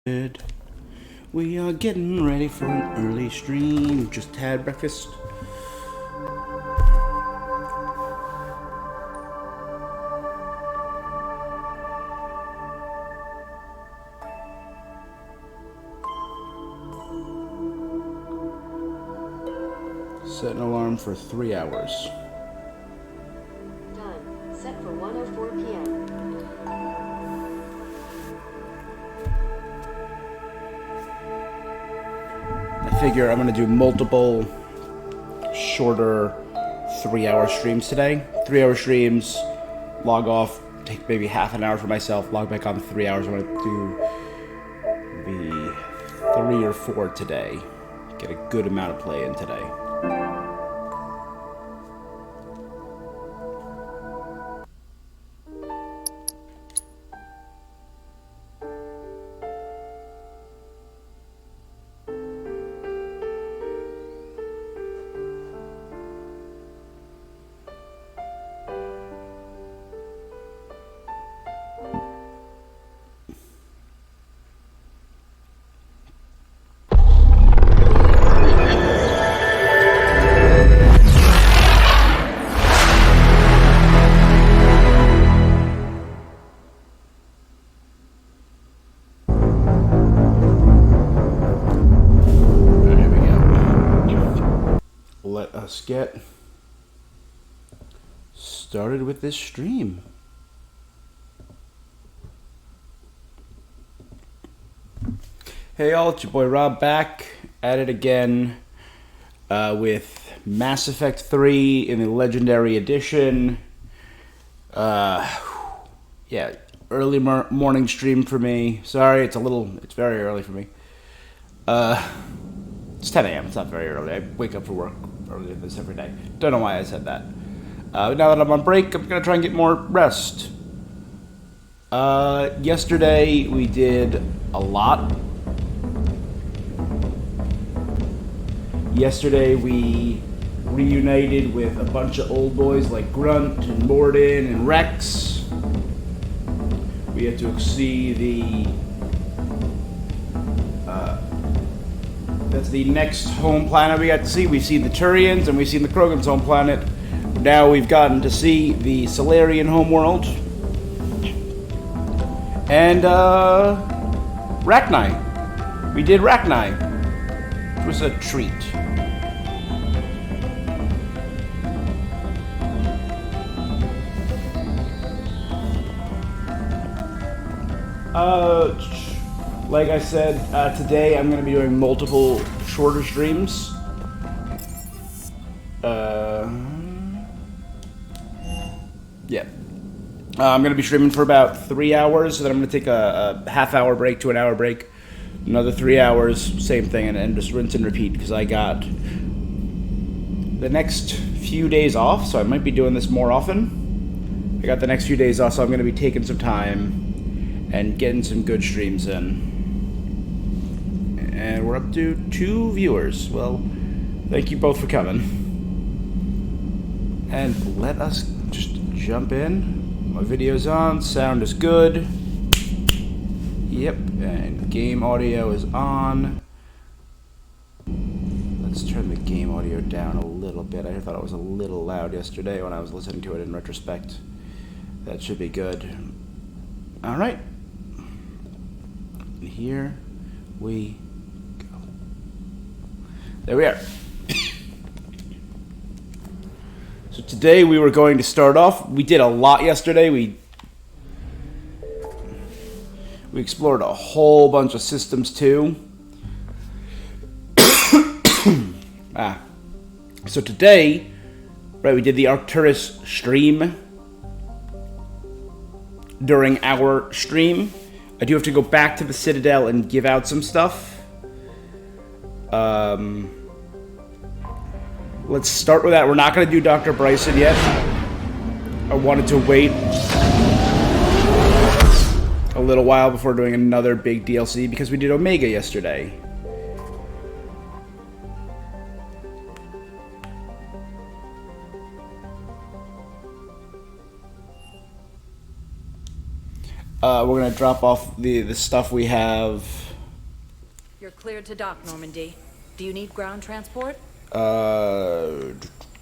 We are getting ready for an early stream. Just had breakfast. Set an alarm for 3 hours. Done. Set for 1:04 p.m. I figure I'm gonna do multiple shorter 3-hour streams today. 3-hour streams, log off, take maybe half an hour for myself, log back on 3 hours. I'm gonna do the 3 or 4 today. Get a good amount of play in today. Let us get started with this stream. Hey y'all, it's your boy Rob back at it again with Mass Effect 3 in the Legendary Edition. Yeah, early morning stream for me. Sorry, it's very early for me. It's 10 a.m. It's not very early. I wake up for work earlier than this every day. Don't know why I said that. Now that I'm on break, I'm going to try and get more rest. Yesterday, we did a lot. Yesterday, we reunited with a bunch of old boys like Grunt and Morden and Rex. We had to see that's the next home planet we got to see. We've seen the Turians and we've seen the Krogan's home planet. Now we've gotten to see the Solarian homeworld. And Rachni. We did Rachni. It was a treat. Like I said, today I'm going to be doing multiple shorter streams. Yeah. I'm going to be streaming for about 3 hours, then I'm going to take a half-hour break to an hour break. Another 3 hours, same thing, and just rinse and repeat, because I got the next few days off, so I might be doing this more often. I got the next few days off, so I'm going to be taking some time and getting some good streams in. And we're up to 2 viewers. Well, thank you both for coming. And let us just jump in. My video's on, sound is good. Yep, and game audio is on. Let's turn the game audio down a little bit. I thought it was a little loud yesterday when I was listening to it in retrospect. That should be good. Alright. And here we go. There we are. So today we were going to start off. We did a lot yesterday. We explored a whole bunch of systems too. So today, right, we did the Arcturus stream. During our stream, I do have to go back to the Citadel and give out some stuff. Let's start with that. We're not going to do Dr. Bryson yet. I wanted to wait a little while before doing another big DLC because we did Omega yesterday. We're going to drop off the stuff we have You're cleared to dock, Normandy. Do you need ground transport? Do-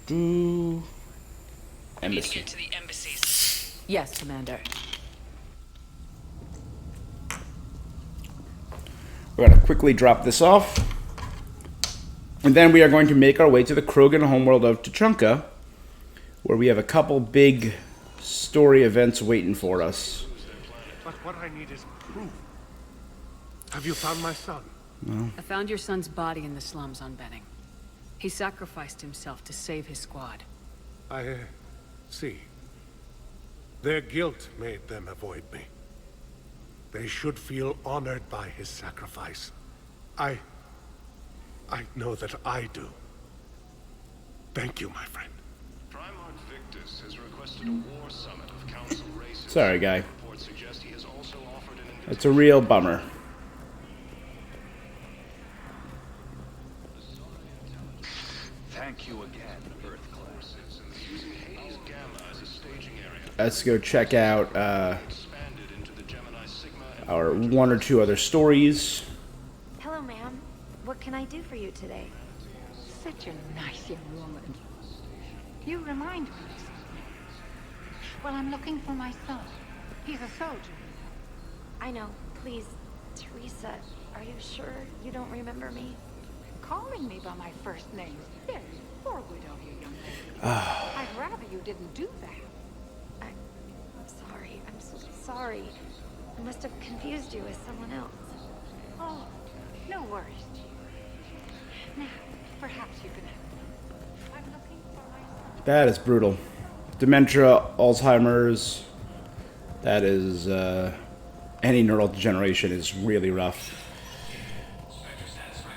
We need to Embassy. get to the embassies. Yes, Commander. We're going to quickly drop this off. And then we are going to make our way to the Krogan homeworld of Tuchanka, where we have a couple big story events waiting for us. But what I need is proof. Have you found my son? I found your son's body in the slums on Benning. He sacrificed himself to save his squad. I see. Their guilt made them avoid me. They should feel honored by his sacrifice. I know that I do. Thank you, my friend. Primarch Victus has requested a war summit of council races. Sorry, guy. Reports suggest he has also offered an invitation. It's a real bummer. Thank you again, Earth Class. Using Hades Gamma as a staging area, Let's go check out expanded into the Gemini Sigma and our one or two other stories. Hello, ma'am. What can I do for you today? Such a nice young woman. You remind me of something. Well, I'm looking for my son. He's a soldier. I know. Please, Teresa, are you sure you don't remember me? Calling me by my first name. Very forward of you, young lady. I'd rather you didn't do that. I'm sorry. I'm so sorry. I must have confused you with someone else. Oh, no worries. Now, perhaps you can help me. I'm looking for my son. That is brutal. Dementia, Alzheimer's. That is, any neural degeneration is really rough.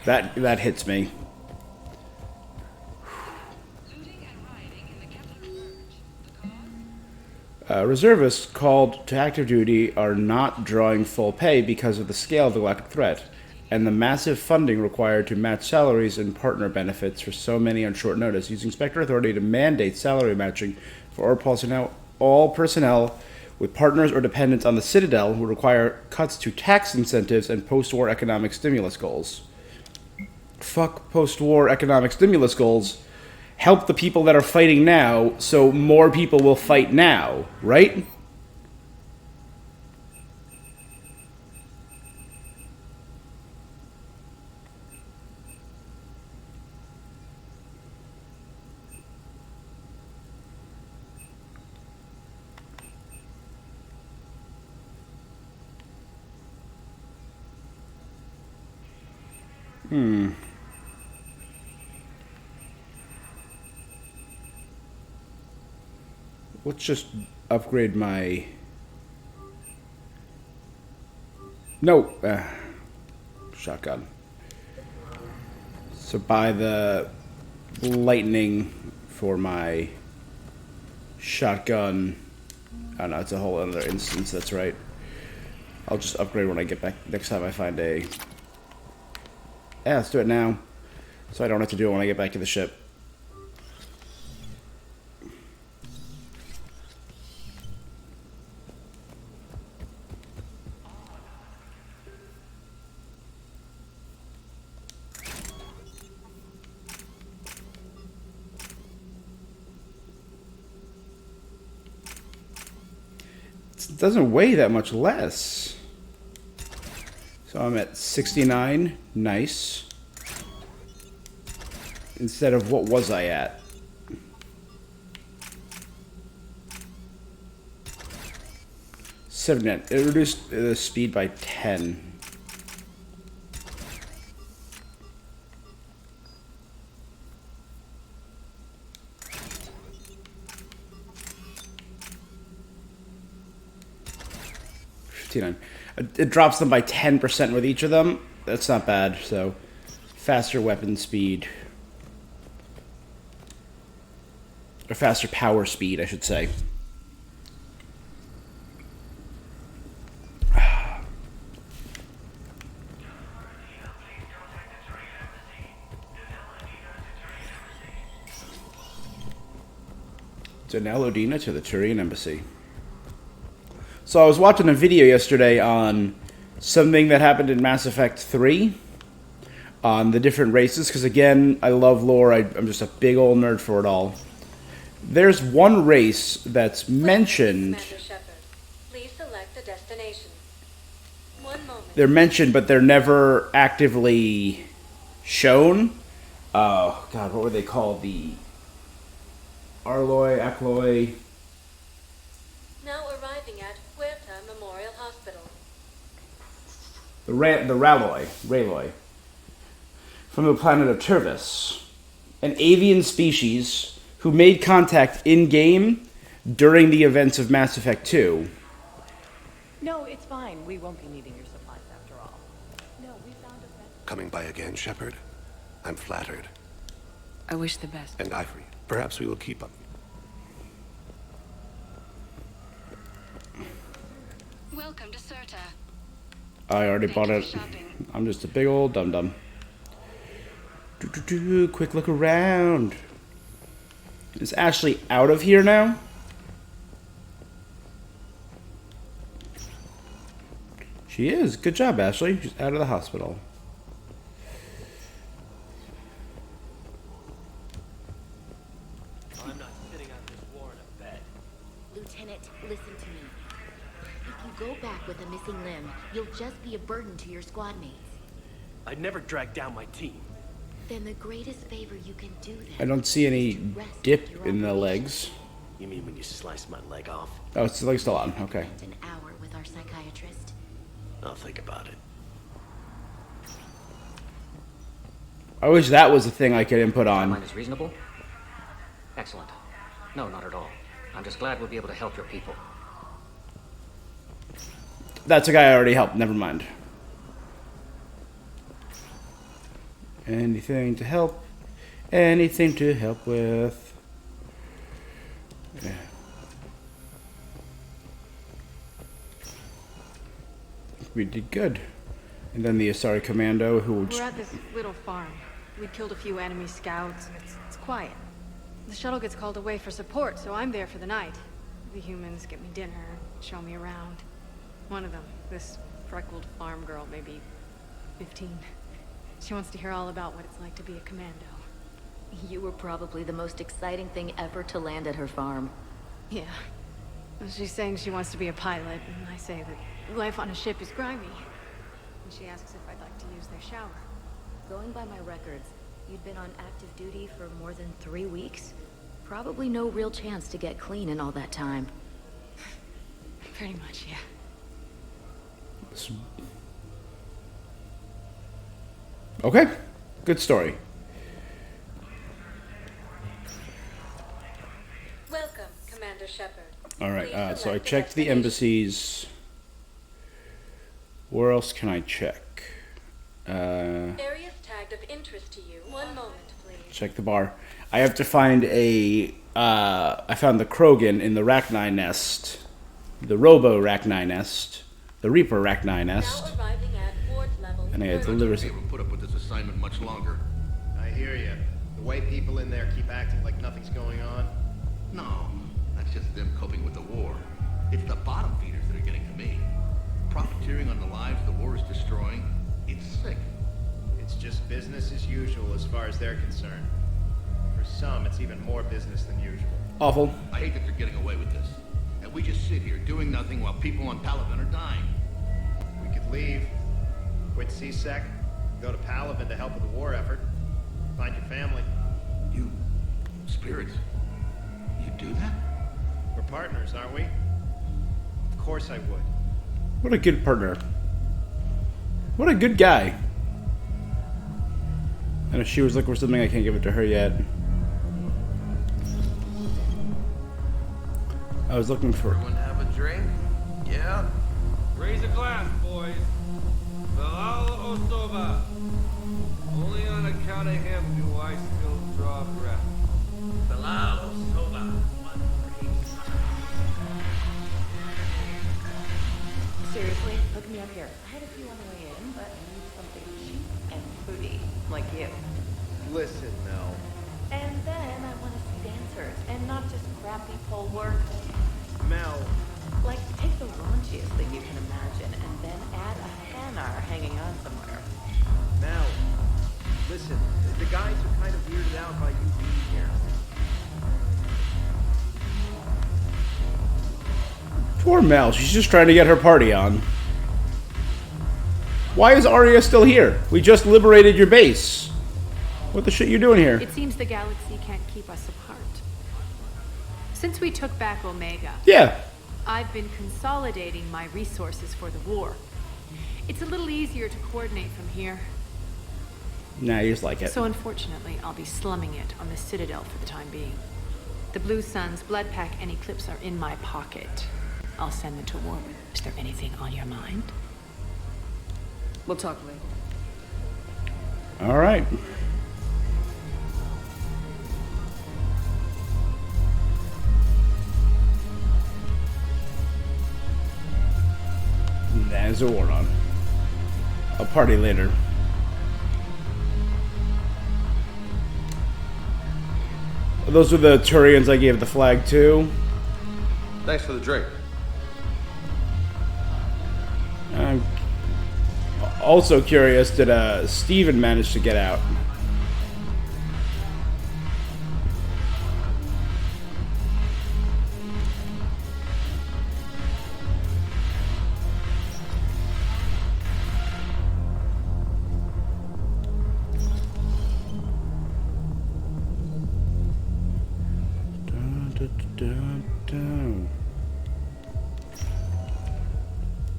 That hits me. Reservists called to active duty are not drawing full pay because of the scale of the galactic threat, and the massive funding required to match salaries and partner benefits for so many on short notice, using Spectre authority to mandate salary matching for all personnel with partners or dependents on the Citadel who require cuts to tax incentives and post-war economic stimulus goals. Fuck post-war economic stimulus goals. Help the people that are fighting now so more people will fight now, right? Let's just upgrade my... No! Shotgun. So buy the lightning for my shotgun. Oh no, it's a whole other instance, that's right. I'll just upgrade when I get back next time I find a... Yeah, let's do it now. So I don't have to do it when I get back to the ship. It doesn't weigh that much less. So I'm at 69. Nice. Instead of what was I at? Seven. It reduced the speed by 10. It drops them by 10% with each of them. That's not bad. So, faster weapon speed. Or faster power speed, I should say. Danelle Odina to the Turian Embassy. So I was watching a video yesterday on something that happened in Mass Effect 3. on the different races, because again, I love lore. I'm just a big old nerd for it all. There's one race that's mentioned. Commander Shepard, please select a destination. 1 moment. They're mentioned, but they're never actively shown. Oh God, what were they called? The Akloy. Now arriving at Huerta Memorial Hospital. The Raloy, from the planet of Turvis, an avian species who made contact in-game during the events of Mass Effect 2. No, it's fine. We won't be needing your supplies after all. No, we found a better... Coming by again, Shepard? I'm flattered. I wish the best. And I for you. Perhaps we will keep up. Welcome to Serta. I already Thank bought you it. for shopping. I'm just a big old dum-dum. Quick look around. Is Ashley out of here now? She is. Good job, Ashley. She's out of the hospital. I'm not sitting on this war in a bed. Lieutenant, listen to me. If you go back with a missing limb, you'll just be a burden to your squad mates. I'd never drag down my team. Then the greatest favor you can do them I don't see any is to rest dip your in the operation. legs. You mean when you slice my leg off? Oh, it's the leg's still on. Okay. Spend an hour with our psychiatrist. I'll think about it. I wish that was a thing I could input on. Timeline is reasonable? Excellent. No, not at all. I'm just glad we'll be able to help your people. That's a guy I already helped. Never mind. Anything to help? Anything to help with? Yeah. We did good. And then the Asari Commando, who We're at this little farm. We killed a few enemy scouts. It's quiet. The shuttle gets called away for support, so I'm there for the night. The humans get me dinner, show me around. One of them, this freckled farm girl, maybe 15. She wants to hear all about what it's like to be a commando. You were probably the most exciting thing ever to land at her farm. Yeah. She's saying she wants to be a pilot, and I say that life on a ship is grimy. And she asks if I'd like to use their shower. Going by my records, you'd been on active duty for more than 3 weeks. Probably no real chance to get clean in all that time. Pretty much, yeah. Okay. Good story. Welcome, Commander Shepard. Alright, Please so I select a checked the destination. embassies. Where else can I check? Areas tagged of interest to you. 1 moment, please. Check the bar. I have to find I found the Krogan in the Rachni nest. The Robo Rachni nest. The Reaper Rachni nest. Now arriving at ward level. And I had 30. delivers Be it. able to put up with this assignment much longer. I hear you. The way people in there keep acting like nothing's going on. No, that's just them coping with the war. It's the bottom feeders that are getting to me. Profiteering on the lives the war is destroying. It's sick. It's just business as usual as far as they're concerned. For some, it's even more business than usual. Awful. I hate that they're getting away with this. And we just sit here doing nothing while people on Palaven are dying. We could leave, quit CSEC, go to Palaven to help with the war effort, find your family. You... spirits. You do that? We're partners, aren't we? Of course I would. What a good partner. What a good guy. And if she was looking for something, I can't give it to her yet. I was looking for... Everyone have a drink? Yeah? Raise a glass, boys. Bilal Osova. Only on account of him do I still draw breath. Bilal Osova. Seriously, hook me up here. I had a few on the way in, but I need something cheap and fruity, like you. Listen, Mel. And then I want to see dancers, and not just crappy pole work. Mel. Like, take the raunchiest thing you can imagine, and then add a Hanar hanging on somewhere. Mel. guys are kind of weirded out by you being here. Poor Mel, she's just trying to get her party on. Why is Arya still here? We just liberated your base. What the shit you doing here? It seems the galaxy can't keep us apart. Since we took back Omega, Yeah. I've been consolidating my resources for the war. It's a little easier to coordinate from here. Nah, you just like it. So unfortunately, I'll be slumming it on the Citadel for the time being. The Blue Suns, Bloodpack, and Eclipse are in my pocket. I'll send them to war. Is there anything on your mind? We'll talk later. All right. There's a war on. I'll party later. Those were the Turians I gave the flag to. Thanks for the drink. I'm also curious, did Steven manage to get out?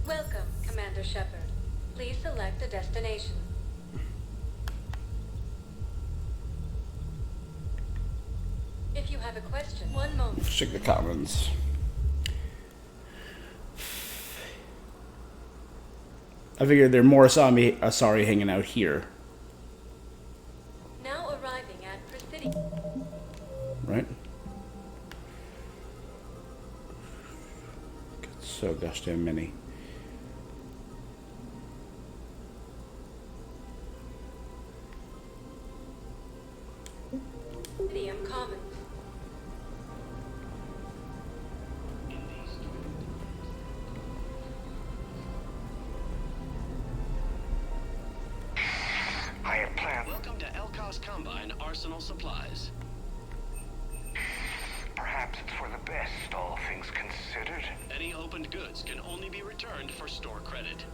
Welcome, Commander Shepard. Please select a destination. If you have a question, one moment. Let's check the comments. I figured there are more Asari hanging out here, Now arriving at Presidio. right? So gosh damn many. Presidium Commons. I have planned. Welcome to Elkos Combine Arsenal Supplies. Perhaps it's for the best, all things considered. Any opened goods can only be returned for store credit.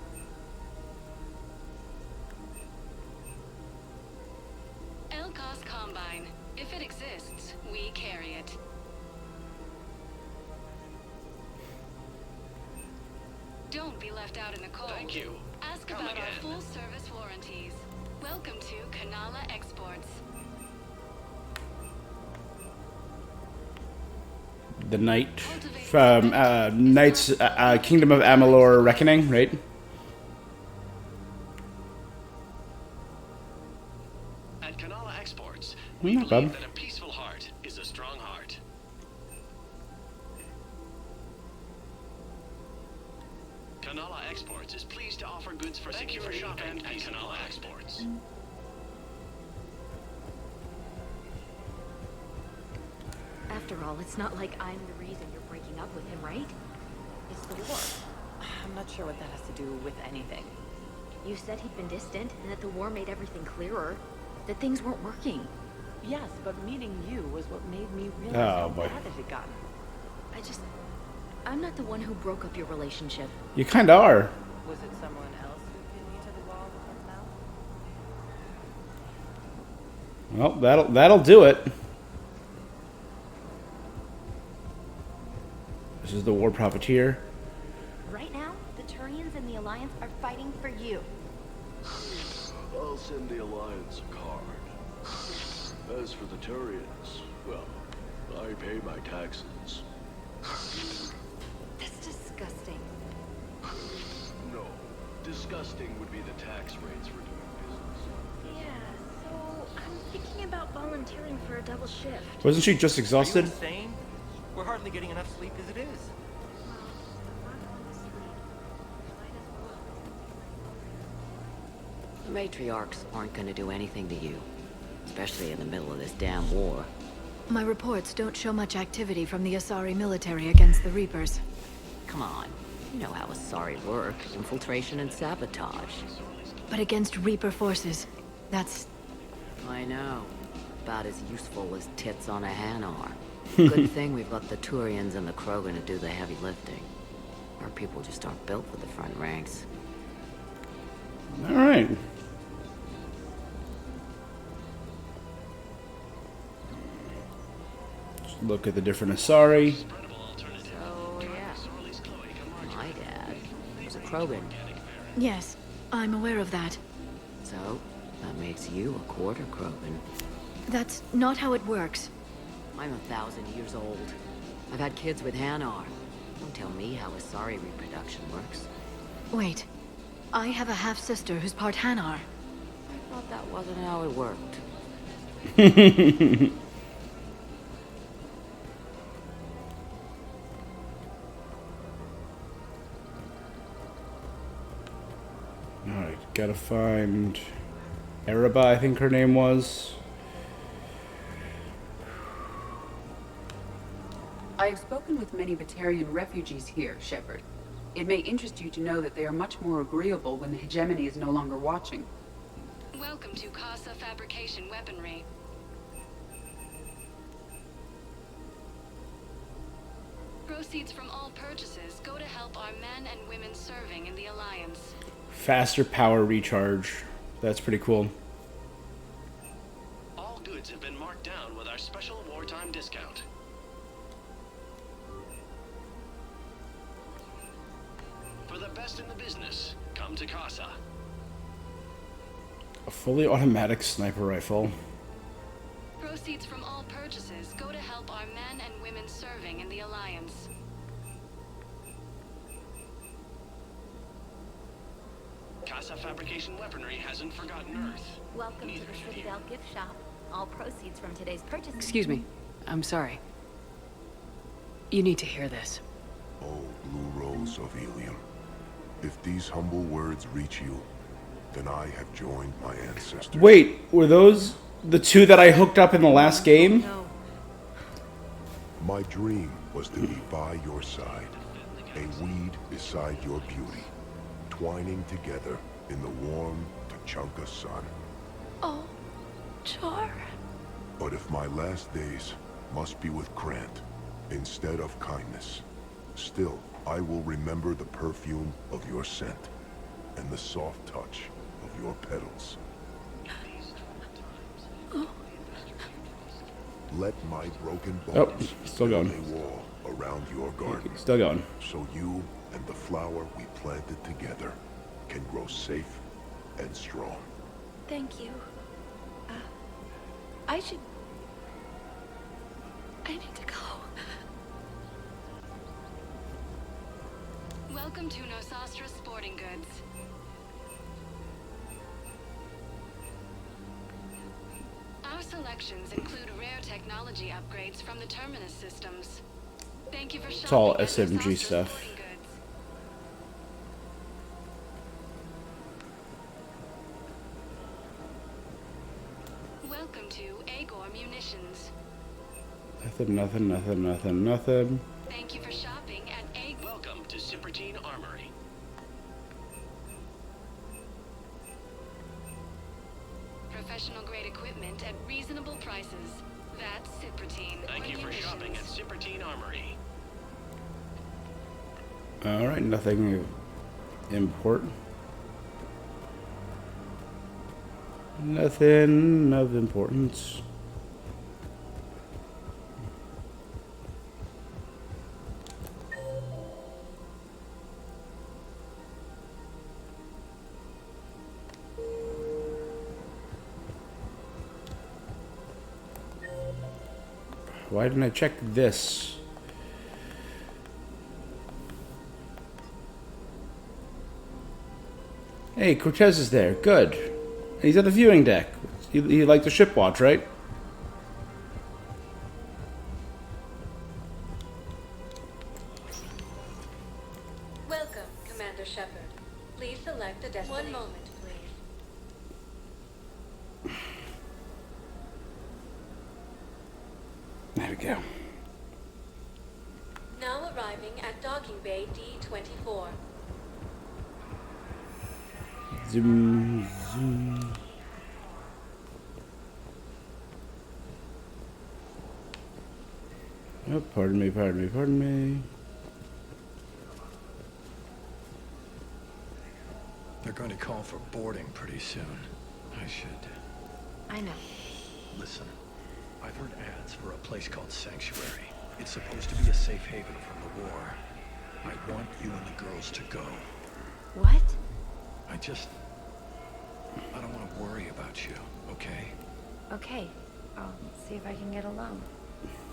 Elkos Combine. If it exists, we carry it. Don't be left out in the cold. Thank you. Ask Come about again. our full service warranties. Welcome to Kanala Exports. The Knight from Knight's Kingdom of Amalur Reckoning, right? At Kanala Exports, we Not believe bad. that a peaceful heart is a strong heart. Kanala Exports is pleased to offer goods for security and peace at Kanala Exports. After all, it's not like I'm the reason you're breaking up with him, right? It's the war. I'm not sure what that has to do with anything. You said he'd been distant and that the war made everything clearer. That things weren't working. Yes, but meeting you was what made me realize Oh, how boy. bad it had gotten. I'm not the one who broke up your relationship. You kinda are. Was it someone else who pinned me to the wall with them now? Well, that'll do it. This is the War Profiteer. Right now, the Turians and the Alliance are fighting for you. I'll send the Alliance a card. As for the Turians, well, I pay my taxes. That's disgusting. No, disgusting would be the tax rates for doing business. Yeah, so I'm thinking about volunteering for a double shift. Wasn't she just exhausted? Are you insane? We're hardly getting enough sleep as it is. The matriarchs aren't gonna do anything to you. Especially in the middle of this damn war. My reports don't show much activity from the Asari military against the Reapers. Come on. You know how Asari work. Infiltration and sabotage. But against Reaper forces, that's I know. About as useful as tits on a Hanar. Good thing we've got the Turians and the Krogan to do the heavy lifting. Our people just aren't built for the front ranks. All right. Just look at the different Asari. So, yeah. My dad was a Krogan. Yes, I'm aware of that. So, that makes you a quarter Krogan. That's not how it works. I'm 1,000 years old. I've had kids with Hanar. Don't tell me how Asari reproduction works. Wait, I have a half-sister who's part Hanar. I thought that wasn't how it worked. Alright, gotta find Ereba, I think her name was. I have spoken with many Batarian refugees here, Shepard. It may interest you to know that they are much more agreeable when the hegemony is no longer watching. Welcome to Casa Fabrication Weaponry. Proceeds from all purchases go to help our men and women serving in the Alliance. Faster power recharge. That's pretty cool. All goods have been marked down with our special wartime discount. For the best in the business, come to Casa. A fully automatic sniper rifle. Proceeds from all purchases go to help our men and women serving in the Alliance. Casa Fabrication Weaponry hasn't forgotten Earth. Welcome to the Citadel gift shop. All proceeds from today's purchase. Excuse me. I'm sorry. You need to hear this. Oh, Blue Rose of Helium. If these humble words reach you, then I have joined my ancestors. Wait, were those the two that I hooked up in the last game? No. My dream was to be by your side, a weed beside your beauty, twining together in the warm Tuchanka sun. Oh, Char. But if my last days must be with Krant instead of kindness, still I will remember the perfume of your scent and the soft touch of your petals. Oh. Let my broken Oh, bones still build going. a wall around your garden. Still going. So you and the flower we planted together can grow safe and strong. Thank you. I need to go. Welcome to Nosastra Sporting Goods. Our selections include rare technology upgrades from the Terminus systems. Thank you for shopping. It's all at SMG Nosastra stuff. Sporting Goods. Welcome to Agor Munitions. Nothing. Thank you for shopping at Agor. Welcome to Cipertine Armory. Professional grade equipment at reasonable prices. That's Cipertine. Thank you for shopping at Cipertine Armory. Alright, nothing important. Nothing of importance. Why didn't I check this? Hey, Cortez is there. Good. He's at the viewing deck. You like the ship watch, right? Welcome, Commander Shepard. Please select a destination. 1 moment, please. There we go. Now arriving at Docking Bay D-24. Zoom, zoom. Oh, pardon me, pardon me, pardon me. They're going to call for boarding pretty soon. I should... I know. Listen, I've heard ads for a place called Sanctuary. It's supposed to be a safe haven from the war. I want you and the girls to go. What? I don't want to worry about you, okay? Okay. I'll see if I can get alone.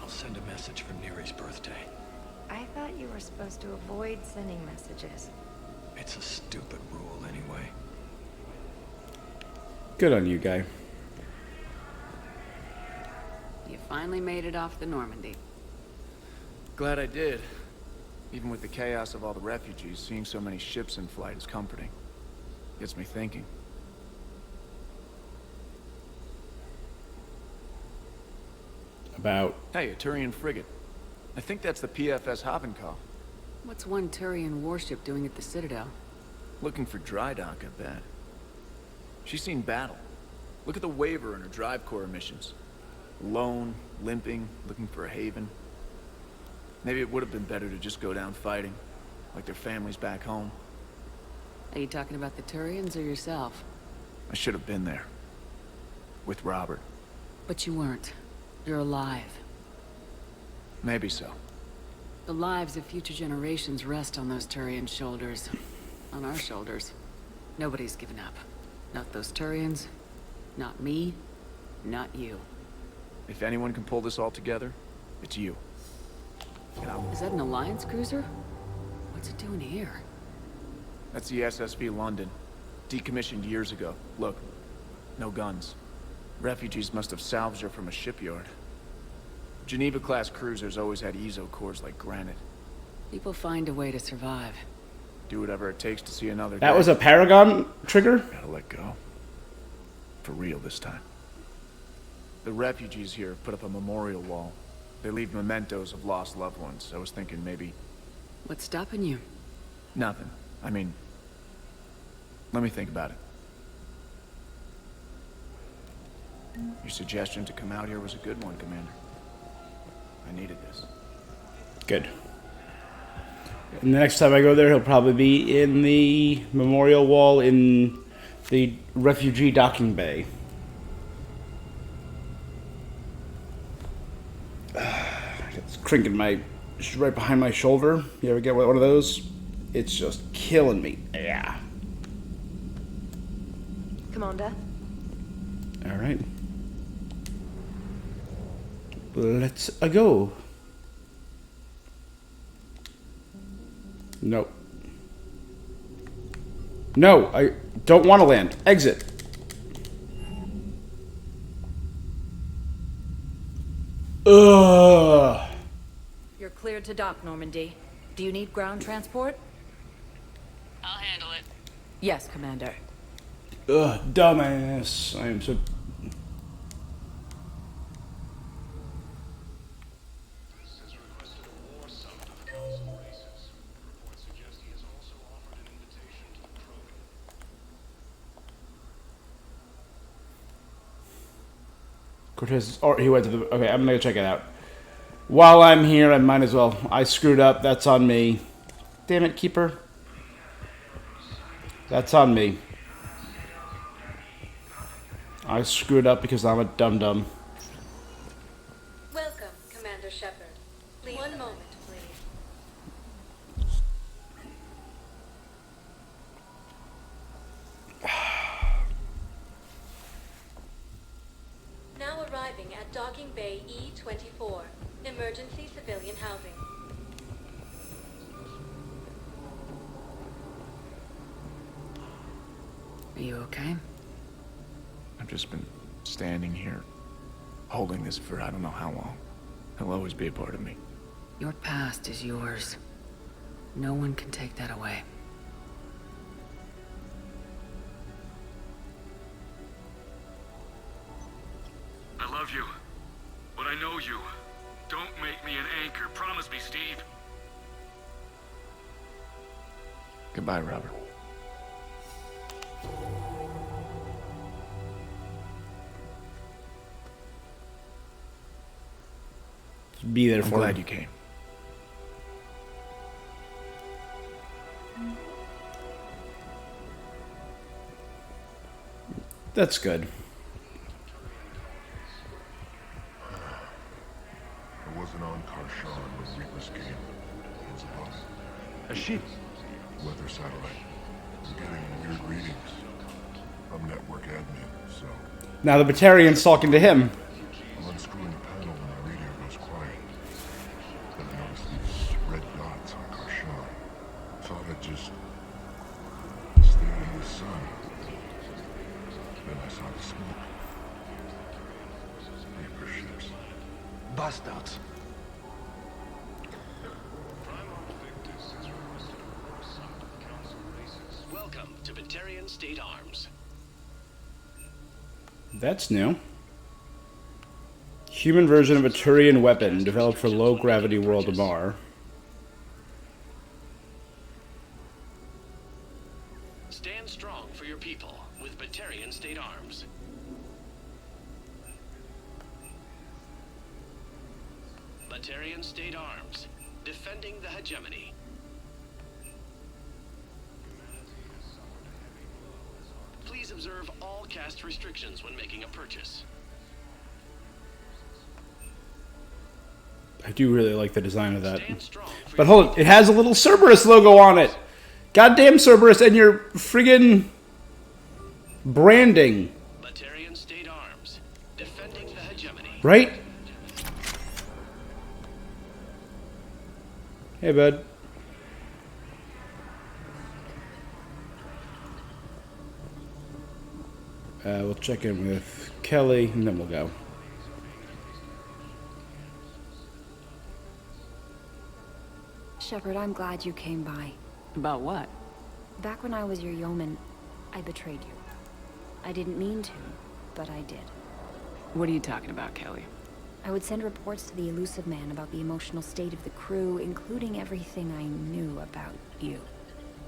I'll send a message for Neri's birthday. I thought you were supposed to avoid sending messages. It's a stupid rule anyway. Good on you, guy. You finally made it off the Normandy. Glad I did. Even with the chaos of all the refugees, seeing so many ships in flight is comforting. Gets me thinking. About... Hey, a Turian frigate. I think that's the PFS Havenkow. What's one Turian warship doing at the Citadel? Looking for dry dock, I bet. She's seen battle. Look at the waiver in her drive corps missions. Alone, limping, looking for a haven. Maybe it would have been better to just go down fighting, like their families back home. Are you talking about the Turians or yourself? I should have been there. With Robert. But you weren't. You're alive. Maybe so. The lives of future generations rest on those Turian shoulders. On our shoulders. Nobody's given up. Not those Turians. Not me. Not you. If anyone can pull this all together, it's you. Is that an Alliance cruiser? What's it doing here? That's the SSV London. Decommissioned years ago. Look. No guns. Refugees must have salvaged her from a shipyard. Geneva-class cruisers always had eezo cores like granite. People find a way to survive. Do whatever it takes to see another That day. was a Paragon trigger? Gotta let go. For real this time. The refugees here put up a memorial wall. They leave mementos of lost loved ones. I was thinking maybe... What's stopping you? Nothing. I mean... Let me think about it. Your suggestion to come out here was a good one, Commander. I needed this. Good. And the next time I go there, he'll probably be in the memorial wall in the refugee docking bay. It's crinking my right behind my shoulder. You ever get one of those? It's just killing me. Yeah. Commander. All right. Let's go. No. No, I don't want to land. Exit. Ugh. You're cleared to dock, Normandy. Do you need ground transport? I'll handle it. Yes, Commander. Ugh, dumbass. I am so... Cortez, or he went to the... Okay, I'm gonna go check it out. While I'm here, I might as well. I screwed up. That's on me. Damn it, Keeper. That's on me. I screwed up because I'm a dum-dum. Welcome, Commander Shepard. One moment, please. Now arriving at Docking Bay E-24, emergency civilian housing. Are you okay? I've just been standing here, holding this for I don't know how long. He'll always be a part of me. Your past is yours. No one can take that away. I love you, but I know you. Don't make me an anchor. Promise me, Steve. Goodbye, Robert. be there I'm for glad him. you came. That's good. I wasn't on Karshan when Reapers came. I was above it. A sheep. Weather satellite. I'm getting weird readings. I'm network admin, so Now the Batarian's talking to him. I'm unscrewing the panel when my radio goes quiet. Then I noticed these red dots on Karshan. Thought I'd just stare in the sun. Then I saw the smoke. Reaper ships. Bastards. Welcome to Batarian State Arms. That's new. Human version of a Turian weapon developed for low-gravity world of Mar. Stand strong for your people with Batarian State Arms. Batarian State Arms, defending the hegemony. Please observe all caste restrictions when making a purchase. I do really like the design of that. But hold on, it has a little Cerberus logo on it. Goddamn Cerberus and your friggin' branding. Batarian State Arms, defending the hegemony. Right? Hey, bud. We'll check in with Kelly, and then we'll go. Shepard, I'm glad you came by. About what? Back when I was your yeoman, I betrayed you. I didn't mean to, but I did. What are you talking about, Kelly? I would send reports to the Elusive Man about the emotional state of the crew, including everything I knew about you.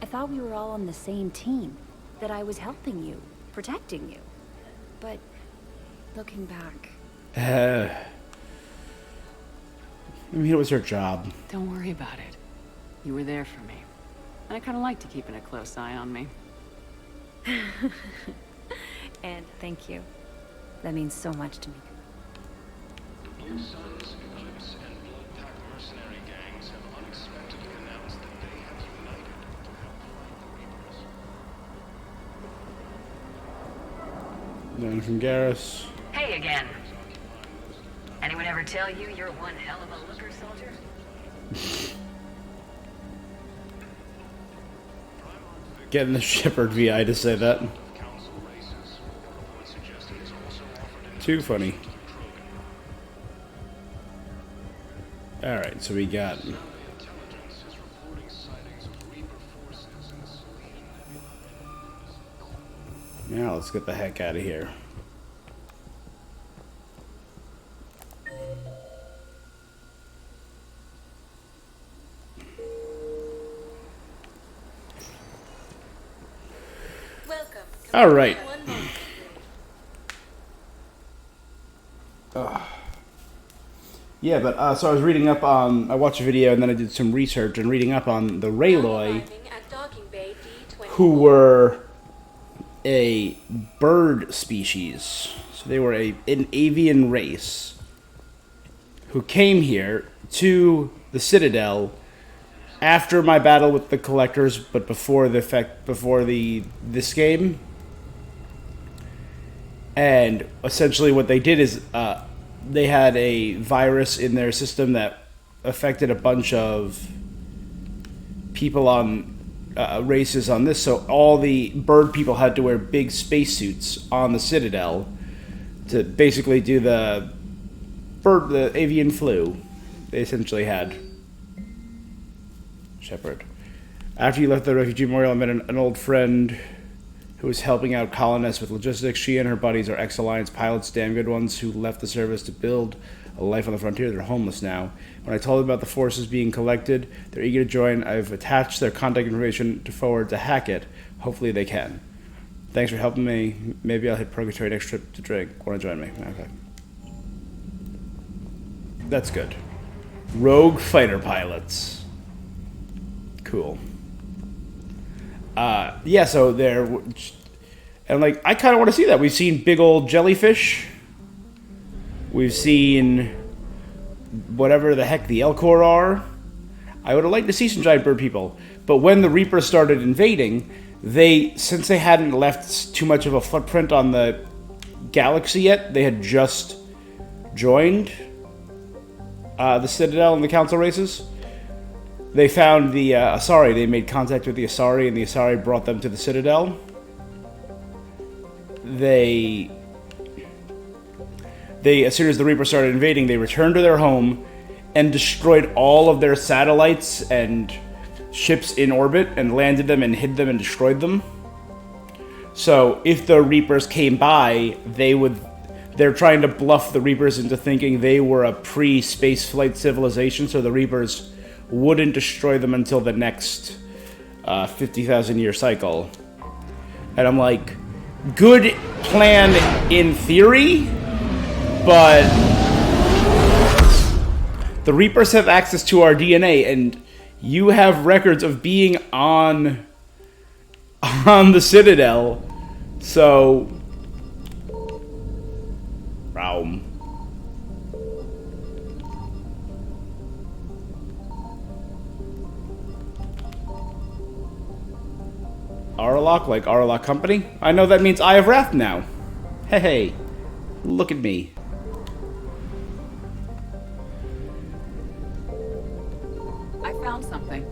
I thought we were all on the same team, that I was helping you, protecting you. But, looking back... I mean, it was her job. Don't worry about it. You were there for me. And I kind of liked you keeping a close eye on me. And thank you. That means so much to me. The Blue Suns, Eclipse, and Bloodpack mercenary gangs have unexpectedly announced that they have united to help fight the Reapers. Then from Garrus. Hey again. Anyone ever tell you you're one hell of a looker, soldier? Getting the Shepard VI to say that. Too funny. Alright, so we got... Now let's get the heck out of here. All right. Yeah, but so I was reading up on. I watched a video and then I did some research and reading up on the Rayloi, who were a bird species. So they were an avian race who came here to the Citadel after my battle with the Collectors, but before this game. And essentially what they did is they had a virus in their system that affected a bunch of people on races on this. So all the bird people had to wear big spacesuits on the Citadel to basically do the avian flu they essentially had. Shepard. After you left the refugee memorial, I met an old friend who was helping out colonists with logistics. She and her buddies are ex-Alliance pilots, damn good ones, who left the service to build a life on the frontier. They're homeless now. When I told them about the forces being collected, they're eager to join. I've attached their contact information to forward to Hackett. Hopefully they can. Thanks for helping me. Maybe I'll hit Purgatory next trip to drink. Want to join me? Okay. That's good. Rogue fighter pilots. Cool. Yeah, so there... And, like, I kind of want to see that. We've seen big old jellyfish. We've seen whatever the heck the Elcor are. I would have liked to see some giant bird people. But when the Reapers started invading, since they hadn't left too much of a footprint on the galaxy yet, they had just joined the Citadel and the Council races. They found the Asari. They made contact with the Asari, and the Asari brought them to the Citadel. As soon as the Reapers started invading, they returned to their home and destroyed all of their satellites and ships in orbit and landed them and hid them and destroyed them. So if the Reapers came by, they're trying to bluff the Reapers into thinking they were a pre-spaceflight civilization, so the Reapers wouldn't destroy them until the next 50,000 year cycle. And I'm like, good plan in theory, but the Reapers have access to our DNA, and you have records of being on the Citadel, so... Raum. Arlok, like Arlok Company? I know that means Eye of Wrath now. Hey, look at me. I found something.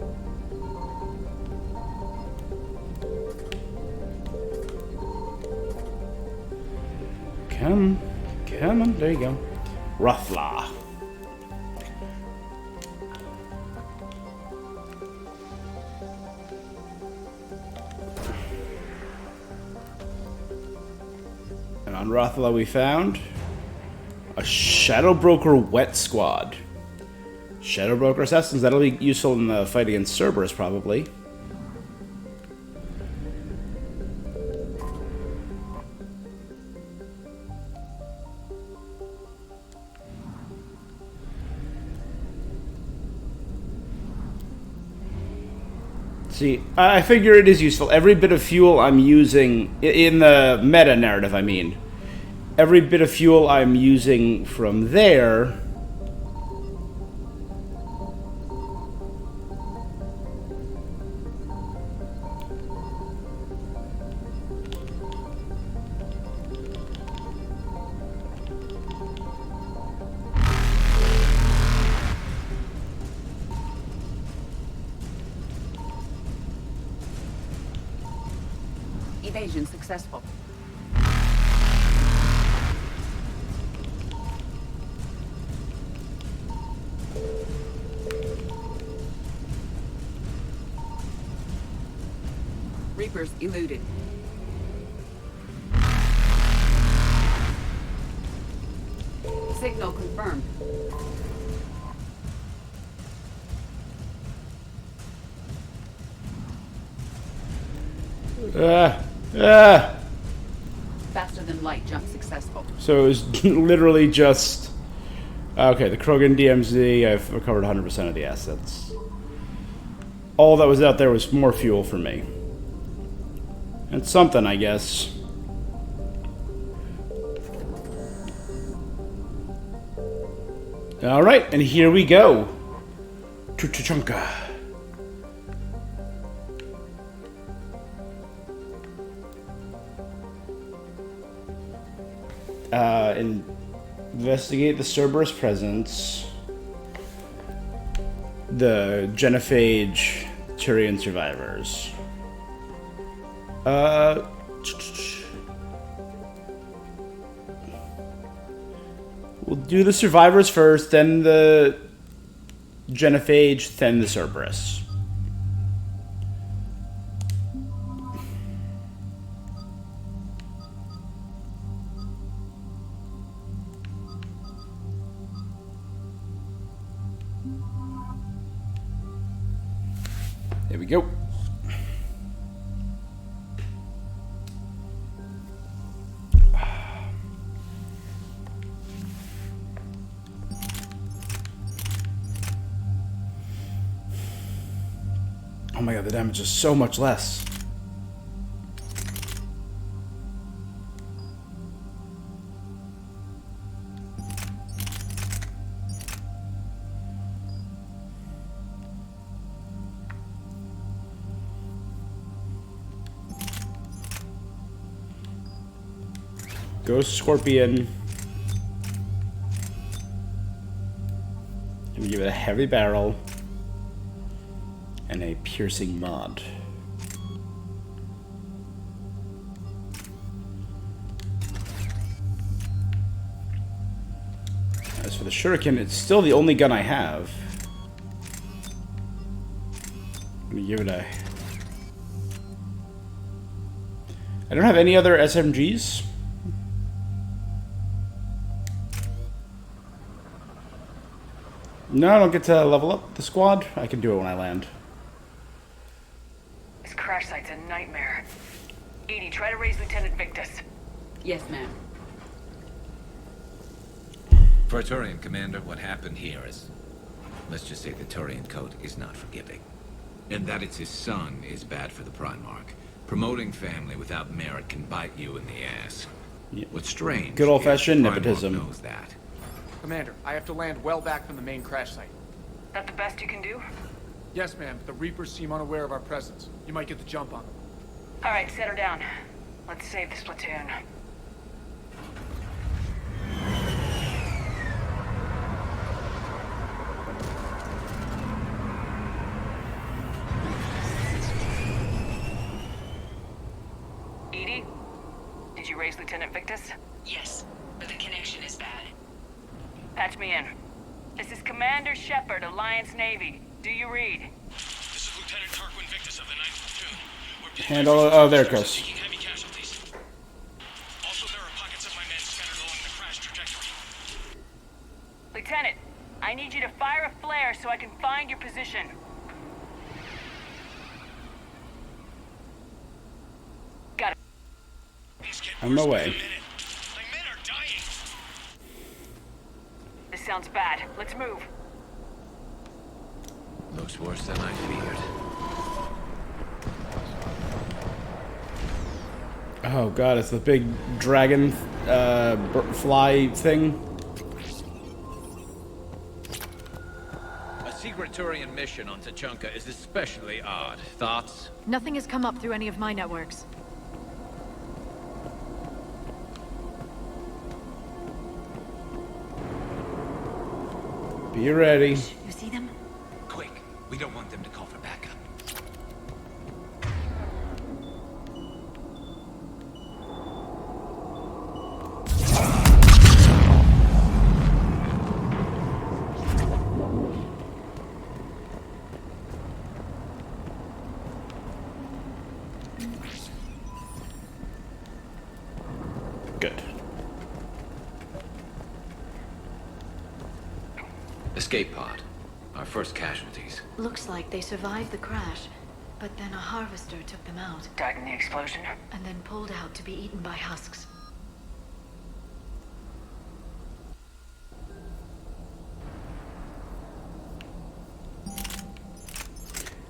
Come on, there you go. Ruthla. And on Ruthla we found a Shadow Broker Wet Squad. Shadow Broker assassins, that'll be useful in the fight against Cerberus, probably. See, I figure it is useful. Every bit of fuel I'm using, in the meta narrative, I mean, every bit of fuel I'm using from there Evasion successful. Reapers eluded. Signal confirmed. Faster than light jump successful. So it was literally just... Okay, the Krogan DMZ, I've recovered 100% of the assets. All that was out there was more fuel for me. And something, I guess. Alright, and here we go. Tuchunka. Investigate the Cerberus presence. The Genophage Turian survivors. We'll do the survivors first, then the Genophage, then the Cerberus. There we go. Oh my god, the damage is so much less. Ghost Scorpion. And give it a heavy barrel and a piercing mod. As for the shuriken, it's still the only gun I have. Let me give it a... I don't have any other SMGs. No, I don't get to level up the squad. I can do it when I land. This crash site's a nightmare. Edie, try to raise Lieutenant Victus. Yes, ma'am. Praetorian Commander, what happened here is... Let's just say the Turian Code is not forgiving. And that it's his son is bad for the Primarch. Promoting family without merit can bite you in the ass. Yeah. What's strange... Good old-fashioned Primarch nepotism. knows that. Commander, I have to land well back from the main crash site. That the best you can do? Yes, ma'am. The Reapers seem unaware of our presence. You might get the jump on them. All right, set her down. Let's save this platoon. Edie? Did you raise Lieutenant Victus? Yes, but the connection is bad. Patch me in. This is Commander Shepard, Alliance Navy. Do you read? This is Lieutenant Tarquin Victus of the 9th Platoon. We're Handle. Oh, there it goes. taking heavy casualties. Also, there are pockets of my men scattered along the crash trajectory. Lieutenant, I need you to fire a flare so I can find your position. Got it. On my way. This sounds bad. Let's move. Looks worse than I feared. Oh god, it's the big dragon fly thing. A secret Turian mission on Tachanka is especially odd. Thoughts? Nothing has come up through any of my networks. Be ready. You see them? Quick. We don't want them to call for backup. Good. Escape pod. Our first casualties. Looks like they survived the crash, but then a harvester took them out. Died in the explosion? And then pulled out to be eaten by husks.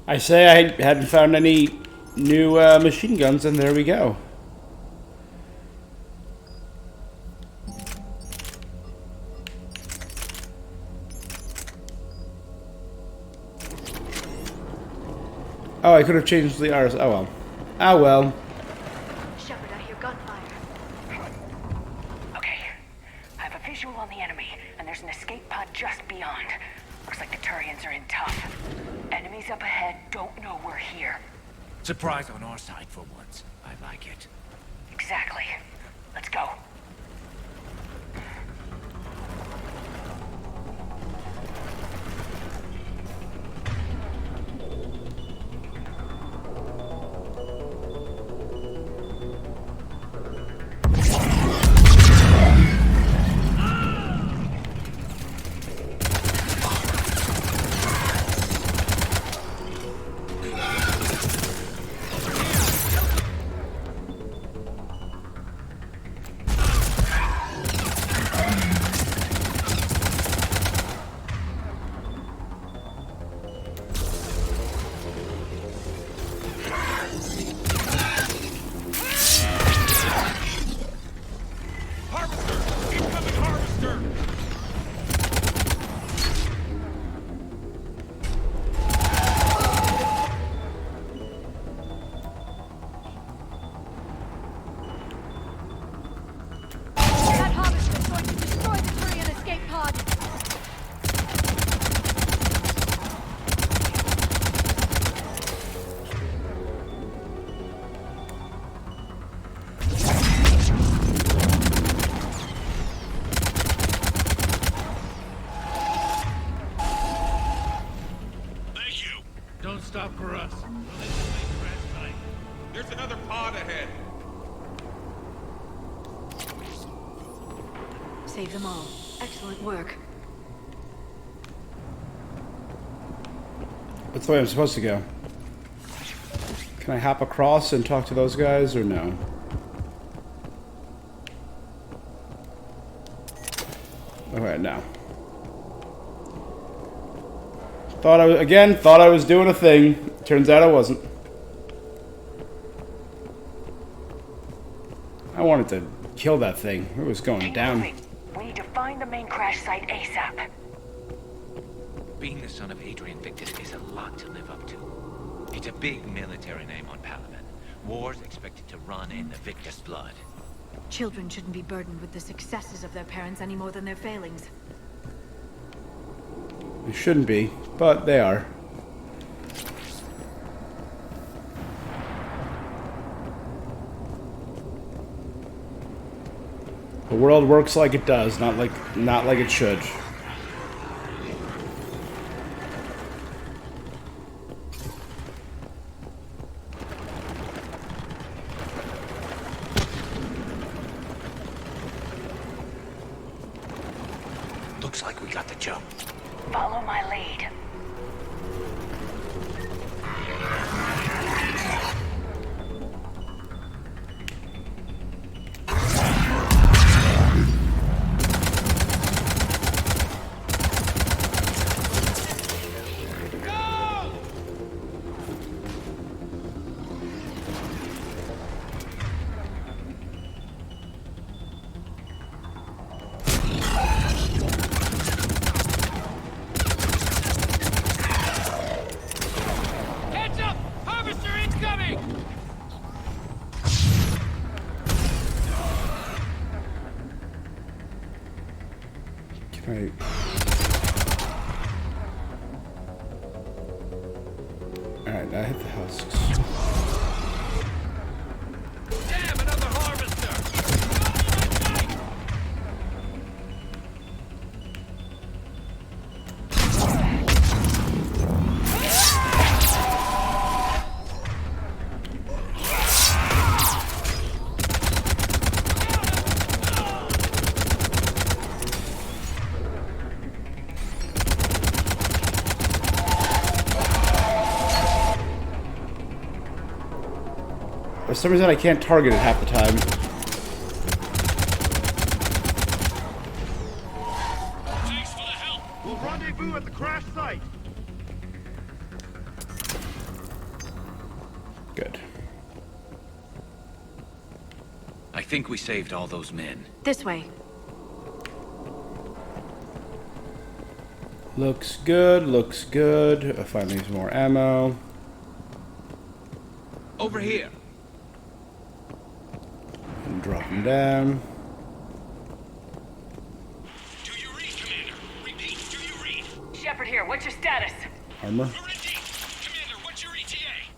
I say I hadn't found any new machine guns, and there we go. Oh, I could have changed the R's. Oh well. Oh well. Shepard, I hear gunfire. Okay. I have a visual on the enemy, and there's an escape pod just beyond. Looks like the Turians are in tough. Enemies up ahead don't know we're here. Surprise on our side for once. I like it. Exactly. Let's go. Save them all. Excellent work. That's the way I'm supposed to go. Can I hop across and talk to those guys, or no? Okay, no. Thought I was doing a thing. Turns out I wasn't. I wanted to kill that thing. It was going down. We need to find the main crash site ASAP. Being the son of Adrian Victus is a lot to live up to. It's a big military name on Palaven. War's expected to run in the Victus blood. Children shouldn't be burdened with the successes of their parents any more than their failings. They shouldn't be, but they are. The world works like it does, not like it should. Looks like we got the jump. Follow my lead. Heads up! Harvester incoming! Can I... Alright, I hit the husks. Damn, another harvester! For some reason I can't target it half the time. Thanks for the help. We'll rendezvous at the crash site. Good. I think we saved all those men. This way. Looks good, looks good. I'll find these more ammo. Over here. And drop them down. Shepard here, what's your status? Armor. Commander, what's your ETA?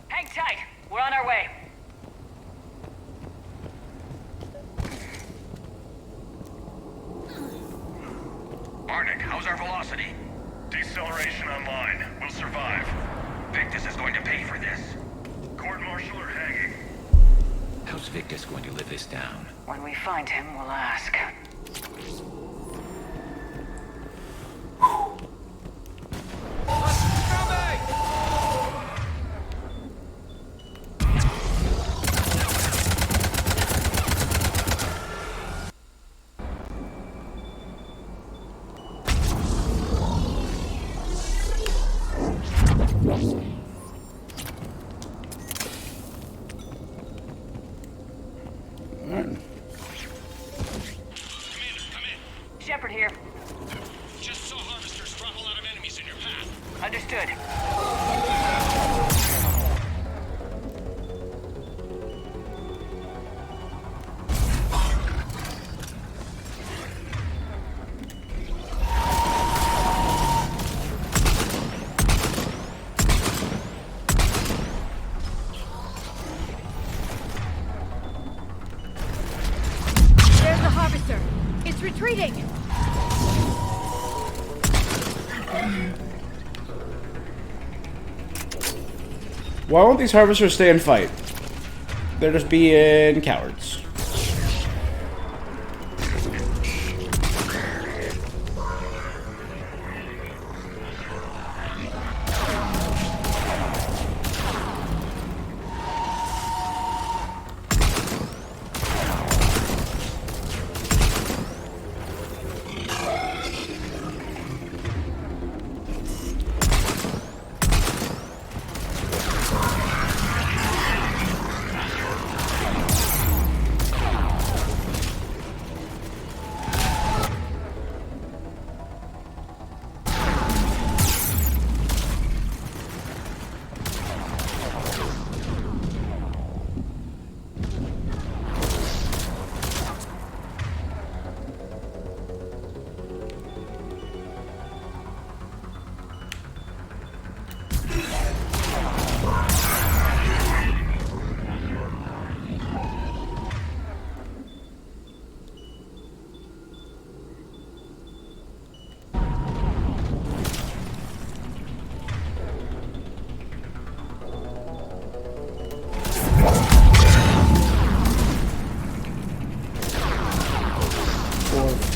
Hang tight, we're on our way. Arctic, how's our velocity? Deceleration online. We'll survive. Victus is going to pay for this. Court-martial or hanging? How's Victus going to live this down? When we find him, we'll ask. Shepard here. Just saw harvesters drop a lot of enemies in your path. Understood. There's the harvester. It's retreating. Why won't these harvesters stay and fight? They're just being cowards.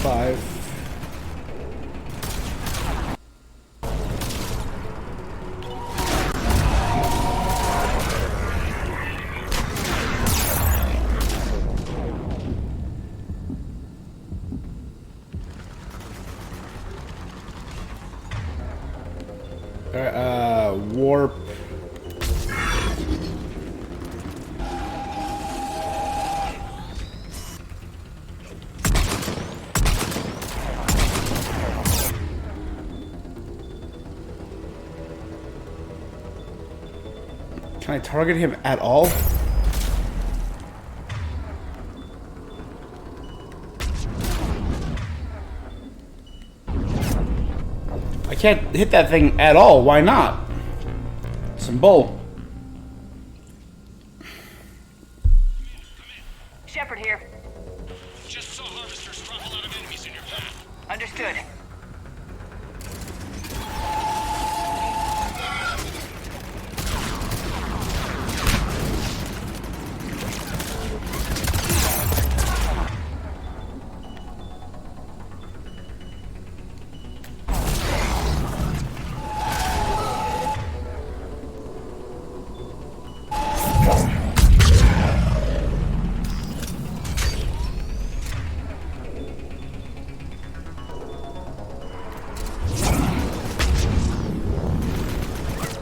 5. Warp. Can I target him at all? I can't hit that thing at all. Why not? Some bull. Shepard here. Just saw harvesters drop a lot of enemies in your path. Understood.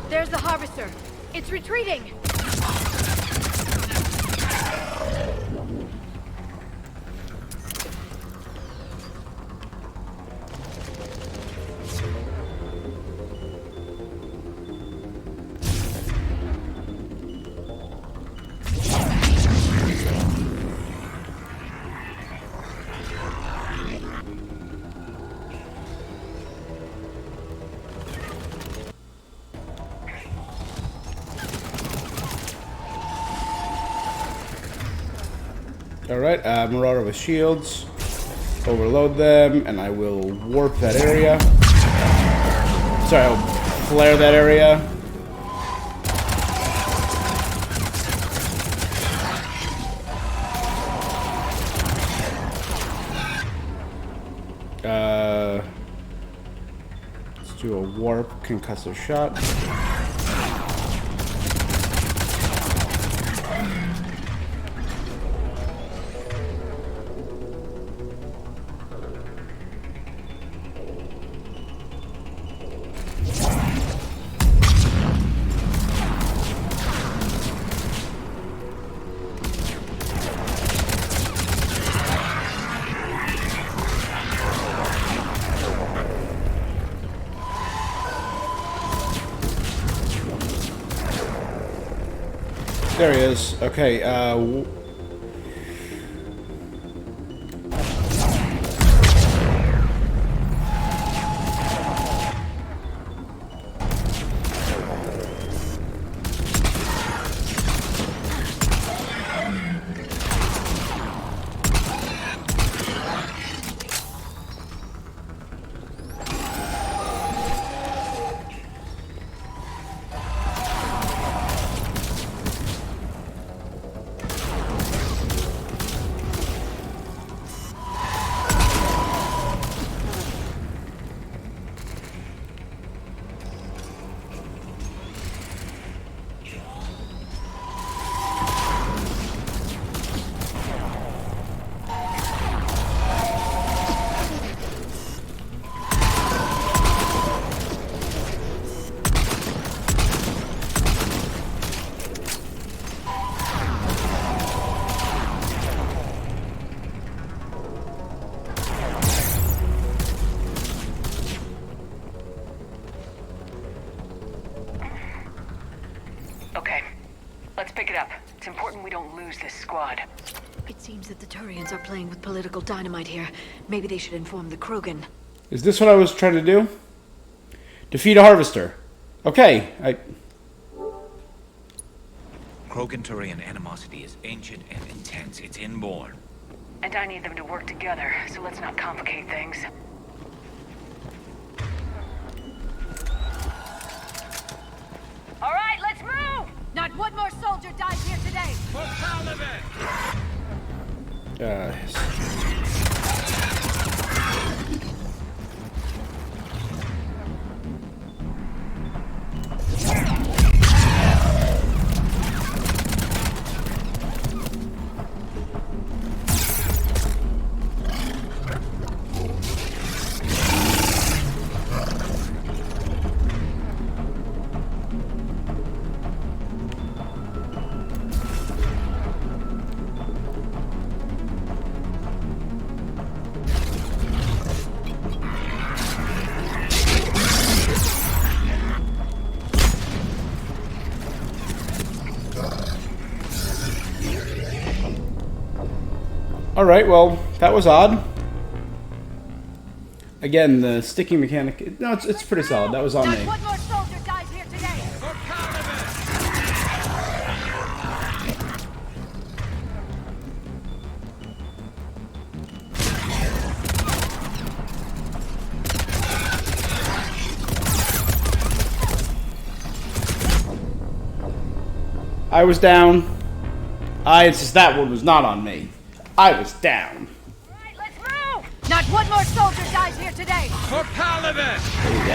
There's the harvester. It's retreating. Alright, Marauder with shields. Overload them, and I will warp that area. Sorry, I'll flare that area. Let's do a warp concussive shot. There he is. Okay, Okay, let's pick it up. It's important we don't lose this squad. It seems that the Turians are playing with political dynamite here. Maybe they should inform the Krogan. is this what I was trying to do? Defeat a harvester. Okay, Krogan Turian animosity is ancient and intense. It's inborn. And I need them to work together, so let's not complicate things. All right, let's move! Not one more soldier dies here today. Alright, well, that was odd. Again, the sticking mechanic... No, it's pretty solid. That was on me. One more soldier dies here today. I was down. It's just that one was not on me. I was down. Right, let's move. Not one more soldier dies here today. For Paladin! There we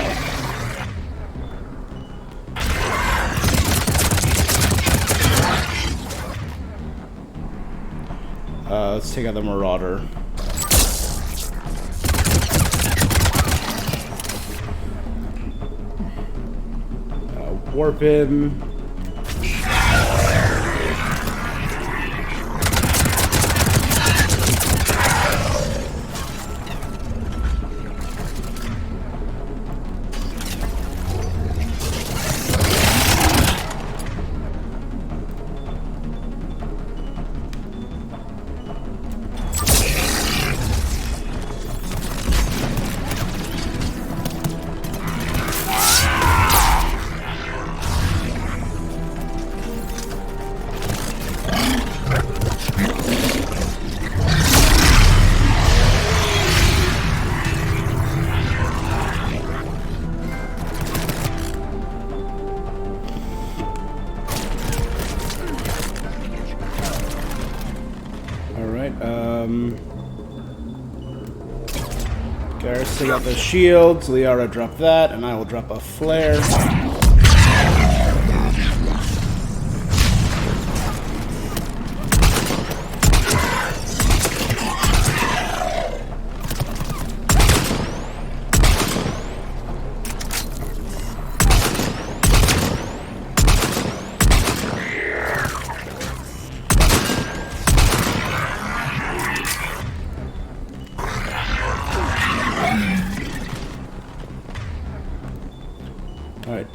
go. Let's take out the Marauder. Warp him. Garrus, take out the shields. Liara, drop that, and I will drop a flare. Alright,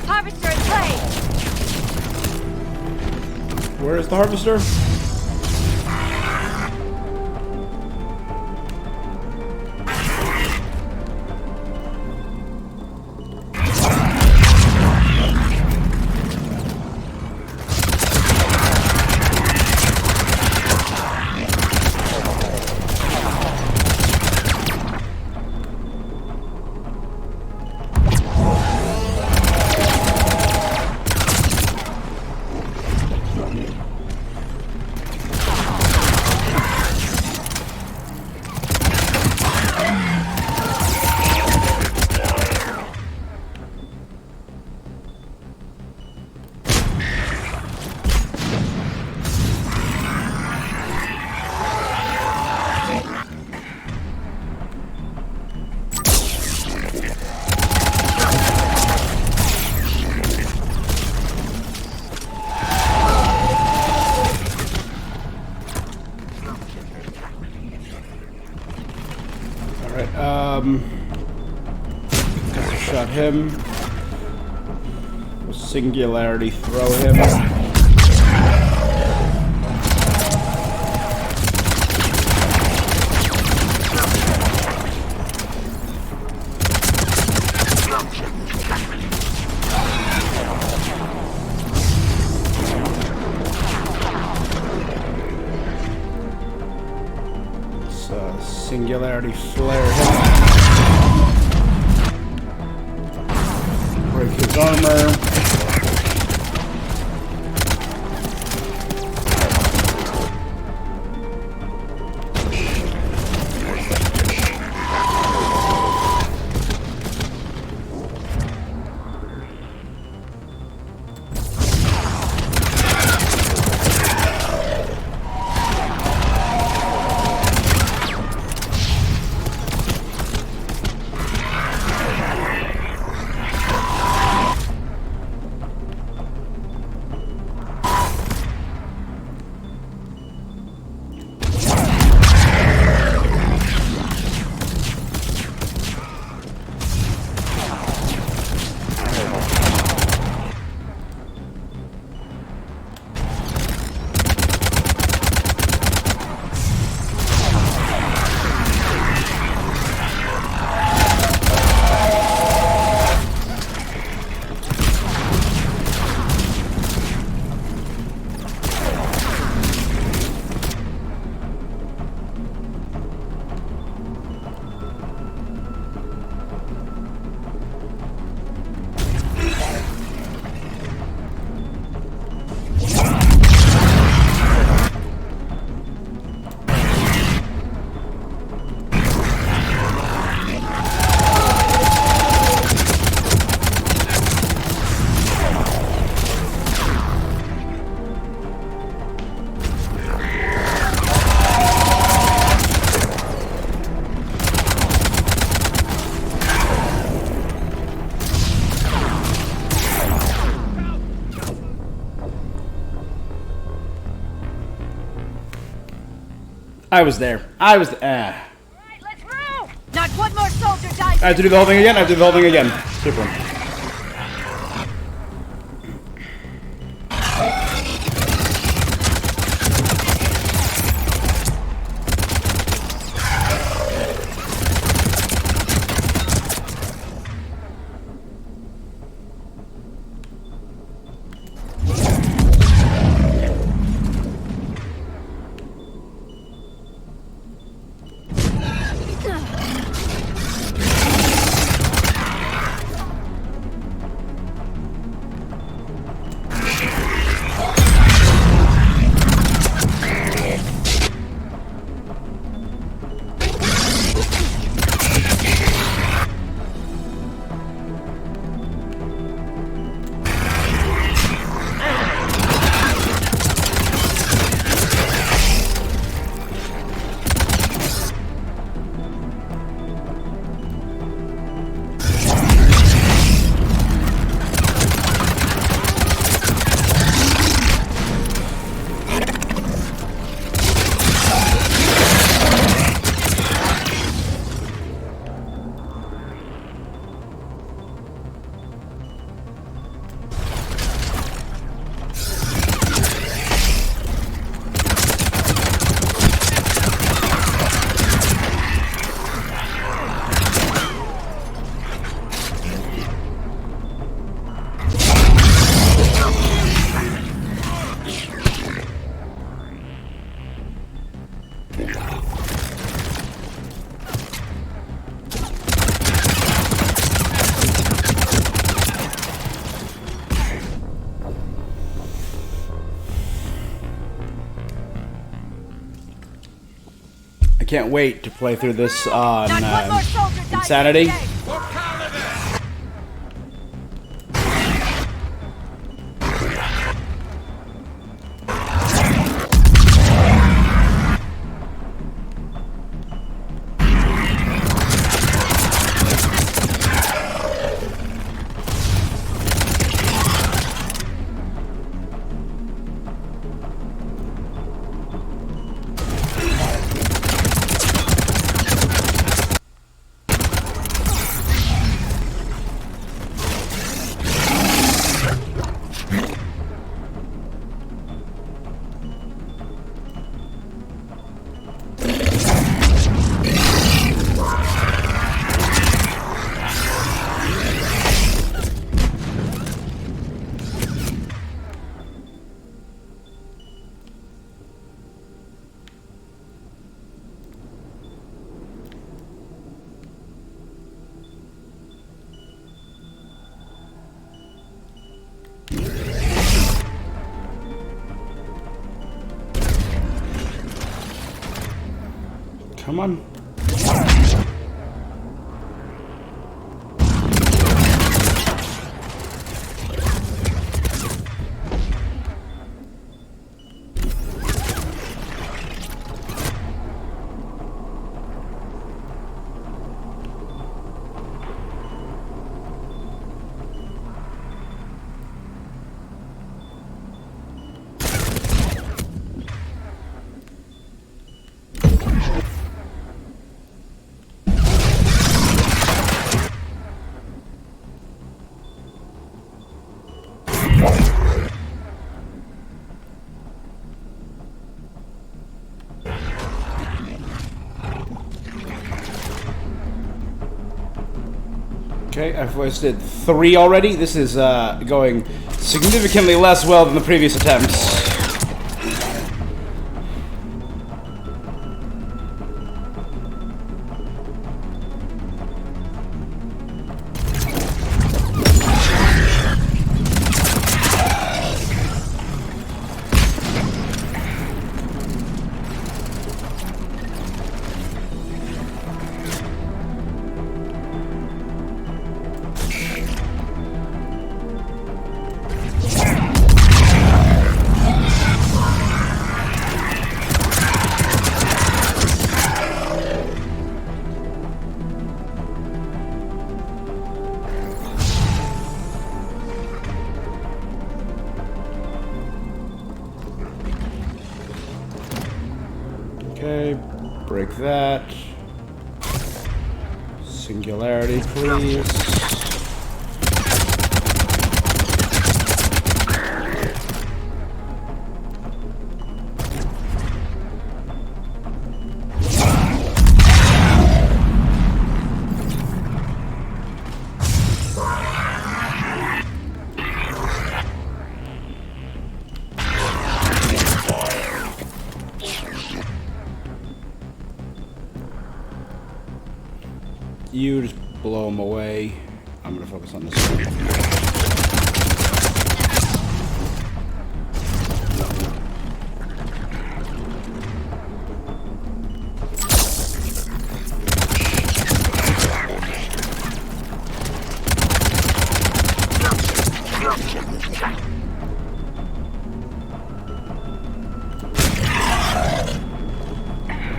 Harvester in play. where is the Harvester? Shot him. Singularity, throw him. Singularity flare him. Break his armor. I was there. I was. Not one more soldier dies. I have to do the whole thing again. I have to do the whole thing again. Super. I can't wait to play through this on Insanity. Come on. Okay, I've wasted 3 already. This is going significantly less well than the previous attempts. Okay, break that. Singularity, please. You just blow them away. I'm gonna focus on this one.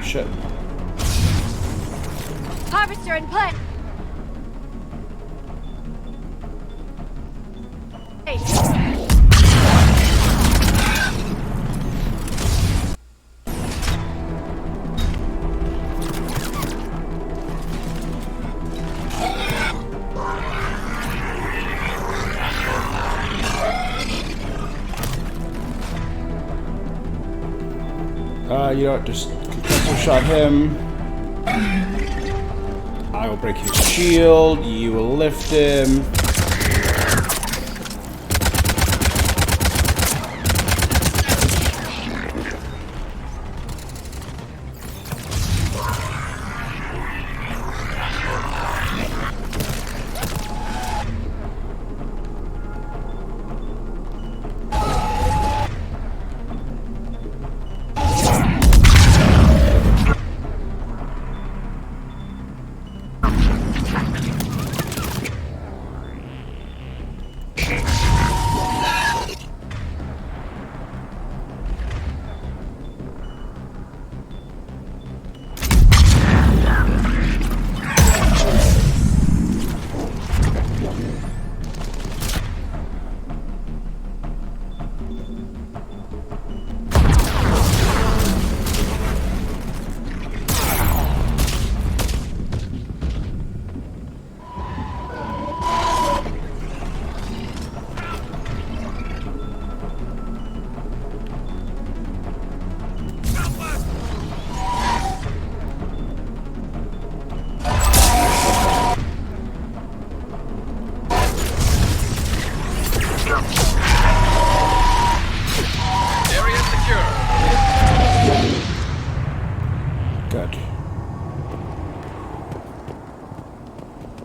Shit. Harvester in play! You know what, just compressor shot him. I will break his shield, you will lift him.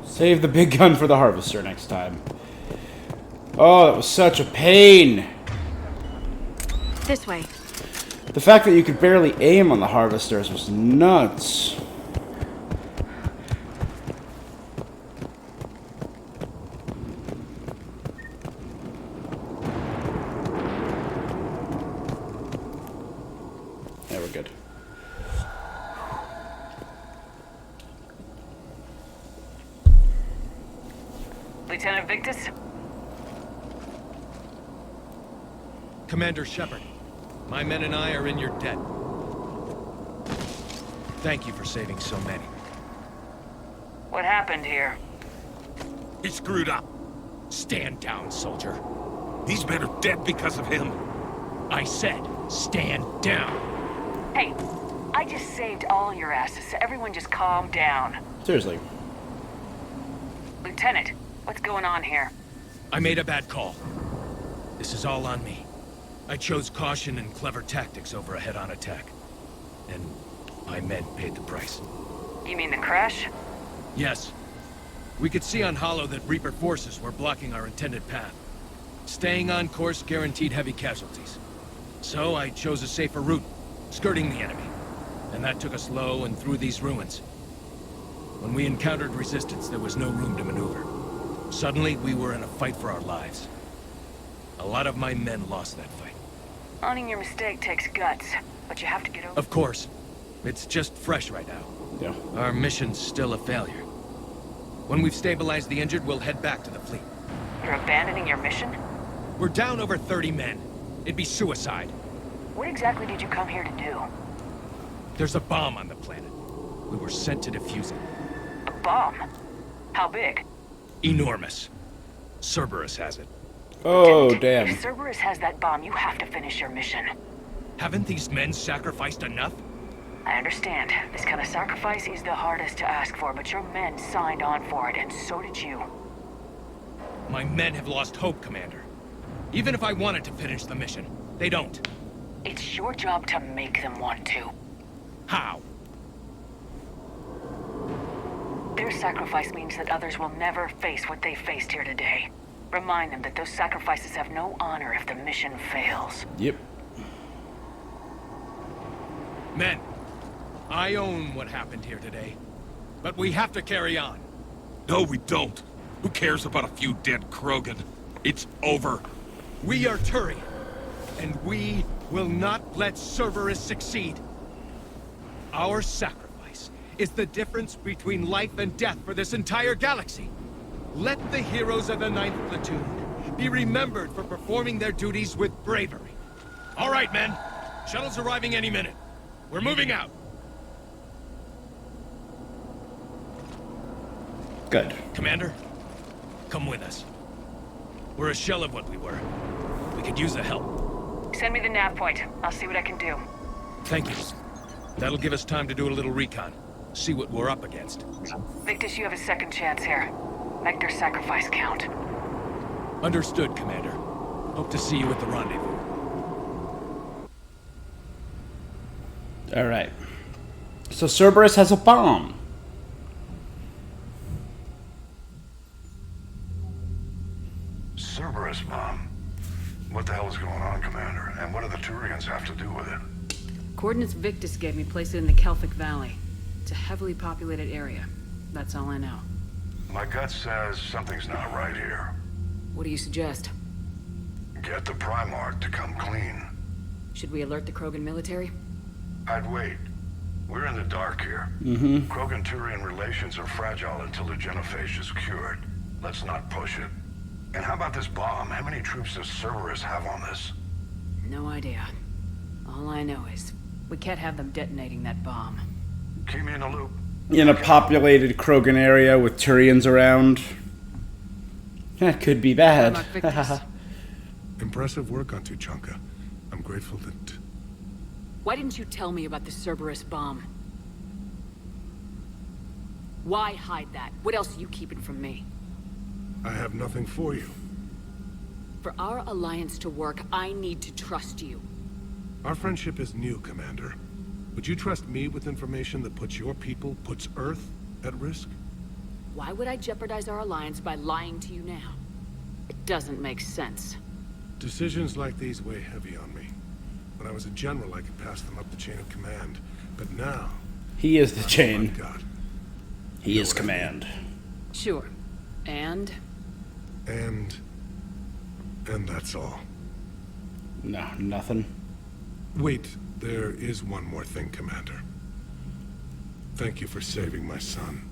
Save the big gun for the harvester next time. Oh, that was such a pain. This way. The fact that you could barely aim on the harvesters was nuts. Yeah, we're good. Lieutenant Victus? Commander Shepard, my men and I are in your debt. Thank you for saving so many. What happened here? He screwed up. Stand down, soldier. These men are dead because of him. I said, stand down. Hey, I just saved all your asses, so everyone just calm down. Seriously. Lieutenant, what's going on here? I made a bad call. This is all on me. I chose caution and clever tactics over a head-on attack. And my men paid the price. You mean the crash? Yes. We could see on Hollow that Reaper forces were blocking our intended path. Staying on course guaranteed heavy casualties. So I chose a safer route, skirting the enemy. And that took us low and through these ruins. When we encountered resistance, there was no room to maneuver. Suddenly, we were in a fight for our lives. A lot of my men lost that fight. Owning your mistake takes guts, but you have to get over. Of course. It's just fresh right now. Yeah. Our mission's still a failure. When we've stabilized the injured, we'll head back to the fleet. You're abandoning your mission? We're down over 30 men. It'd be suicide. What exactly did you come here to do? There's a bomb on the planet. We were sent to defuse it. A bomb? How big? Enormous. Cerberus has it. Oh, damn. If Cerberus has that bomb, you have to finish your mission. Haven't these men sacrificed enough? I understand. This kind of sacrifice is the hardest to ask for, but your men signed on for it, and so did you. My men have lost hope, Commander. Even if I wanted to finish the mission, they don't. It's your job to make them want to. How? Their sacrifice means that others will never face what they faced here today. Remind them that those sacrifices have no honor if the mission fails. Yep. Men, I own what happened here today. But we have to carry on. No, we don't. Who cares about a few dead Krogan? It's over. We are Turian, and we will not let Cerberus succeed. Our sacrifice is the difference between life and death for this entire galaxy. Let the heroes of the 9th Platoon be remembered for performing their duties with bravery. All right, men. Shuttle's arriving any minute. We're moving out. Good. Commander, come with us. We're a shell of what we were. We could use the help. Send me the nav point. I'll see what I can do. Thank you. That'll give us time to do a little recon. See what we're up against. Victus, you have a second chance here. Make their sacrifice count. Understood, Commander. Hope to see you at the rendezvous. All right. So Cerberus has a bomb. Cerberus bomb? What the hell is going on, Commander? And what do the Turians have to do with it? Coordinates Victus gave me place it in the Kelphic Valley. It's a heavily populated area. That's all I know. My gut says something's not right here. What do you suggest? Get the Primarch to come clean. Should we alert the Krogan military? I'd wait. We're in the dark here. Krogan-Turian relations are fragile until the genophage is cured. Let's not push it. And how about this bomb? How many troops does Cerberus have on this? No idea. All I know is we can't have them detonating that bomb. Keep me in the loop. In a populated Krogan area with Turians around. That could be bad. Impressive work on Tuchanka. I'm grateful that... Why didn't you tell me about the Cerberus bomb? Why hide that? What else are you keeping from me? I have nothing for you. For our alliance to work, I need to trust you. Our friendship is new, Commander. Would you trust me with information that puts your people, puts Earth, at risk? Why would I jeopardize our alliance by lying to you now? It doesn't make sense. Decisions like these weigh heavy on me. When I was a general, I could pass them up the chain of command. But now... He is the chain. He You is know what I mean? command. Sure. And that's all. No, nothing. Wait, there is one more thing, Commander. Thank you for saving my son.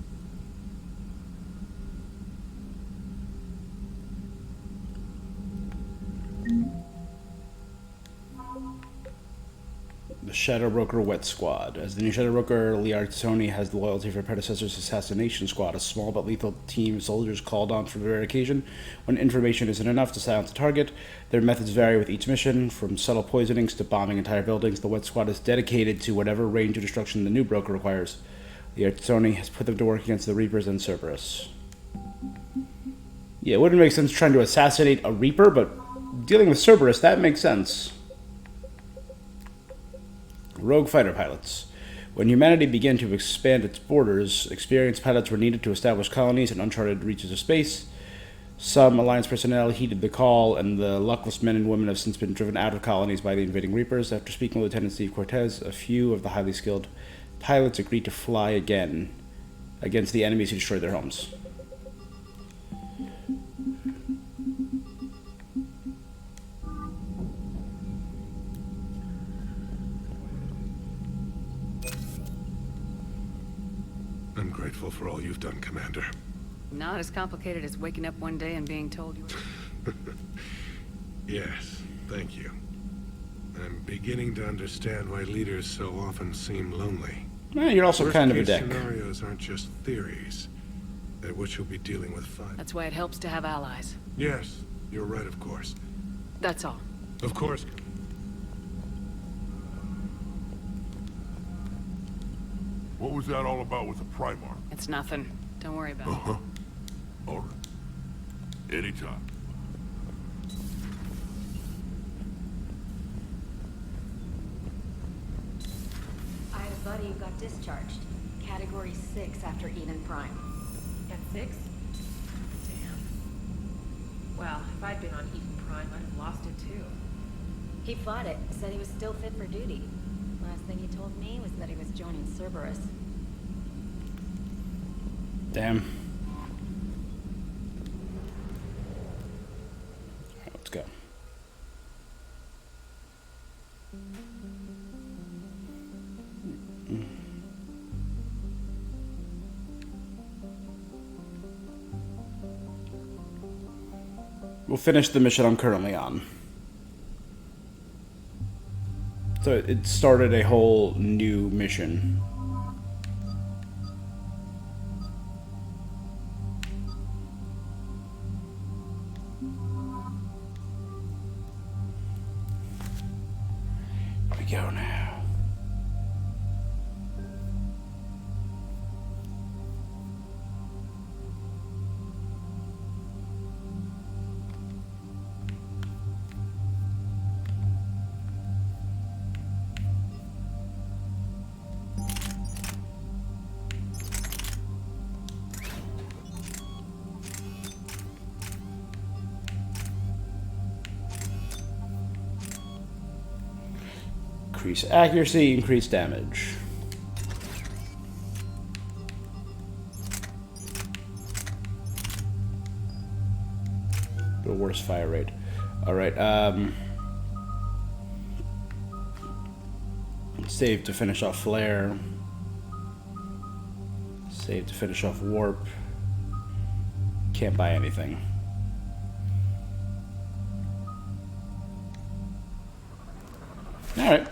The Shadow Broker Wet Squad. As the new Shadow Broker, Liartoni has the loyalty for predecessor's Assassination Squad, a small but lethal team of soldiers called on for the rare occasion when information isn't enough to silence a target. Their methods vary with each mission, from subtle poisonings to bombing entire buildings. The Wet Squad is dedicated to whatever range of destruction the new Broker requires. Liartoni has put them to work against the Reapers and Cerberus. Yeah, it wouldn't make sense trying to assassinate a Reaper, but dealing with Cerberus, that makes sense. Rogue fighter pilots. When humanity began to expand its borders, experienced pilots were needed to establish colonies in uncharted reaches of space. Some Alliance personnel heeded the call, and the luckless men and women have since been driven out of colonies by the invading Reapers. After speaking with Lieutenant Steve Cortez, a few of the highly skilled pilots agreed to fly again against the enemies who destroyed their homes. I'm grateful for all you've done, Commander. Not as complicated as waking up one day and being told you were... Yes, thank you. I'm beginning to understand why leaders so often seem lonely. You're also kind of a dick. Worst-case scenarios aren't just theories. They're what you'll be dealing with That's why it helps to have allies. Yes, you're right, of course. That's all. Of course. What was that all about with the Primarch? It's nothing. Don't worry about Uh-huh. All right. Anytime. I had a buddy who got discharged. Category 6 after Eden Prime. At 6? Damn. Well, if I'd been on Eden Prime, I'd have lost it too. He fought it, said he was still fit for duty. Last thing he told me was that he was joining Cerberus. Damn. Let's go. We'll finish the mission I'm currently on. So it started a whole new mission. Here we go now. Increase accuracy, increase damage. The worst fire rate. Alright, save to finish off flare. Save to finish off warp. Can't buy anything. Alright.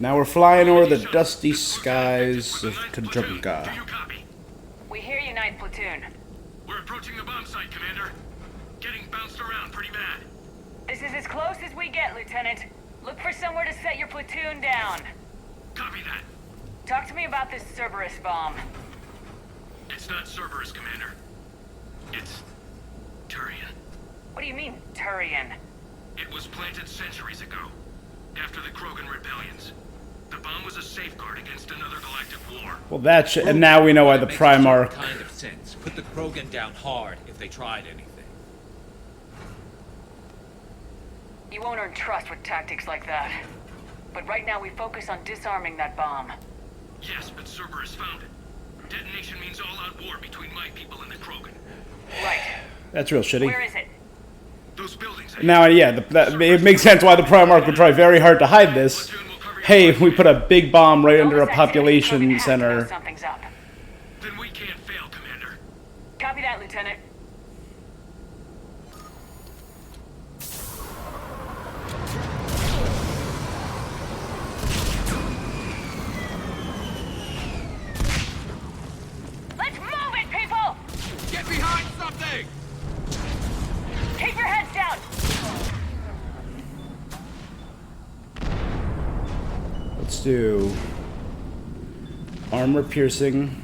Now we're flying over the dusty skies of Kajunga. We hear you, 9th Platoon. We're approaching the bomb site, Commander. Getting bounced around pretty bad. This is as close as we get, Lieutenant. Look for somewhere to set your platoon down. Copy that. Talk to me about this Cerberus bomb. It's not Cerberus, Commander. It's Turian. What do you mean, Turian? It was planted centuries ago, after the Krogan rebellions. The bomb was a safeguard against another galactic war. Well, that's and now we know why the Makes Primarch. some kind of sense. Put the Krogan down hard if they tried anything. You won't earn trust with tactics like that. But right now we focus on disarming that bomb. Yes, but Cerberus found it. Detonation means all-out war between my people and the Krogan. Right. That's real shitty. Where is it? Those buildings. Now, yeah, it makes sense why the Primarch would try very hard to hide this. Hey, we put a big bomb right under a population center. Something's up. Then we can't fail, Commander. Copy that, Lieutenant. Let's move it, people! Get behind something! Keep your heads down! Let's do armor piercing.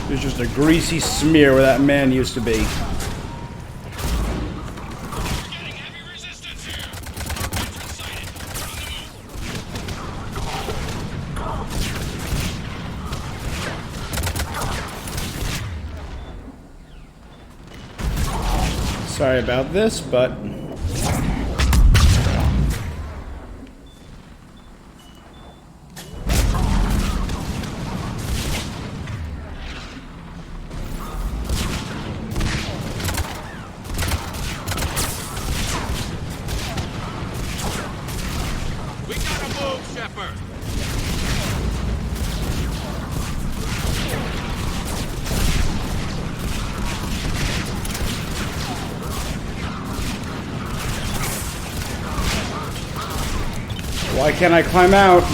There's just a greasy smear where that man used to be. Sorry about this, but... We gotta move, Shepard! Why can't I climb out?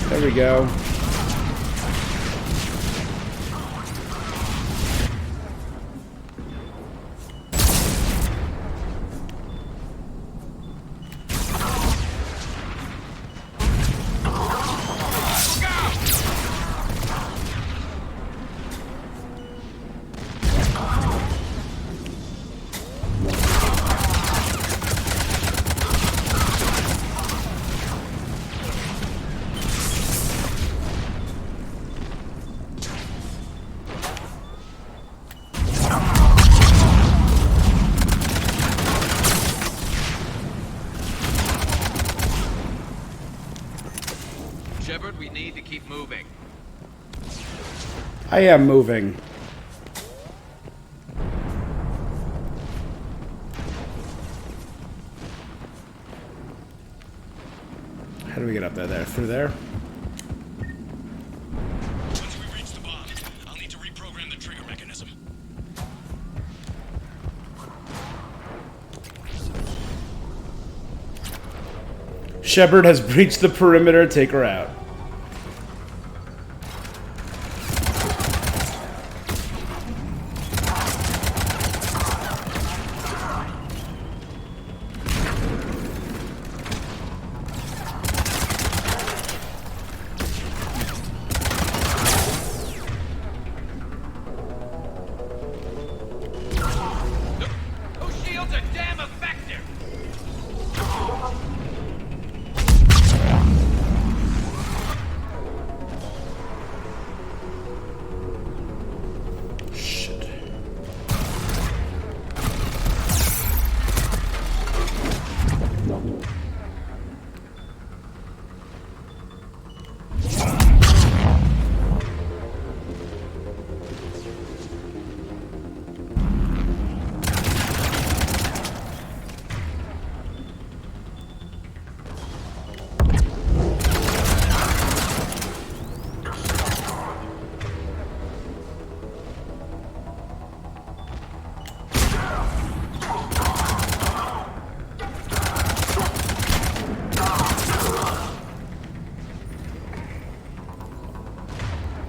There we go. Shepard, we need to keep moving. I am moving. How do we get up there? There? Through there? Once we reach the bomb, I'll need to reprogram the trigger mechanism. Shepard has breached the perimeter. Take her out. Those shields are damn effective! Shit.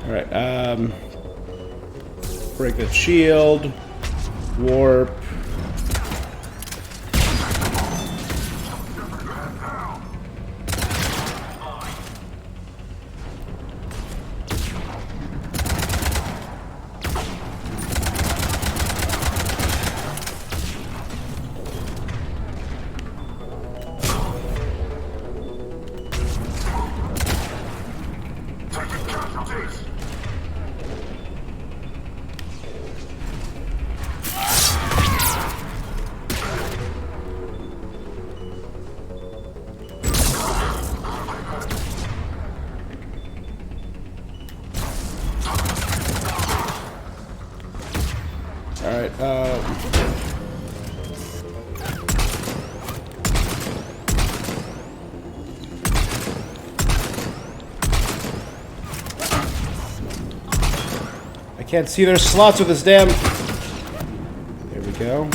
Alright, break the shield, warp. Alright, I can't see their slots with this damn... There we go.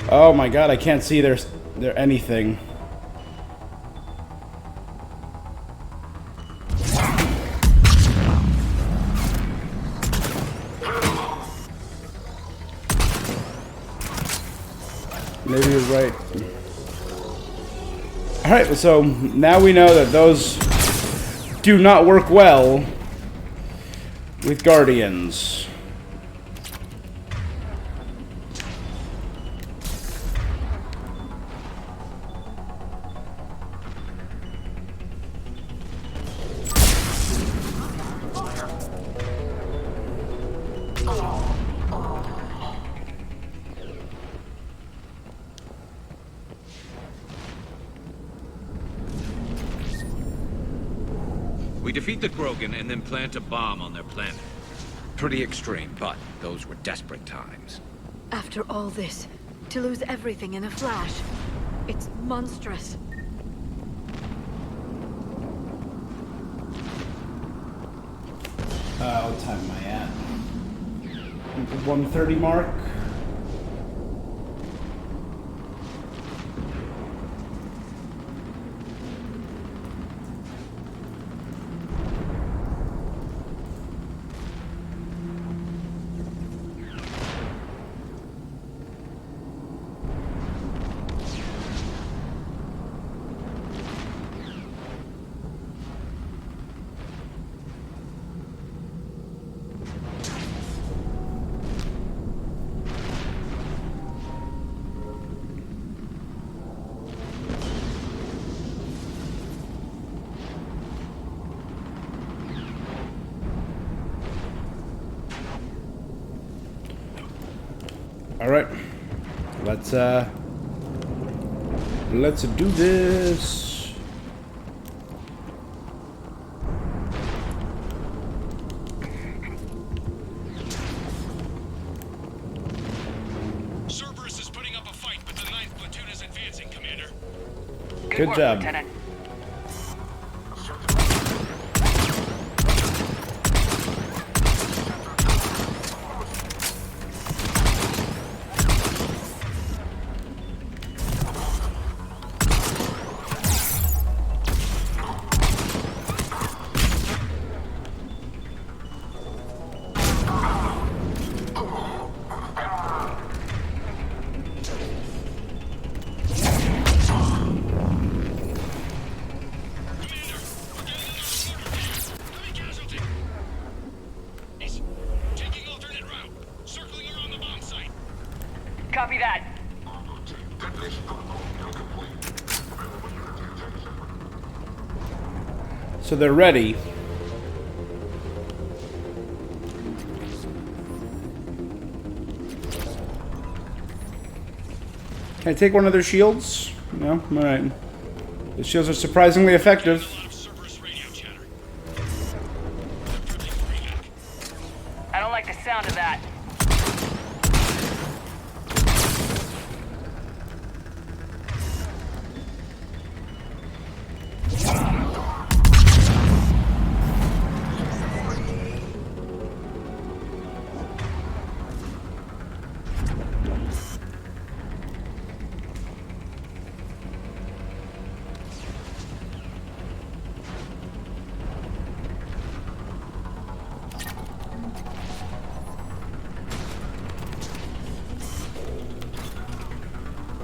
Oh my god, I can't see their anything. Maybe you're right. Alright, so now we know that those do not work well with Guardians. We defeat the Krogan and then plant a bomb on their planet. Pretty extreme, but those were desperate times. After all this, to lose everything in a flash, it's monstrous. What time am I at? 1:30 mark. All right, let's do this. Cerberus is putting up a fight, but the 9th platoon is advancing, Commander. Good work, job. Lieutenant. Copy that. So they're ready. Can I take one of their shields? No? Alright. The shields are surprisingly effective. I don't like the sound of that.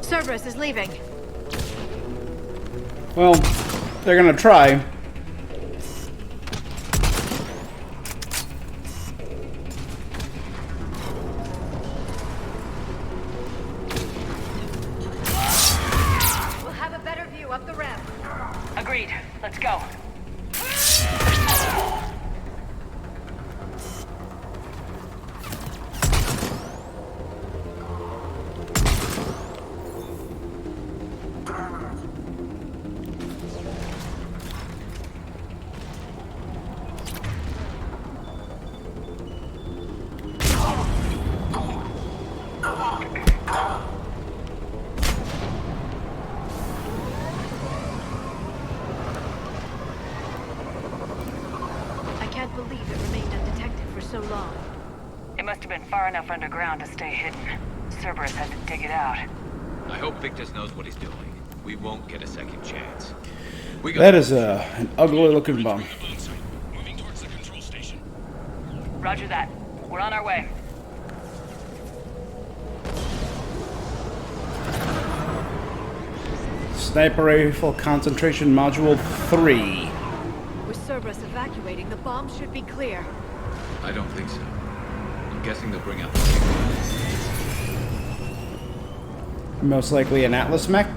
Cerberus is leaving. Well, they're gonna try. We'll have a better view up the ramp. Agreed. Let's go. I can't believe it remained undetected for so long. It must have been far enough underground to stay hidden. Cerberus had to dig it out. I hope Victus knows what he's doing. We won't get a second chance. That is an ugly looking bomb. Roger that. We're on our way. Sniper rifle concentration module 3. With Cerberus evacuating, the bomb should be clear. I don't think so. I'm guessing they'll bring out the Most likely an Atlas mech.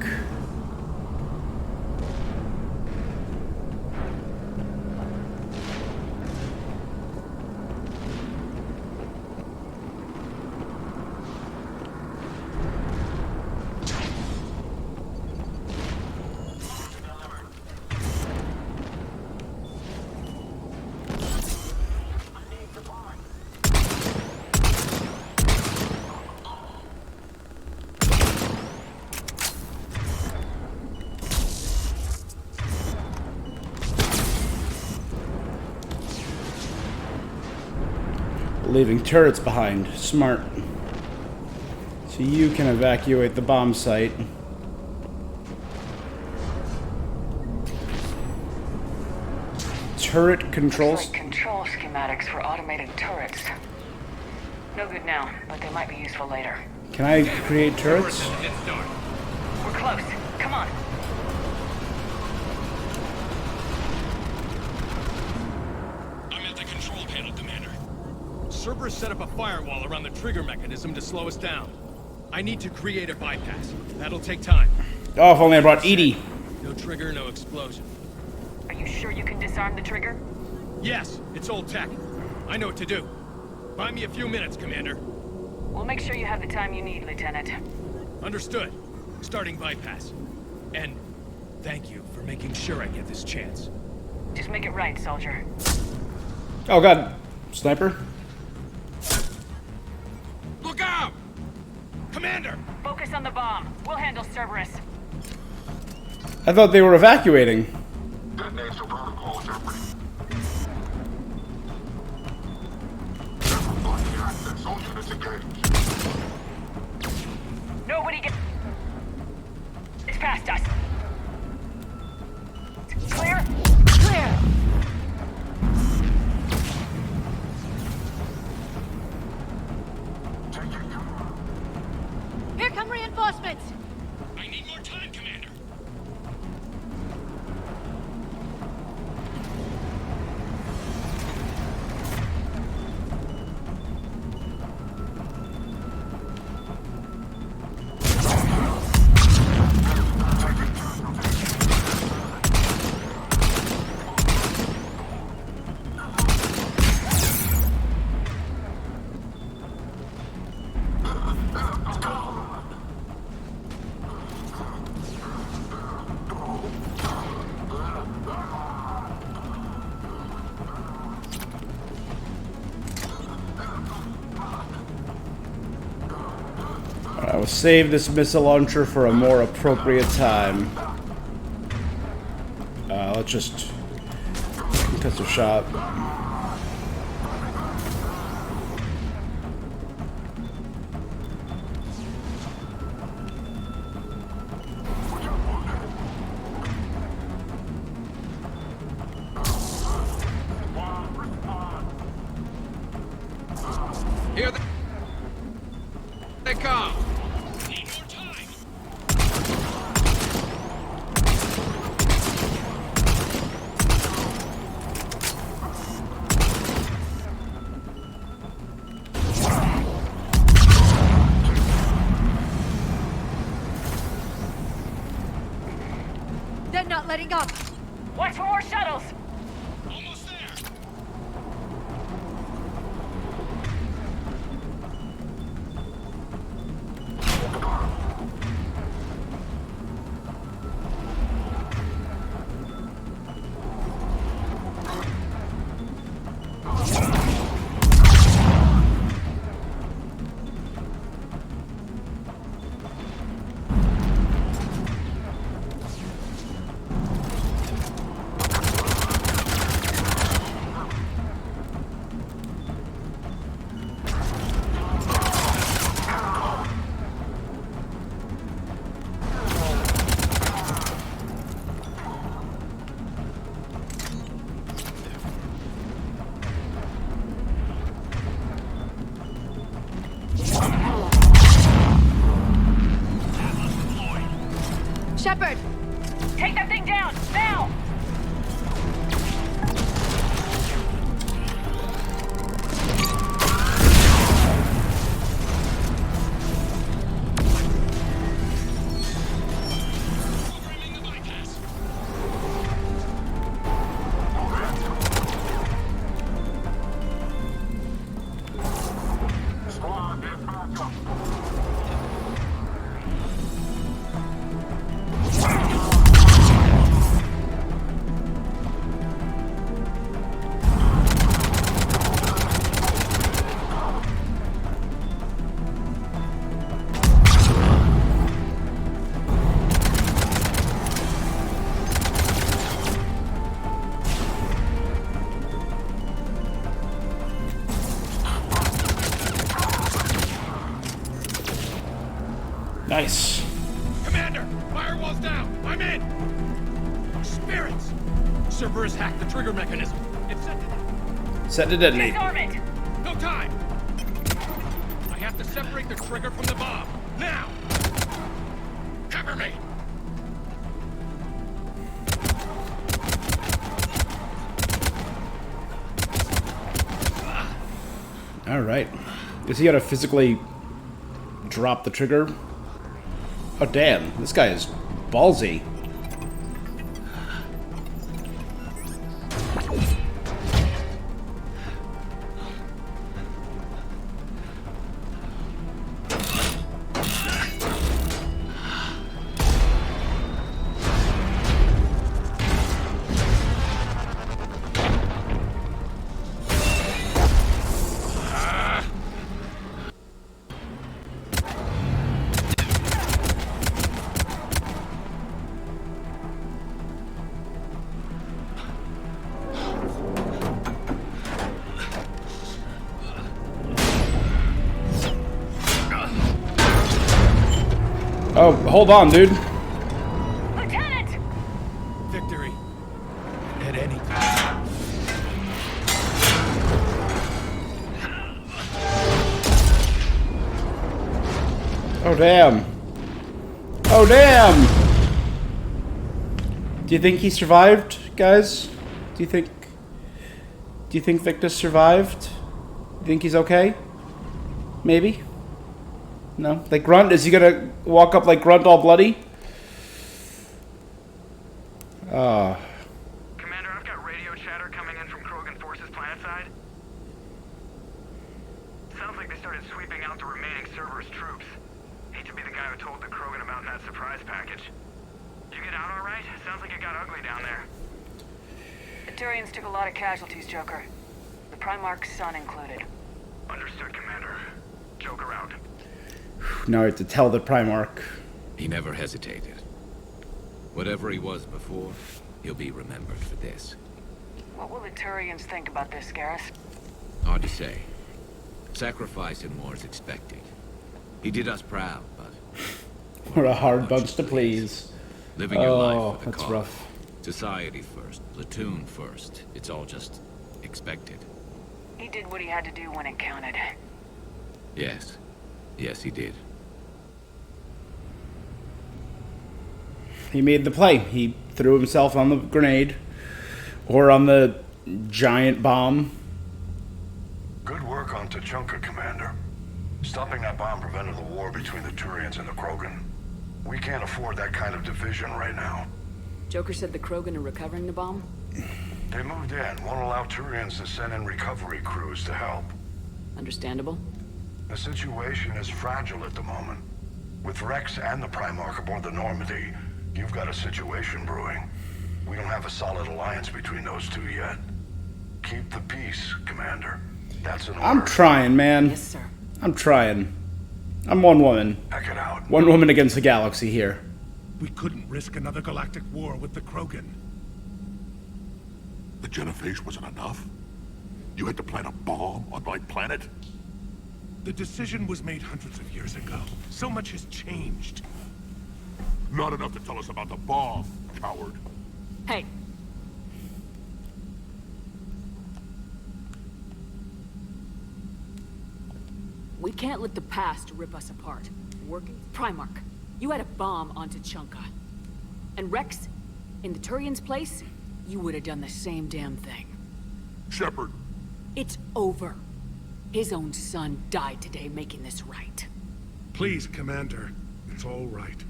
Leaving turrets behind. Smart. So you can evacuate the bomb site. Turret controls. Looks like control schematics for automated turrets. No good now, but they might be useful later. Can I create turrets? We're close. Come on. I'm at the control panel, Commander. Cerberus set up a firewall around the trigger mechanism to slow us down. I need to create a bypass. That'll take time. Oh, if only I brought Edie. No trigger, no explosion. Are you sure you can disarm the trigger? Yes, it's old tech. I know what to do. Buy me a few minutes, Commander. We'll make sure you have the time you need, Lieutenant. Understood. Starting bypass. And thank you for making sure I get this chance. Just make it right, soldier. Oh god. Sniper? Look out! Commander! Focus on the bomb. We'll handle Cerberus. I thought they were evacuating. Detonation protocol jeopardy. Access. All units engaged. Nobody get... It's past us. Clear? Clear! Here come reinforcements! I need more time, Commander. I will save this missile launcher for a more appropriate time. Let's just pistol shot. Here they come. They're not letting up! Watch for more shuttles! Almost there. Shepard! Take that thing down, now! Squad, get back up. Nice. Commander, firewall's down. I'm in. Spirits. Cerberus hacked the trigger mechanism. It's Set to detonate. Disarm it! no time. I have to separate the trigger from the bomb. Now. Cover me. All right. Is he gonna physically drop the trigger? Oh damn! This guy is ballsy. Oh, hold on, dude. Lieutenant! Victory. At any time. Oh damn. Oh damn. Do you think he survived, guys? Do you think Victus survived? Do you think he's okay? Maybe? No? Like Grunt? Is he gonna walk up like Grunt all bloody? Commander, I've got radio chatter coming in from Krogan forces planetside. Sounds like they started sweeping out the remaining Cerberus troops. Hate to be the guy who told the Krogan about that surprise package. Did you get out all right? Sounds like it got ugly down there. The Turians took a lot of casualties, Joker. The Primarch's son included. Understood, Commander. Joker out. Now I have to tell the Primarch. He never hesitated. Whatever he was before, he'll be remembered for this. What will the Turians think about this, Garrus? Hard to say. Sacrifice in war is expected. He did us proud, but We're a hard bunch to please. living your life for the that's cause. rough. Society first, platoon first. It's all just expected. He did what he had to do when it counted. Yes. Yes, he did. He made the play. He threw himself on the grenade. Or on the giant bomb. Good work on Tuchanka, Commander. Stopping that bomb prevented the war between the Turians and the Krogan. We can't afford that kind of division right now. Joker said the Krogan are recovering the bomb? They moved in, won't allow Turians to send in recovery crews to help. Understandable. The situation is fragile at the moment. With Rex and the Primarch aboard the Normandy, you've got a situation brewing. We don't have a solid alliance between those two yet. Keep the peace, Commander. That's an order. I'm trying, man. Yes, sir. I'm trying. I'm one woman. Heck it out. One woman against the galaxy here. We couldn't risk another galactic war with the Krogan. The Genophage wasn't enough? You had to plant a bomb on my planet? The decision was made hundreds of years ago. So much has changed. Not enough to tell us about the bomb, coward. Hey. We can't let the past rip us apart. Working Primarch, you had a bomb on Tuchanka. And Rex, in the Turian's place, you would have done the same damn thing. Shepard. It's over. His own son died today making this right. Please, Commander. It's all right.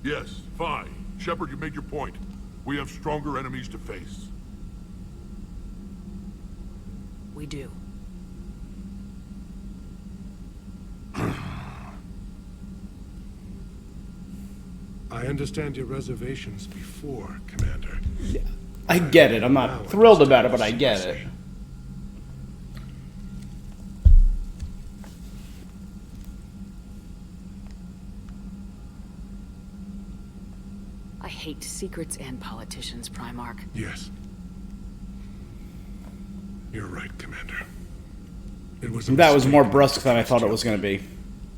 Yes, fine. Shepard, you made your point. We have stronger enemies to face. We do. I understand your reservations before, Commander. I get it. I'm not thrilled about it, but I get it. I hate secrets and politicians, Primarch. Yes. You're right, Commander. It was a That was mistake more not brusque to than I trust thought it you. was going to be.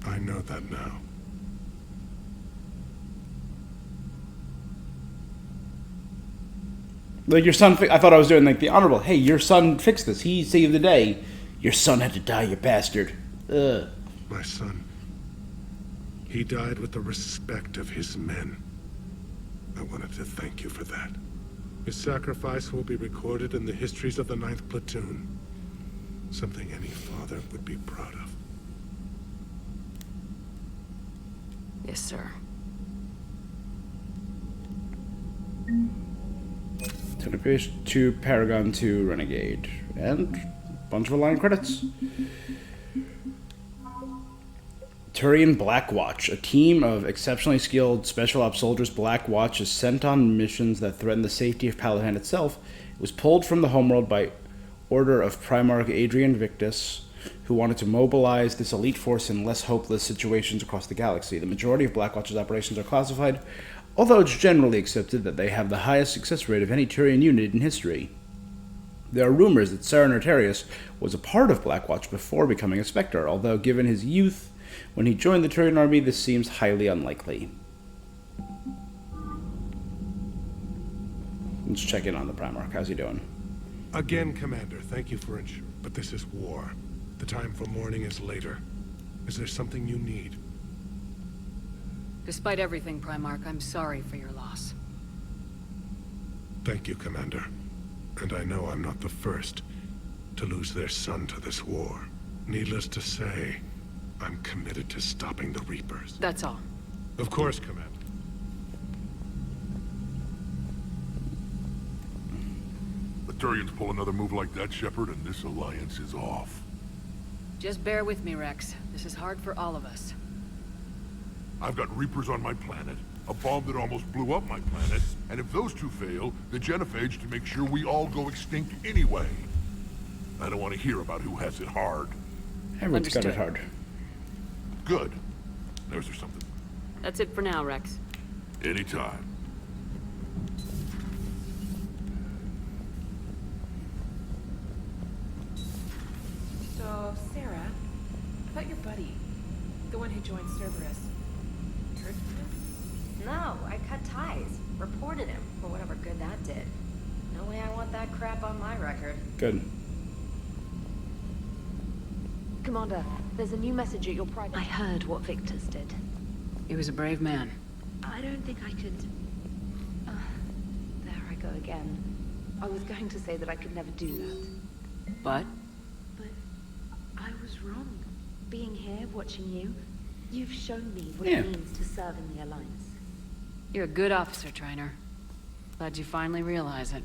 I know that now. Like, your son, I thought I was doing, like, the honorable. Hey, your son fixed this. He saved the day. Your son had to die, you bastard. Ugh. My son. He died with the respect of his men. I wanted to thank you for that. His sacrifice will be recorded in the histories of the 9th Platoon. Something any father would be proud of. Yes, sir. Telefish to Paragon to Renegade. And a bunch of aligned credits. Turian Blackwatch. A team of exceptionally skilled special ops soldiers, Blackwatch is sent on missions that threaten the safety of Palaven itself. It was pulled from the homeworld by order of Primarch Adrian Victus, who wanted to mobilize this elite force in less hopeless situations across the galaxy. The majority of Blackwatch's operations are classified, although it's generally accepted that they have the highest success rate of any Turian unit in history. There are rumors that Saren Arterius was a part of Blackwatch before becoming a Spectre, although given his youth when he joined the Turian army, this seems highly unlikely. Let's check in on the Primarch. How's he doing? Again, Commander, thank you for ensuring. But this is war. The time for mourning is later. Is there something you need? Despite everything, Primarch, I'm sorry for your loss. Thank you, Commander. And I know I'm not the first to lose their son to this war. Needless to say, I'm committed to stopping the Reapers. That's all. Of course, Commander. The Turians pull another move like that, Shepard, and this alliance is off. Just bear with me, Rex. This is hard for all of us. I've got Reapers on my planet, a bomb that almost blew up my planet, and if those two fail, the Genophage to make sure we all go extinct anyway. I don't want to hear about who has it hard. Everyone's got it hard. Good. There's something. That's it for now, Rex. Anytime. So, Sarah, I thought your buddy, the one who joined Cerberus, hurt him? No, I cut ties. Reported him for whatever good that did. No way I want that crap on my record. Good. Commander, there's a new message at your private... I heard what Victus did. He was a brave man. I don't think I could... there I go again. I was going to say that I could never do that. But? But I was wrong. Being here, watching you, you've shown me what it means to serve in the Alliance. You're a good officer, Trainer. Glad you finally realize it.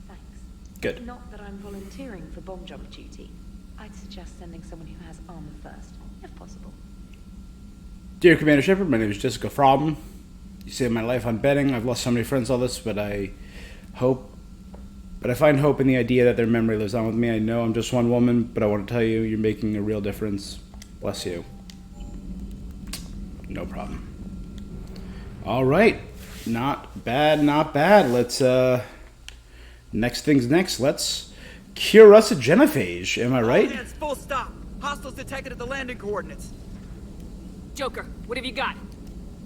Thanks. Good. Not that I'm volunteering for bomb job duty. I'd suggest sending someone who has armor first, if possible. Dear Commander Shepard, my name is Jessica Fromm. You saved my life on betting. I've lost so many friends all this, but I find hope in the idea that their memory lives on with me. I know I'm just one woman, but I want to tell you, you're making a real difference. Bless you. No problem. All right. Not bad, not bad. Let's, next thing's next. Let's cure us a genophage. Am I right? All hands, full stop. Hostiles detected at the landing coordinates. Joker, what have you got?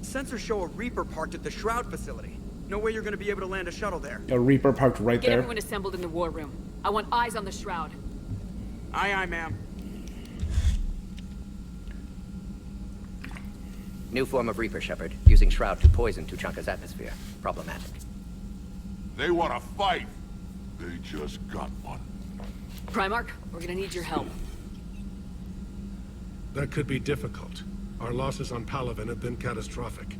Sensors show a Reaper parked at the Shroud facility. No way you're gonna be able to land a shuttle there. A Reaper parked right Get there. everyone assembled in the war room. I want eyes on the Shroud. Aye, aye, ma'am. New form of Reaper, Shepard. Using Shroud to poison Tuchanka's atmosphere. Problematic. They want to fight. They just got one. Primarch, we're gonna need your help. That could be difficult. Our losses on Palaven have been catastrophic.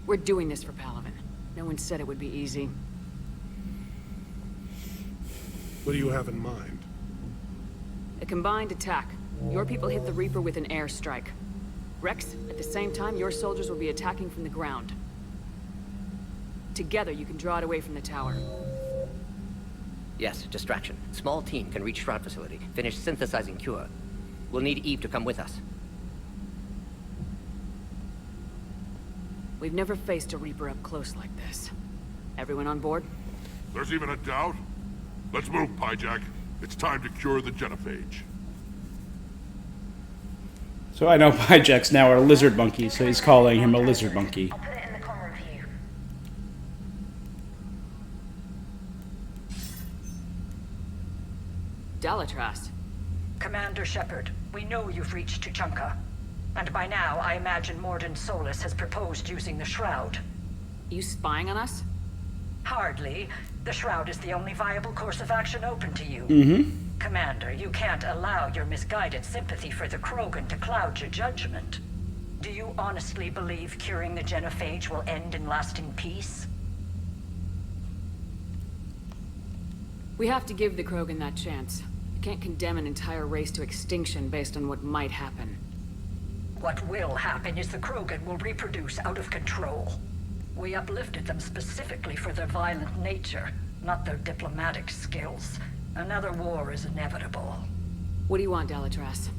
We're doing this for Palaven. No one said it would be easy. What do you have in mind? A combined attack. Your people hit the Reaper with an airstrike. Rex, at the same time, your soldiers will be attacking from the ground. Together, you can draw it away from the tower. Yes, distraction. Small team can reach Shroud facility. Finish synthesizing cure. We'll need Eve to come with us. We've never faced a Reaper up close like this. Everyone on board? There's even a doubt? Let's move, Pyjak. It's time to cure the genophage. So I know Pyjak's now a lizard monkey, so he's calling him a lizard monkey. Dalatrast. Commander Shepard, we know you've reached Tuchanka. And by now, I imagine Mordin Solus has proposed using the Shroud. You spying on us? Hardly. The Shroud is the only viable course of action open to you. Mm-hmm. Commander, you can't allow your misguided sympathy for the Krogan to cloud your judgment. Do you honestly believe curing the genophage will end in lasting peace? We have to give the Krogan that chance. You can't condemn an entire race to extinction based on what might happen. What will happen is the Krogan will reproduce out of control. We uplifted them specifically for their violent nature, not their diplomatic skills. Another war is inevitable. What do you want, Dalatras?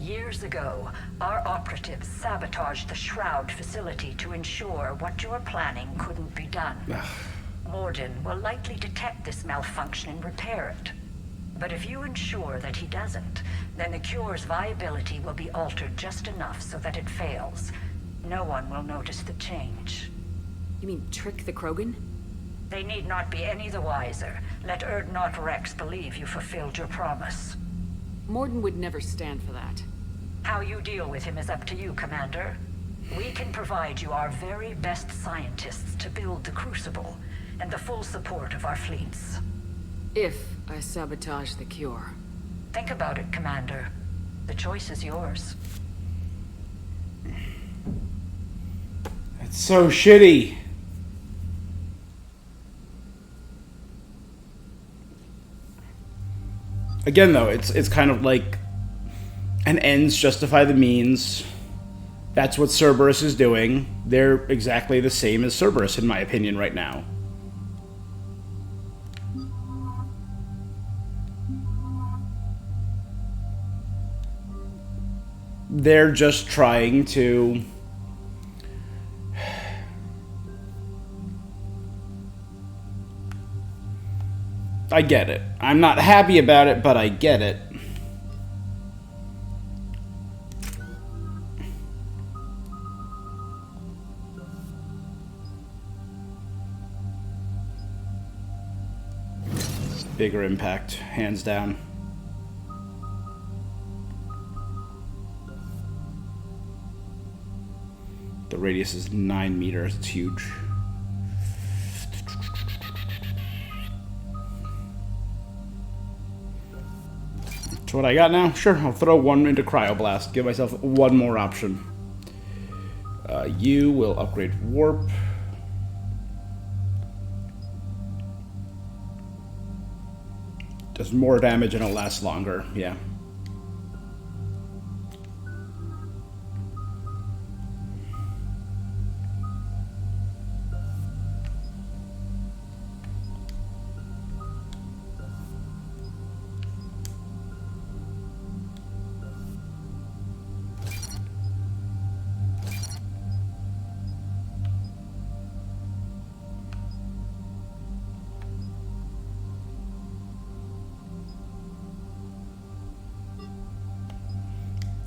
Years ago, our operatives sabotaged the Shroud facility to ensure what you're planning couldn't be done. Mordin will likely detect this malfunction and repair it. But if you ensure that he doesn't, then the cure's viability will be altered just enough so that it fails. No one will notice the change. You mean trick the Krogan? They need not be any the wiser. Let Urdnot Rex believe you fulfilled your promise. Mordin would never stand for that. How you deal with him is up to you, Commander. We can provide you our very best scientists to build the Crucible, and the full support of our fleets. If I sabotage the cure. Think about it, Commander. The choice is yours. It's so shitty. Again, though, it's kind of like an ends justify the means. That's what Cerberus is doing. They're exactly the same as Cerberus, in my opinion, right now. They're just trying to... I get it. I'm not happy about it, but I get it. Bigger impact, hands down. The radius is 9 meters, it's huge. That's what I got now. Sure, I'll throw one into Cryoblast. Give myself one more option. You will upgrade Warp. Does more damage and it'll last longer, yeah.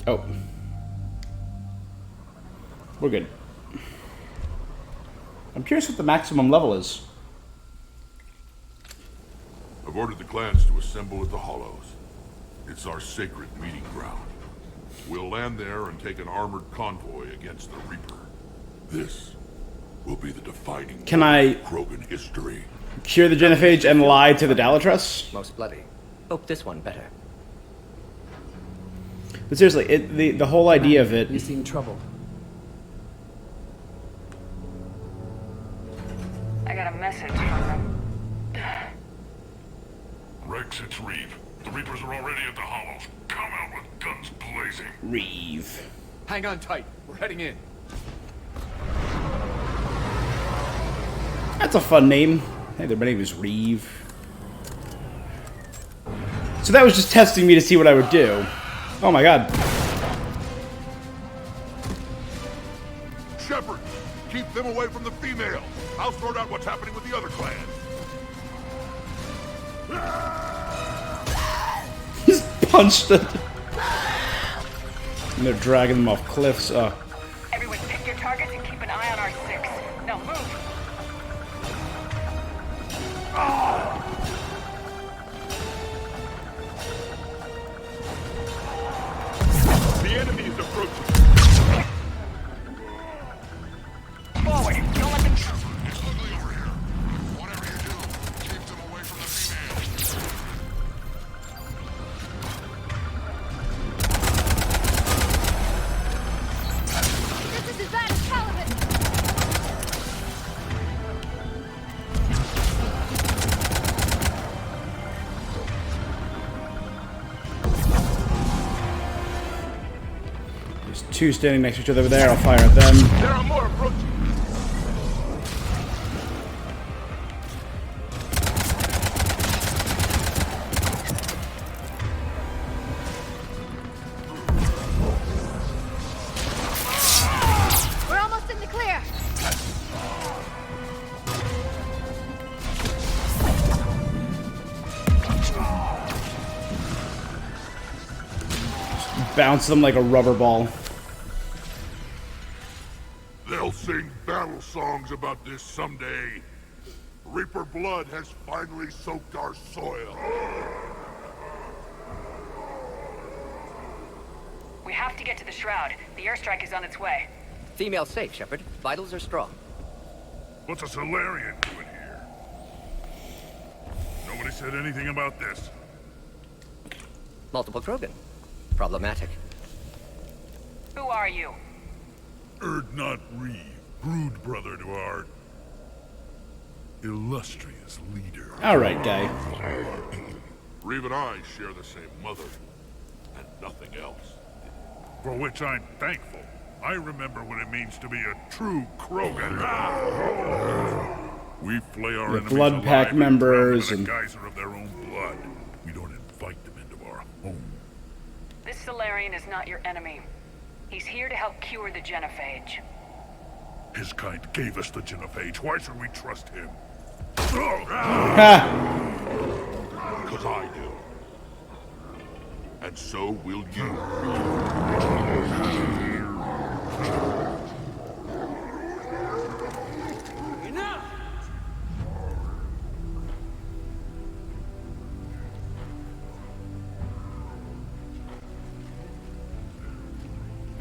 Oh. We're good. I'm curious what the maximum level is. I've ordered the clans to assemble at the Hollows. It's our sacred meeting ground. We'll land there and take an armored convoy against the Reaper. This will be the defining Can I Krogan history. Cure the genophage and lie to the Dalatras? Most bloody. Hope this one better. But seriously, the whole idea of it... You seem troubled. I got a message from them. Rex, it's Reeve. The Reapers are already at the Hollows. Come out with guns blazing. Reeve. Hang on tight. We're heading in. That's a fun name. Hey there, my name is Reeve. So that was just testing me to see what I would do. Oh my god. Shepard, keep them away from the females. I'll sort out what's happening with the other clans. He's punched it. And they're dragging them off cliffs. Everyone pick your targets and keep an eye on our 6. Now move. Forward. Don't let them shoot. It's ugly over here. Whatever you do, keep them away from the females. This is as bad as Caliban! There's two standing next to each other over there. I'll fire at them. There are more approaching. We're almost in the clear! Bounce them like a rubber ball. They'll sing battle songs about this someday. Reaper blood has finally soaked our soil. We have to get to the Shroud. The airstrike is on its way. Female safe, Shepard. Vitals are strong. What's a Solarian doing here? Nobody said anything about this. Multiple Krogan. Problematic. Who are you? Erdnot Reeve, brood brother to our illustrious leader. All right, guy. Reeve and I share the same mother, and nothing else. For which I'm thankful. I remember what it means to be a true Krogan. We flay our The enemies blood pack alive members and and drown them in a geyser of their own blood. We don't invite them into our home. This Solarian is not your enemy. He's here to help cure the genophage. His kind gave us the genophage. Why should we trust him? Because I do. And so will you.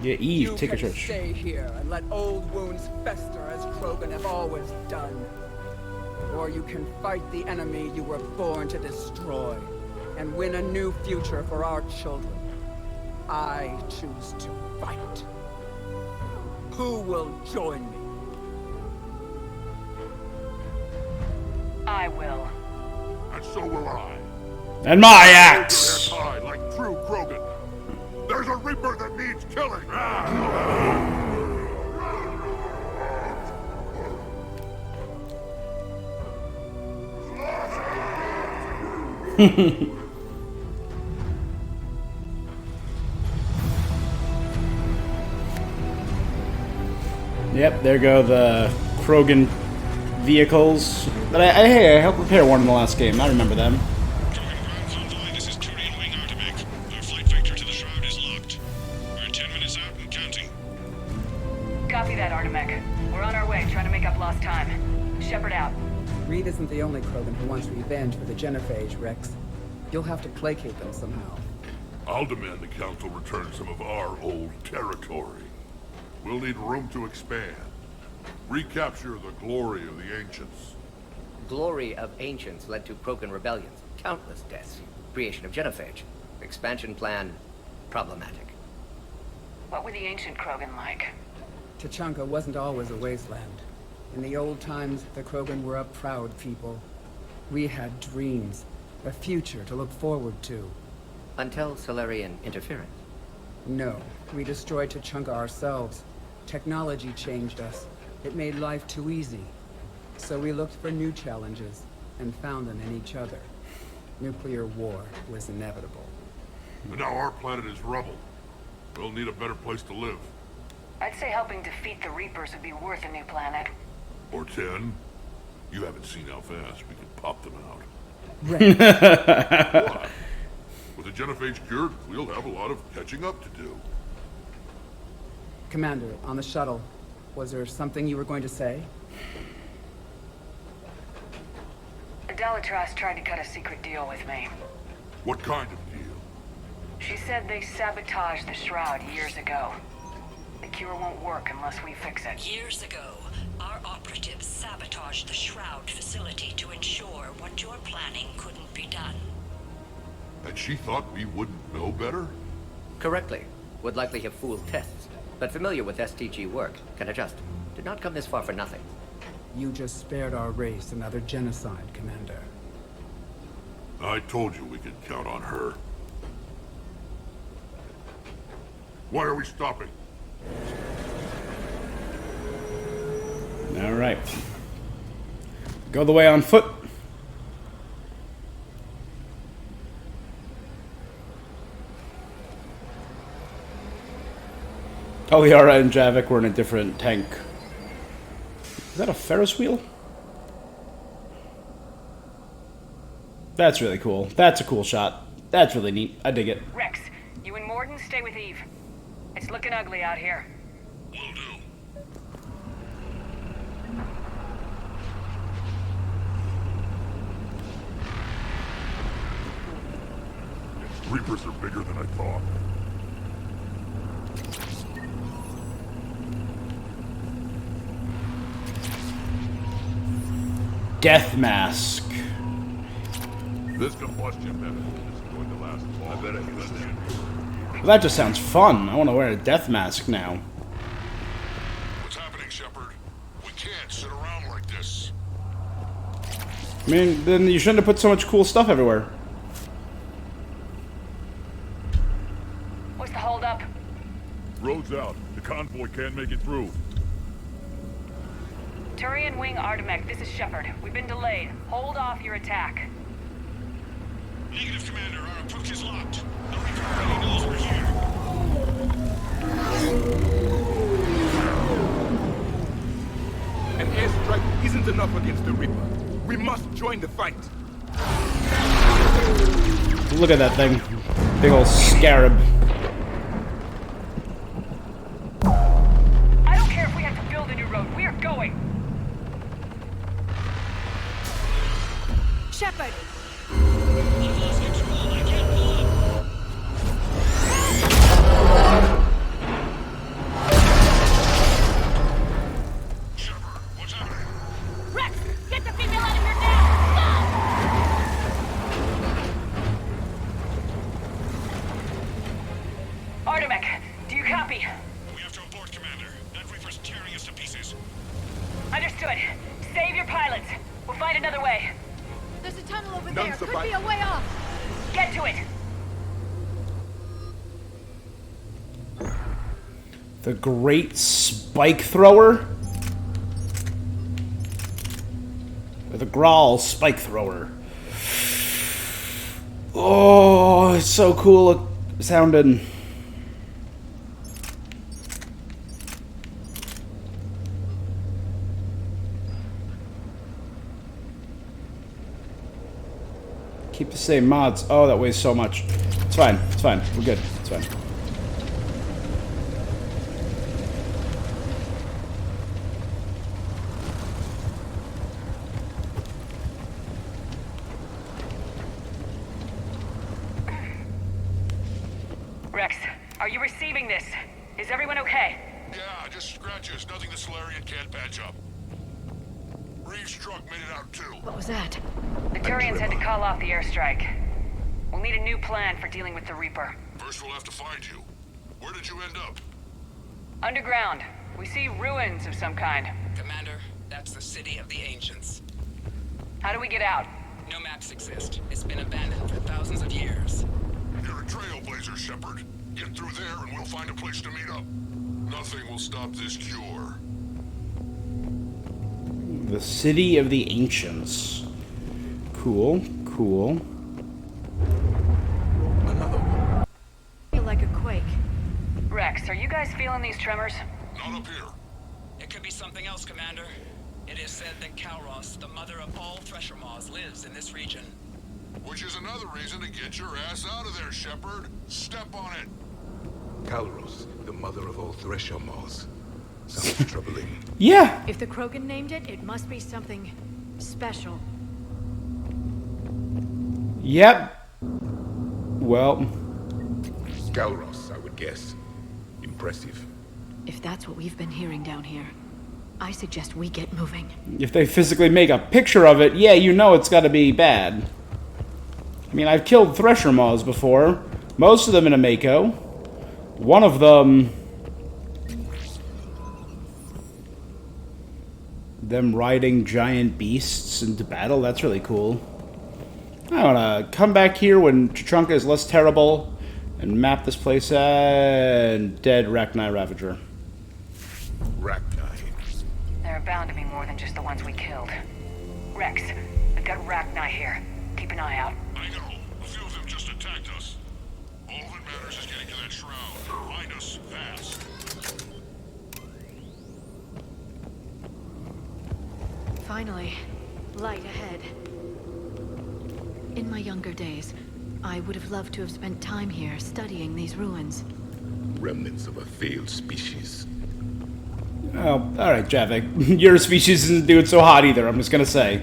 Yeah, Eve, You take a can church. stay here and let old wounds fester as Krogan have always done. Or you can fight the enemy you were born to destroy and win a new future for our children. I choose to fight. Who will join me? I will. And so will I. And my axe! Hold your head high like true Krogan. There's a Reaper that needs killing. Yep, there go the Krogan vehicles. But hey, I helped repair one in the last game. I remember them. This is Turian Wing Artemec. Our flight vector to the Shroud is locked. We're 10 minutes out and counting. Copy that, Artemec. We're on our way, trying to make up lost time. Shepard out. Reed isn't the only Krogan who wants revenge for the genophage, Rex. You'll have to placate them somehow. I'll demand the Council return some of our old territory. We'll need room to expand. Recapture the glory of the Ancients. Glory of Ancients led to Krogan rebellions, countless deaths, creation of genophage. Expansion plan, problematic. What were the ancient Krogan like? Tuchanka wasn't always a wasteland. In the old times, the Krogan were a proud people. We had dreams, a future to look forward to. Until Solarian interference. No, we destroyed Tuchanka ourselves. Technology changed us. It made life too easy. So we looked for new challenges, and found them in each other. Nuclear war was inevitable. And now our planet is rubble. We'll need a better place to live. I'd say helping defeat the Reapers would be worth a new planet. Or 10. You haven't seen how fast we can pop them out. Right. What? With the genophage cured, we'll have a lot of catching up to do. Commander, on the shuttle, was there something you were going to say? Dalatrass tried to cut a secret deal with me. What kind of deal? She said they sabotaged the Shroud years ago. The cure won't work unless we fix it. Years ago, our operatives sabotaged the Shroud facility to ensure what you're planning couldn't be done. And she thought we wouldn't know better? Correctly. Would likely have fooled tests, but familiar with STG work, can adjust. Did not come this far for nothing. You just spared our race another genocide, Commander. I told you we could count on her. Why are we stopping? All right. Go the way on foot. Oh, Liara and Javik were in a different tank. Is that a Ferris wheel? That's really cool. That's a cool shot. That's really neat. I dig it. Rex, you and Morden stay with Eve. It's looking ugly out here. Reapers are bigger than I thought. Death mask. This combustion method is going to last long. I bet I can stand it. Well, that just sounds fun. I want to wear a death mask now. What's happening, Shepard? We can't sit around like this. I mean, then you shouldn't have put so much cool stuff everywhere. What's the holdup? Road's out. The convoy can't make it through. Turian Wing Artemek, this is Shepard. We've been delayed. Hold off your attack. Negative, Commander. Our approach is locked. The Reaper already knows we're here. An airstrike isn't enough against the Reaper. We must join the fight. Look at that thing. Big old scarab. I don't care if we have to build a new road. We are going. Shepard! Rex, get the female out of here now! Artemek, do you copy? We have to abort, Commander. That Reaper's tearing us to pieces. Understood. Save your pilots. We'll find another way. There's a tunnel over None there. Could survive. be a way off. Get to it. The Great Spike Thrower? Or the Grawl Spike Thrower. Oh, it's so cool sounding. Keep the same mods. Oh, that weighs so much. It's fine. It's fine. We're good. It's fine. Rex, are you receiving this? Is everyone okay? Yeah, just scratches. Nothing the Solarian can't patch up. Reeves' truck made it out too. What was that? The Turians had to call off the airstrike. We'll need a new plan for dealing with the Reaper. First we'll have to find you. Where did you end up? Underground. We see ruins of some kind. Commander, that's the City of the Ancients. How do we get out? No maps exist. It's been abandoned for thousands of years. You're a trailblazer, Shepard. Get through there and we'll find a place to meet up. Nothing will stop this cure. The City of the Ancients. Cool, cool. I feel like a quake. Rex, are you guys feeling these tremors? Not up here. It could be something else, Commander. It is said that Kalros, the mother of all Thresher Maws, lives in this region. Which is another reason to get your ass out of there, Shepard. Step on it. Kalros, the mother of all Thresher Maws. Sounds troubling. Yeah. If the Krogan named it, it must be something special. Yep. Well, Galros, I would guess. Impressive. If that's what we've been hearing down here, I suggest we get moving. If they physically make a picture of it, yeah, you know it's gotta be bad. I mean, I've killed Thresher Maws before. Most of them in a Mako. One of them... them riding giant beasts into battle, that's really cool. I wanna come back here when Tuchanka is less terrible and map this place and dead Rachni Ravager. Rachni. There are bound to be more than just the ones we killed. Rex, we've got Rachni here. Keep an eye out. I know. A few of them just attacked us. All that matters is getting to that shroud. Find us fast. Finally, light ahead. In my younger days, I would have loved to have spent time here studying these ruins. Remnants of a failed species. Oh, alright, Javik. Your species isn't doing so hot either, I'm just gonna say.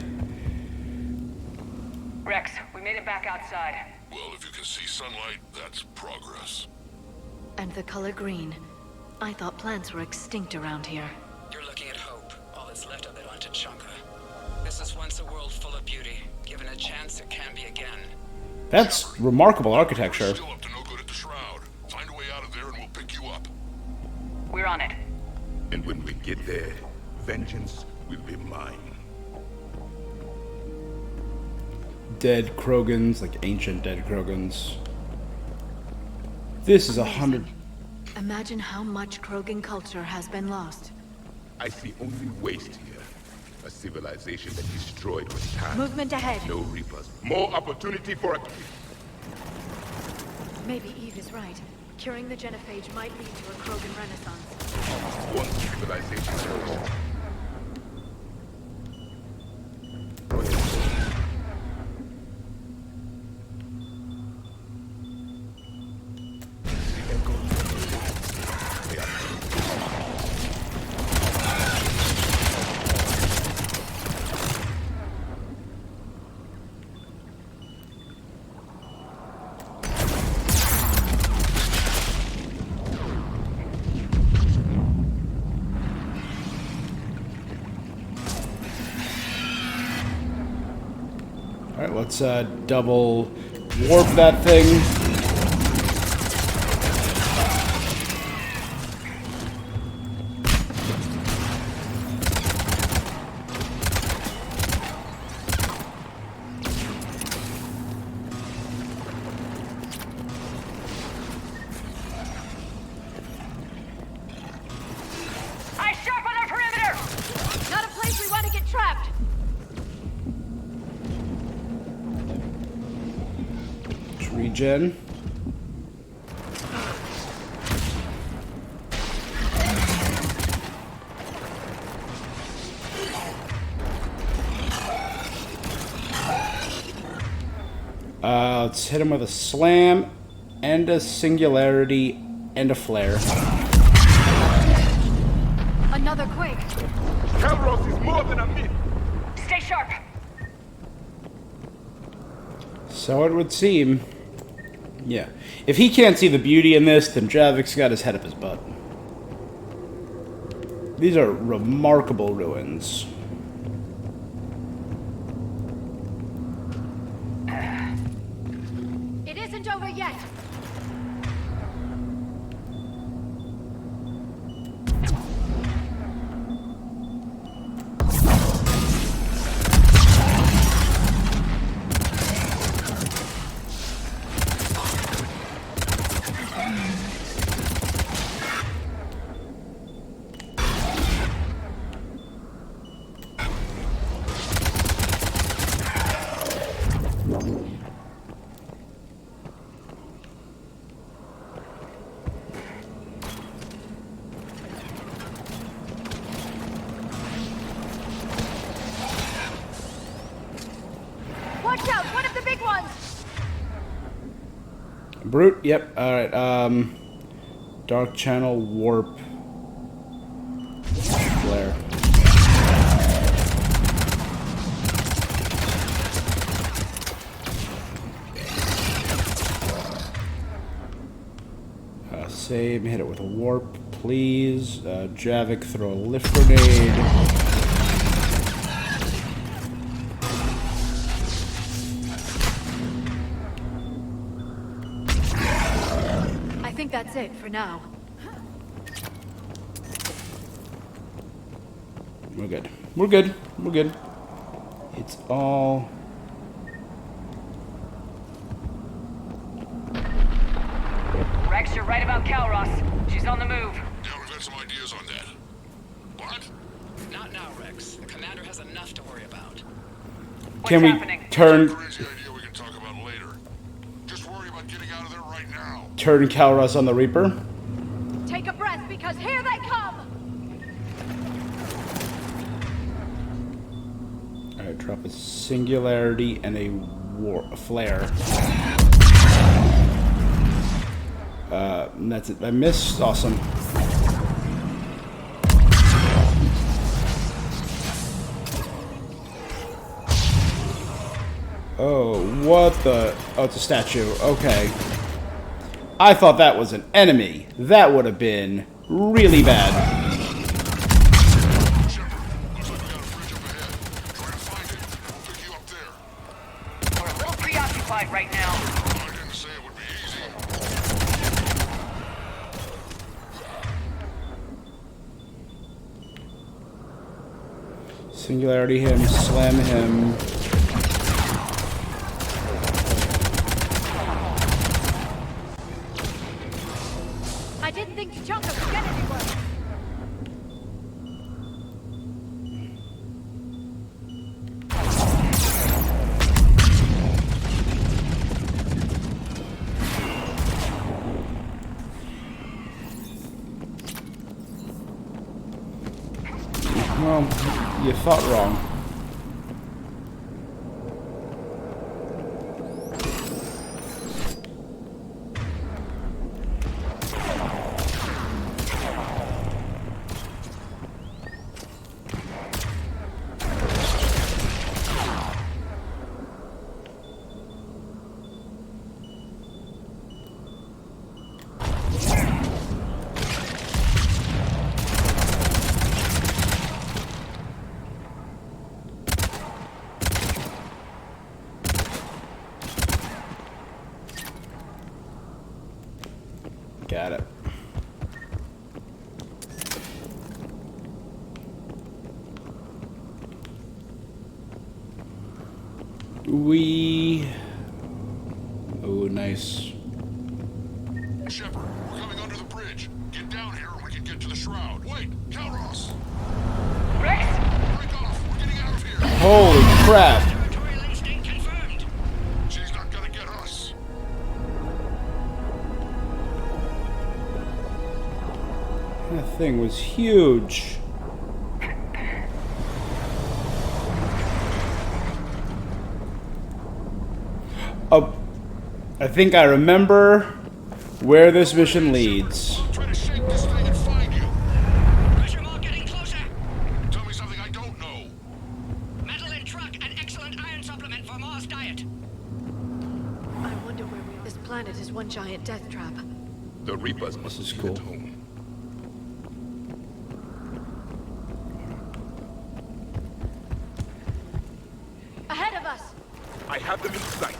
Rex, we made it back outside. Well, if you can see sunlight, that's progress. And the color green. I thought plants were extinct around here. You're looking at hope, all that's left of it on Tuchanka. This is once a world full of beauty. Given a chance, it can be again. That's remarkable architecture. Still up to no good at the shroud. Find a way out of there and we'll pick you up. We're on it. And when we get there, vengeance will be mine. Dead Krogans, like ancient dead Krogans. This is 100... Imagine how much Krogan culture has been lost. I see only waste here. A civilization that destroyed with time. Movement ahead. No Reapers. More opportunity for a... Maybe Eve is right. Curing the genophage might lead to a Krogan renaissance. One civilization first. Alright, let's double warp that thing. Eyes sharp on our perimeter! Not a place we want to get trapped! Regen. Let's hit him with a slam and a singularity and a flare. Another quake. Calros is more than a myth. Stay sharp. So it would seem. Yeah. If he can't see the beauty in this, then Javik's got his head up his butt. These are remarkable ruins. It isn't over yet! Watch out! One of the big ones! Brute, yep, alright, Dark Channel Warp. Flare. Save. Hit it with a warp, please. Javik, throw a lift grenade. I think that's it for now. We're good. We're good. We're good. It's all... Rex, you're right about Calros. She's on the move. Yeah, we've got some ideas on that. What? Not now, Rex. The commander has enough to worry about. Can we turn... Crazy idea we can talk about later. Just worry about getting out of there right now. Turn Calros on the Reaper? Take a breath, because here they come! Alright, drop a singularity and a flare. That's it. I missed. Awesome. Oh, what the... Oh, it's a statue. Okay. I thought that was an enemy. That would have been really bad. We're a little preoccupied right now. I didn't say it would be easy. Singularity him, slam him. I didn't think Tuchonka would get anywhere. Well, you thought wrong. Got it. Oh, nice. Shepard, we're coming under the bridge. Get down here and we can get to the shroud. Wait, Calros! Rex! Break off! We're getting out of here! Holy crap! She's not gonna get us. That thing was huge. Oh, I think I remember where this mission leads. Try to shake this thing and find you. Pressure Maw getting closer. Tell me something I don't know. Metal in truck, an excellent iron supplement for Maw's diet. I wonder where we are. This planet is one giant death trap. The Reapers must This is be cool. at home. Ahead of us! I have them in sight.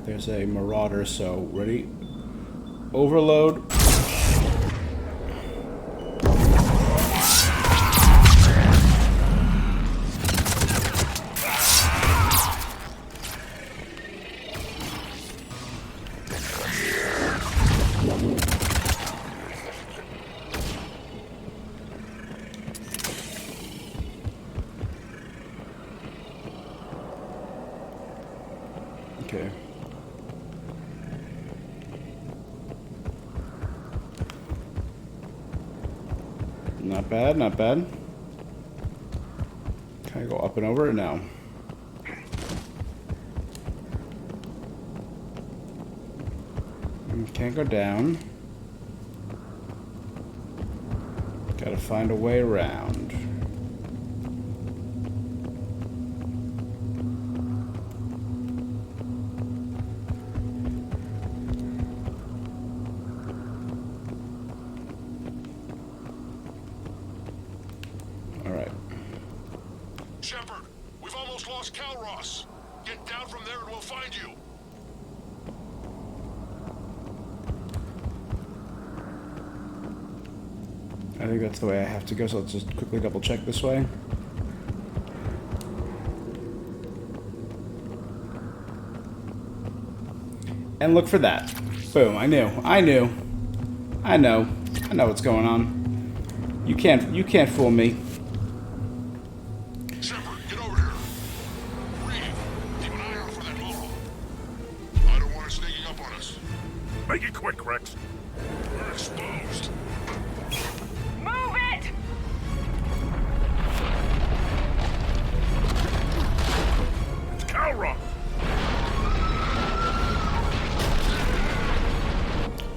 There's a marauder, so ready? Overload. Okay. Not bad, not bad. Can I go up and over? No. Can't go down. Gotta find a way around. Shepard, we've almost lost Calros. Get down from there and we'll find you. I think that's the way I have to go, so let's just quickly double check this way. And look for that. Boom, I knew. I know what's going on. You can't fool me. Shepard, get over here. Reed, keep an eye out for that Moro. I don't want it sneaking up on us. Make it quick, Rex. We're exposed. Move it! It's Calros.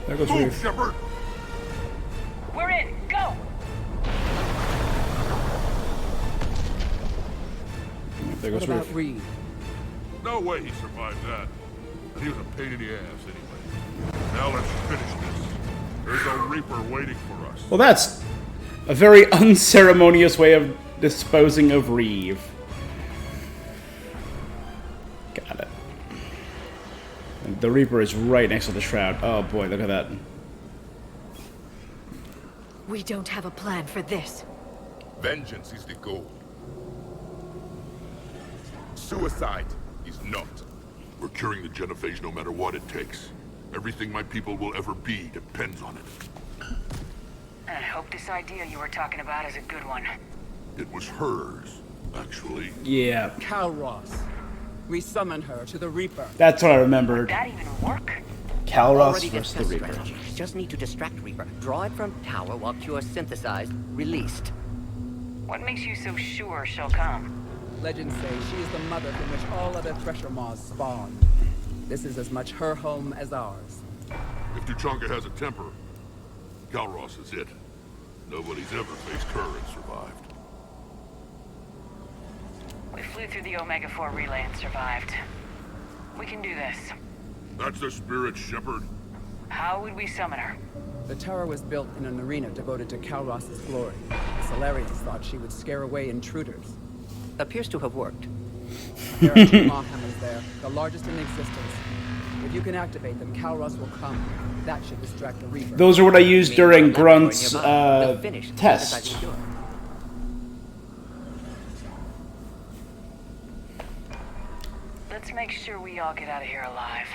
There goes Move, Reeve. Shepard. We're in. Go! There goes What about Reeve. Reed? No way he survived that. And he was a pain in the ass anyway. Now let's finish this. There's a Reaper waiting for us. Well, that's a very unceremonious way of disposing of Reeve. Got it. And the Reaper is right next to the Shroud. Oh boy, look at that. We don't have a plan for this. Vengeance is the goal. Suicide is not. We're curing the genophage no matter what it takes. Everything my people will ever be depends on it. I hope this idea you were talking about is a good one. It was hers, actually. Yeah. Calros. We summoned her to the Reaper. That's what I remembered. Would that even work? Calros Already versus the discussed Reaper. strategy. Just need to distract Reaper. Draw it from tower while Cure synthesized, released. What makes you so sure she'll come? Legends say she is the mother from which all other Thresher Maws spawned. This is as much her home as ours. If Tuchanka has a temper, Calros is it. Nobody's ever faced her and survived. We flew through the Omega-4 relay and survived. We can do this. That's the spirit, Shepard. How would we summon her? The tower was built in an arena devoted to Calros' glory. The Solarians thought she would scare away intruders. Appears to have worked. There are two Maw hammers there, the largest in existence. If you can activate them, Calros will come. That should distract the Reaper. Those are what I used during Grunt's They'll finish test. synthesizing Cure. Let's make sure we all get out of here alive.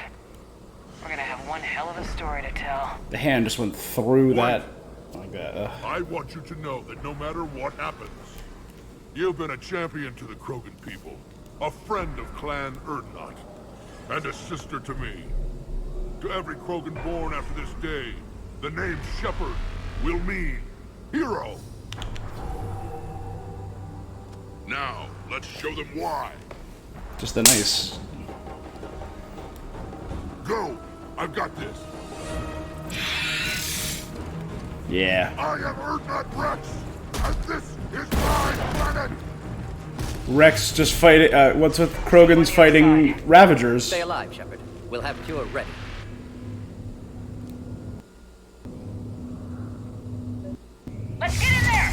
We're gonna have one hell of a story to tell. The hand just went through that. Like that. I want you to know that no matter what happens, you've been a champion to the Krogan people, a friend of Clan Urdnot, and a sister to me. To every Krogan born after this day, the name Shepard will mean hero. Now, let's show them why. Just a nice. Go! I've got this. Yeah. I am Urdnot Rex, and this is my planet. Rex just fighting. What's with Krogan's fighting Ravagers? Stay alive, Shepard. We'll have Cure ready. Let's get in there!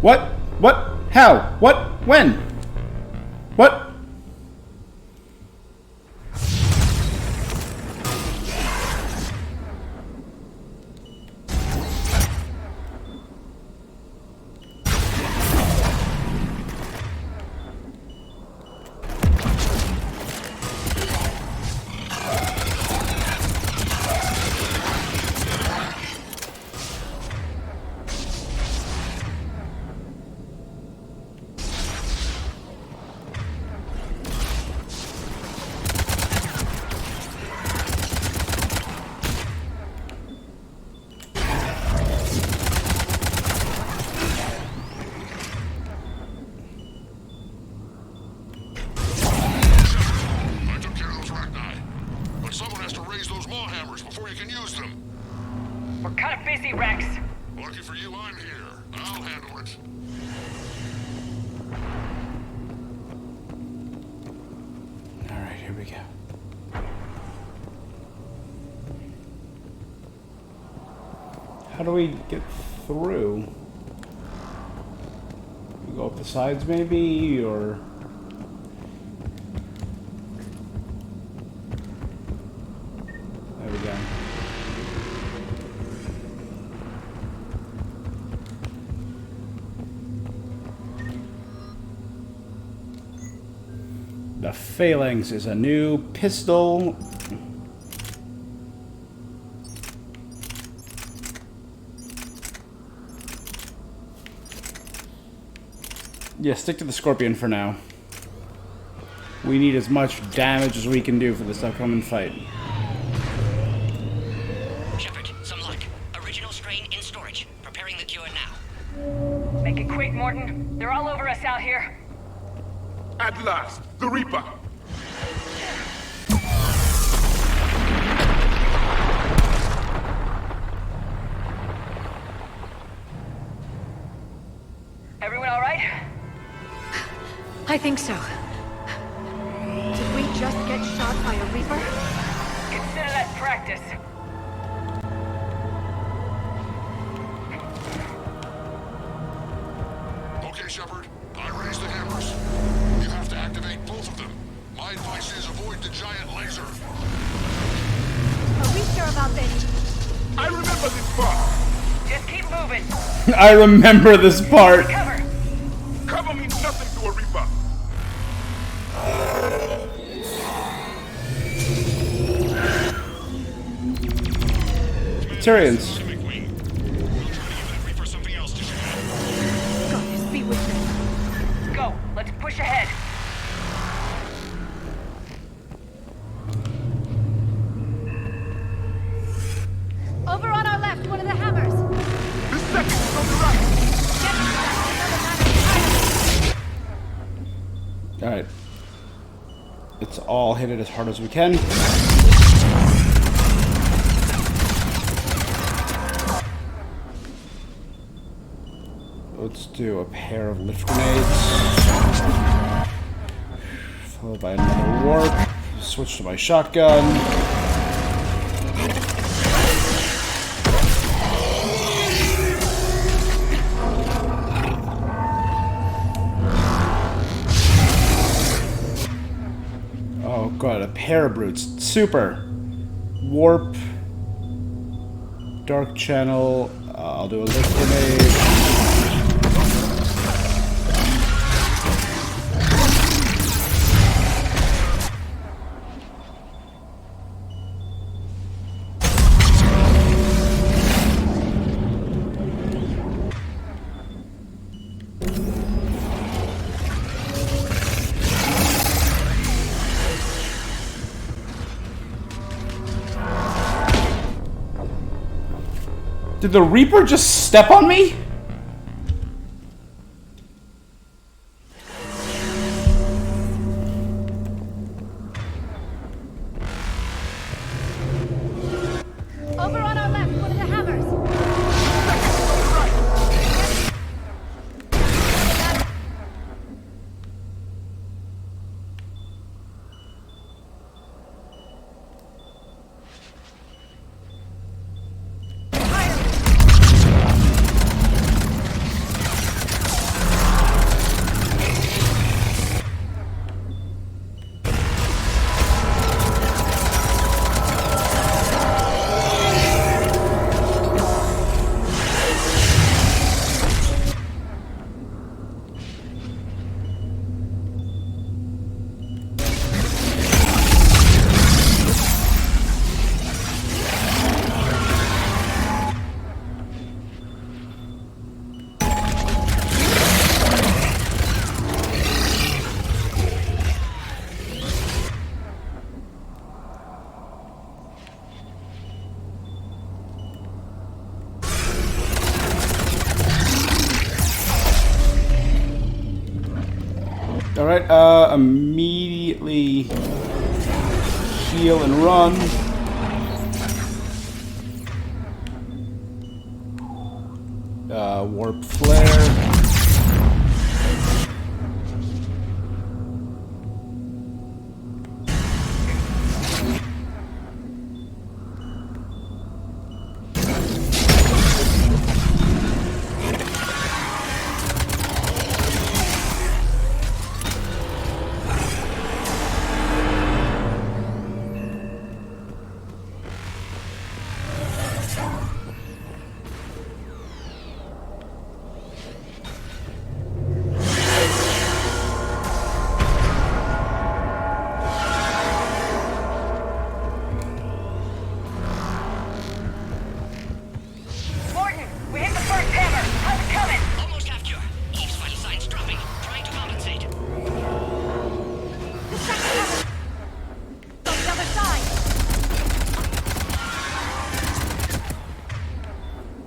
What? What? How? What? When? What? We're kind of busy, Rex. Lucky for you, I'm here. I'll handle it. Alright, here we go. How do we get through? We go up the sides maybe, or... There we go. The Phalanx is a new pistol. Yeah, stick to the Scorpion for now. We need as much damage as we can do for this upcoming fight. Shepard, some luck. Original strain in storage. Preparing the cure now. Make it quick, Morton. They're all over us out here. At last, the Reaper! Everyone all right? I think so. Did we just get shot by a Reaper? Consider that practice. Okay, Shepard. I raised the hammers. You have to activate both of them. My advice is avoid the giant laser. Are we sure about this? I remember this part! Just keep moving. I remember this part. Cover! Cover means nothing to a Reaper! Turians. Goddess be with them. Go, let's push ahead. Over on our left, one of the hammers. The second is on the right! Alright. Let's all hit it as hard as we can. Let's do a pair of lift grenades. Followed by another warp. Switch to my shotgun. Oh god, a pair of brutes. Super. Warp. Dark channel. I'll do a lift grenade. Did the Reaper just step on me? Over on our left, one of the hammers. Alright, immediately heal and run. Warp flare.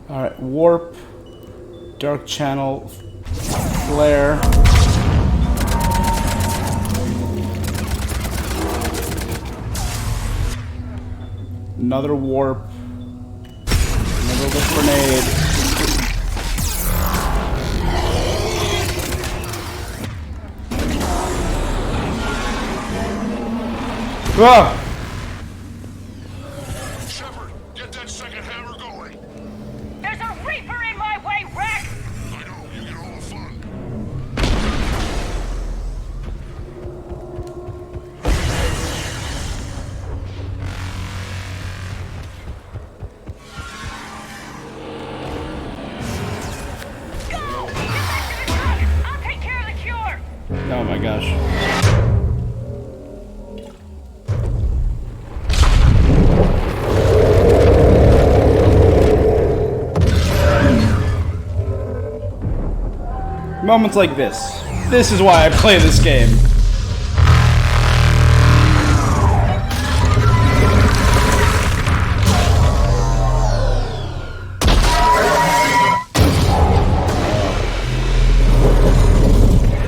Alright, warp, dark channel, flare. Another warp. Another little grenade. Ah! Shepard, get that second hammer going. There's a Reaper in my way, Rex! I know, you get all the fun. Go! Get back to the truck! I'll take care of the cure! Oh my gosh. Moments like this. This is why I play this game.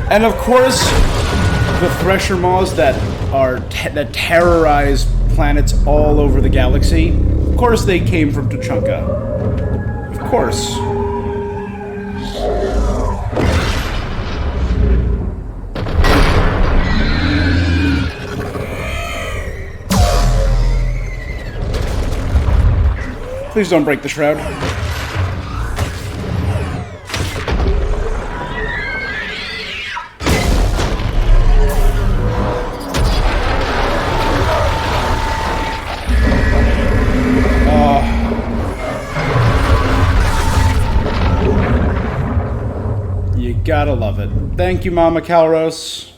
And of course, the Thresher Maws that that terrorize planets all over the galaxy. Of course, they came from Tuchanka. Of course. Please don't break the shroud. You gotta love it. Thank you, Mama Calros.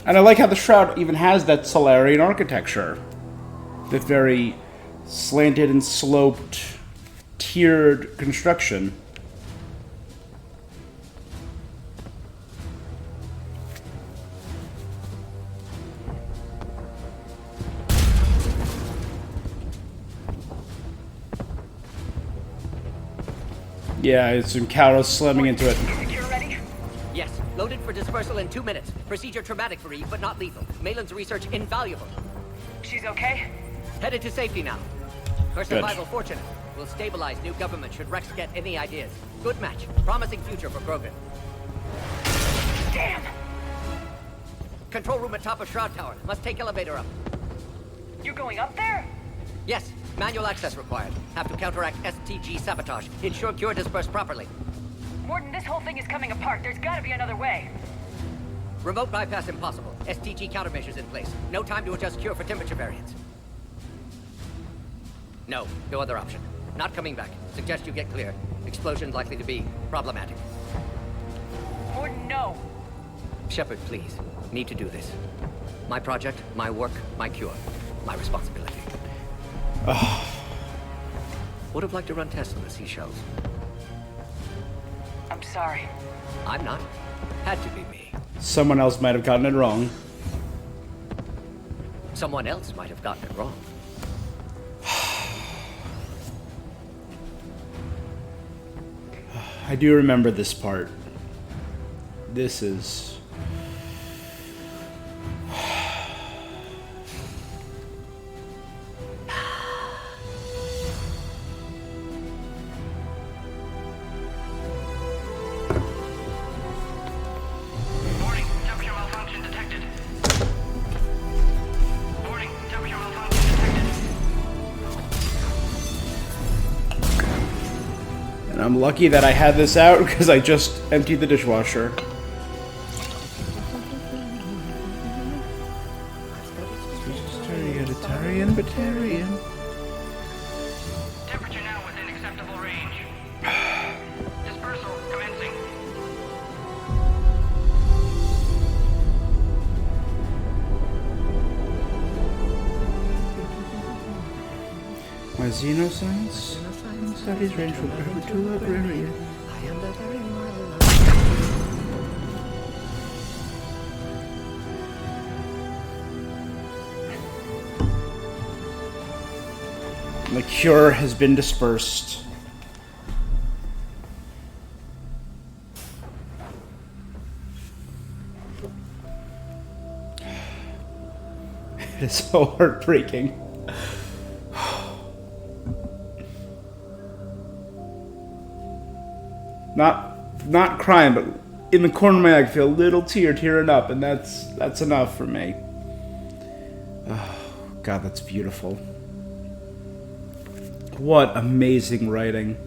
And I like how the shroud even has that Solarian architecture. That very slanted and sloped, tiered construction. Yeah, I assume Calros slamming into it. Yes, loaded for dispersal in 2 minutes. Procedure traumatic for Eve, but not lethal. Malin's research invaluable. She's okay? Headed to safety now. Her Good. survival fortunate. Will stabilize new government should Rex get any ideas. Good match. Promising future for Krogan. Damn! Control room at top of Shroud Tower. Must take elevator up. You're going up there? Yes, manual access required. Have to counteract STG sabotage. Ensure cure dispersed properly. Mordin, this whole thing is coming apart. There's gotta be another way. Remote bypass impossible. STG countermeasures in place. No time to adjust cure for temperature variance. No other option. Not coming back. Suggest you get clear. Explosion likely to be problematic. Mordin, no. Shepard, please. Need to do this. My project, my work, my cure. My responsibility. Would have liked to run tests on the seashells. I'm sorry. I'm not. Had to be me. Someone else might have gotten it wrong. Someone else might have gotten it wrong. I do remember this part. This is... Warning, temperature malfunction detected. Warning, temperature malfunction detected. And I'm lucky that I had this out because I just emptied the dishwasher. Batarian. Temperature now within acceptable range. Dispersal commencing. My xenoscience studies range from urban to agrarian. I am the very The cure has been dispersed. It is so heartbreaking. Not crying, but in the corner of my eye, I feel a little tear tearing up, and that's enough for me. Oh, God, that's beautiful. What amazing writing.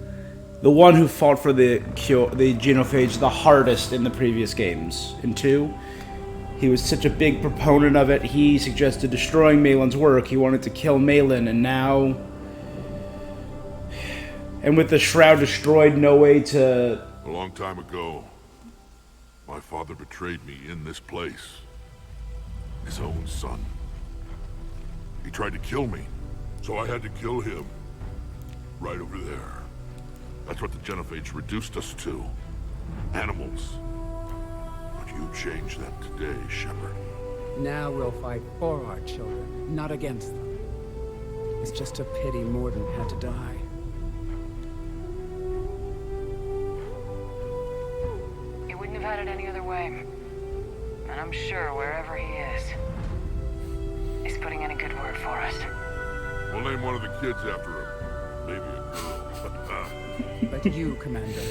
The one who fought for the genophage the hardest in the previous games. In 2, he was such a big proponent of it, he suggested destroying Malin's work. He wanted to kill Malin, and now... And with the Shroud destroyed, no way to... A long time ago, my father betrayed me in this place. His own son. He tried to kill me, so I had to kill him. Right over there. That's what the Genophage reduced us to. Animals. But you changed that today, Shepard. Now we'll fight for our children, not against them. It's just a pity Mordin had to die. He wouldn't have had it any other way. And I'm sure wherever he is, he's putting in a good word for us. We'll name one of the kids after him. Maybe a girl. But you, Commander,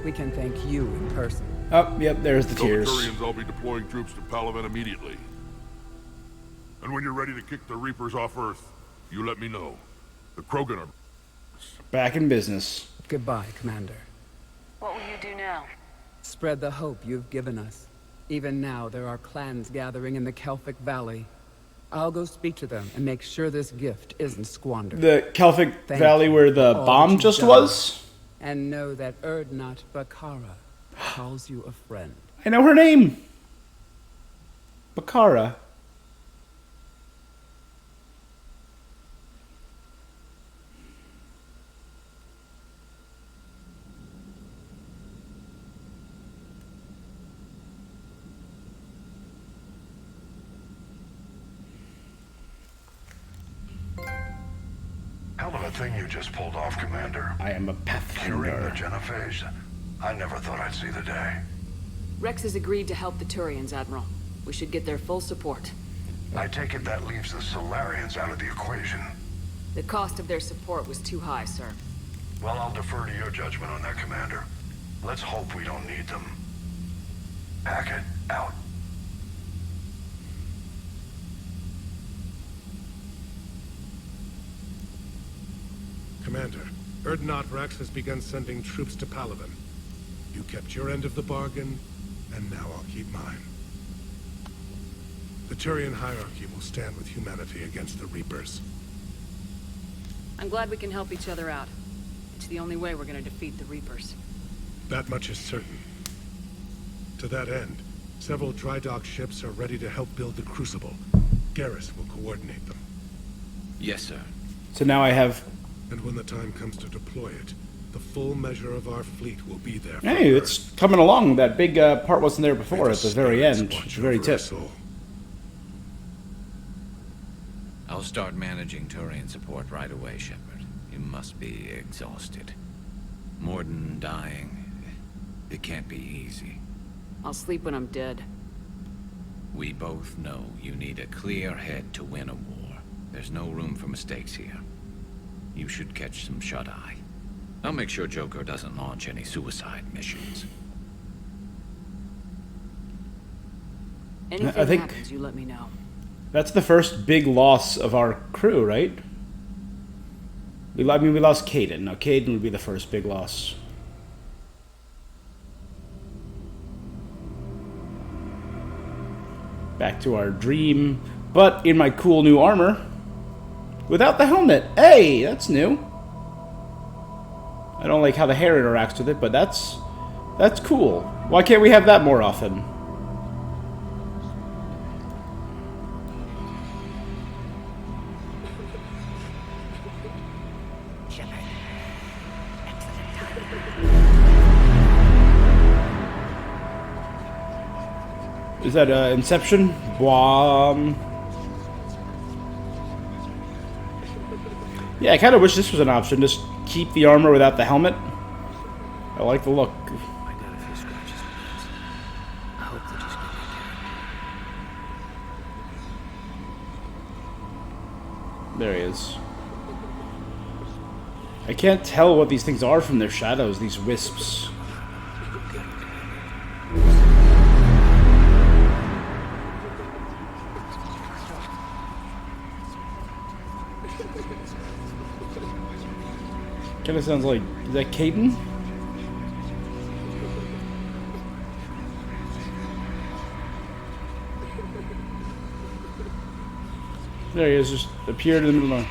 we can thank you in person. Oh, yep, there's the tears. Turians, I'll be deploying troops to Palaven immediately. And when you're ready to kick the Reapers off Earth, you let me know. The Krogan are... Back in business. Goodbye, Commander. What will you do now? Spread the hope you've given us. Even now, there are clans gathering in the Kelphic Valley. I'll go speak to them and make sure this gift isn't squandered. The Kelphic Valley where the bomb just was? And know that Urdnot Bakara calls you a friend. I know her name. Bakara. Hell of a thing you just pulled off, Commander. I am a Curing the Pathfinder. Genophage. I never thought I'd see the day. Rex has agreed to help the Turians, Admiral. We should get their full support. I take it that leaves the Solarians out of the equation. The cost of their support was too high, sir. Well, I'll defer to your judgment on that, Commander. Let's hope we don't need them. Hackett, out. Commander, Urdnot Rex has begun sending troops to Palaven. You kept your end of the bargain, and now I'll keep mine. The Turian hierarchy will stand with humanity against the Reapers. I'm glad we can help each other out. It's the only way we're gonna defeat the Reapers. That much is certain. To that end, several dry dock ships are ready to help build the Crucible. Garrus will coordinate them. Yes, sir. So now I have... And when the time comes to deploy it, the full measure of our fleet will be there. Hey, it's coming along. That big part wasn't there before at the very end, the very tip. I'll start managing Turian support right away, Shepard. You must be exhausted. Mordin dying. It can't be easy. I'll sleep when I'm dead. We both know you need a clear head to win a war. There's no room for mistakes here. You should catch some shut-eye. I'll make sure Joker doesn't launch any suicide missions. Anything I think happens, you let me know. that's the first big loss of our crew, right? We lost Caden. Now, Caden would be the first big loss. Back to our dream, but in my cool new armor. Without the helmet. Hey, that's new. I don't like how the hair interacts with it, but that's cool. Why can't we have that more often? Is that Inception? Yeah, I kind of wish this was an option. Just keep the armor without the helmet. I like the look. I got a few scratches on this. I hope they just get me There he is. I can't tell what these things are from their shadows, these wisps. Kinda sounds like, is that Caden? There he is, just appeared in the middle of...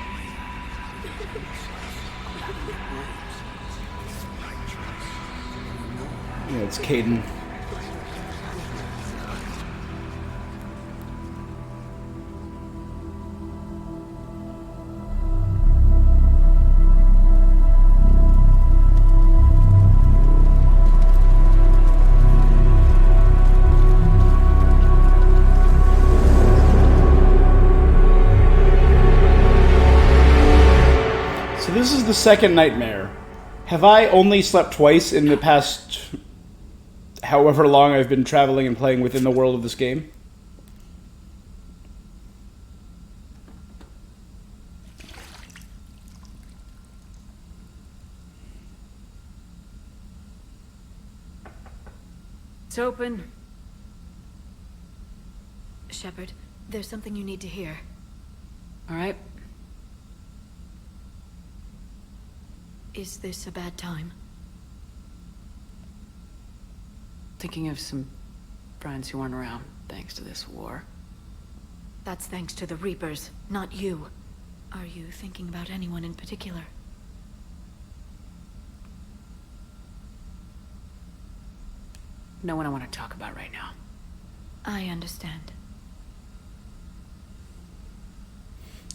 Yeah, it's Caden. This is the second nightmare. Have I only slept twice in the past however long I've been traveling and playing within the world of this game? It's open. Shepard, there's something you need to hear. All right. Is this a bad time? Thinking of some friends who aren't around thanks to this war. That's thanks to the Reapers, not you. Are you thinking about anyone in particular? No one I want to talk about right now. I understand.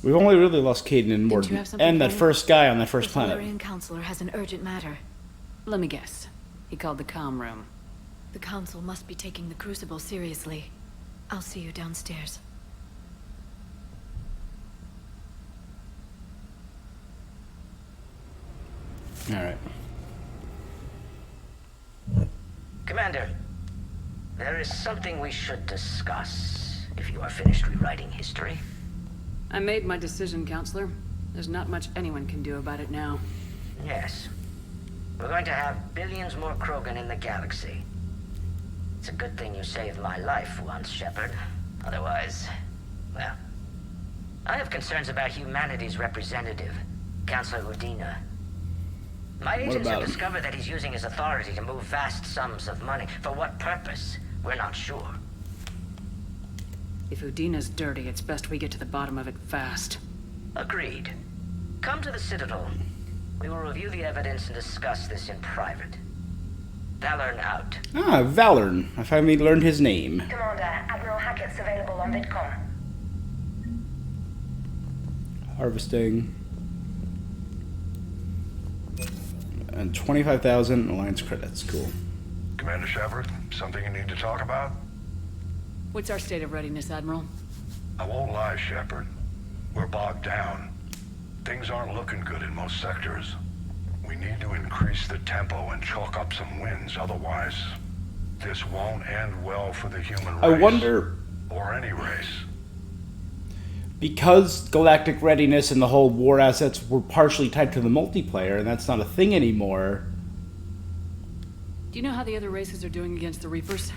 We've only really lost Caden and Didn't you Mordin. have something And that for me? first guy on that first The planet. Solarian Counselor has an urgent matter. Let me guess. He called the comm room. The Council must be taking the Crucible seriously. I'll see you downstairs. Alright. Commander, there is something we should discuss, if you are finished rewriting history. I made my decision, Counselor. There's not much anyone can do about it now. Yes. We're going to have billions more Krogan in the galaxy. It's a good thing you saved my life once, Shepard. Otherwise, well... I have concerns about humanity's representative, Councilor Udina. My What agents about have him? discovered that he's using his authority to move vast sums of money. For what purpose? We're not sure. If Udina's dirty, it's best we get to the bottom of it fast. Agreed. Come to the Citadel. We will review the evidence and discuss this in private. Valorn out. Ah, Valorn. I finally learned his name. Commander, Admiral Hackett's available on VidCom. Harvesting. And 25,000 Alliance credits. Cool. Commander Shepard, something you need to talk about? What's our state of readiness, Admiral? I won't lie, Shepard. We're bogged down. Things aren't looking good in most sectors. We need to increase the tempo and chalk up some wins, otherwise... This won't end well for the human race. I wonder, or any race. because galactic readiness and the whole war assets were partially tied to the multiplayer, and that's not a thing anymore. Do you know how the other races are doing against the Reapers?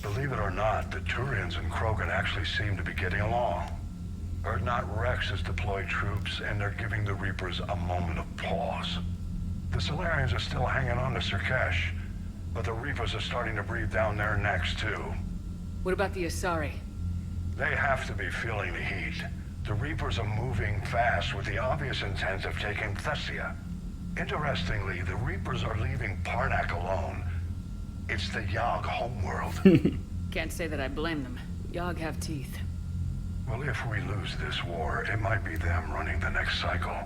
Believe it or not, the Turians and Krogan actually seem to be getting along. Urdnot Rex has deployed troops, and they're giving the Reapers a moment of pause. The Solarians are still hanging on to Surkesh, but the Reapers are starting to breathe down their necks, too. What about the Asari? They have to be feeling the heat. The Reapers are moving fast with the obvious intent of taking Thessia. Interestingly, the Reapers are leaving Parnak alone. It's the Yogg homeworld. Can't say that I blame them. Yogg have teeth. Well, if we lose this war, it might be them running the next cycle.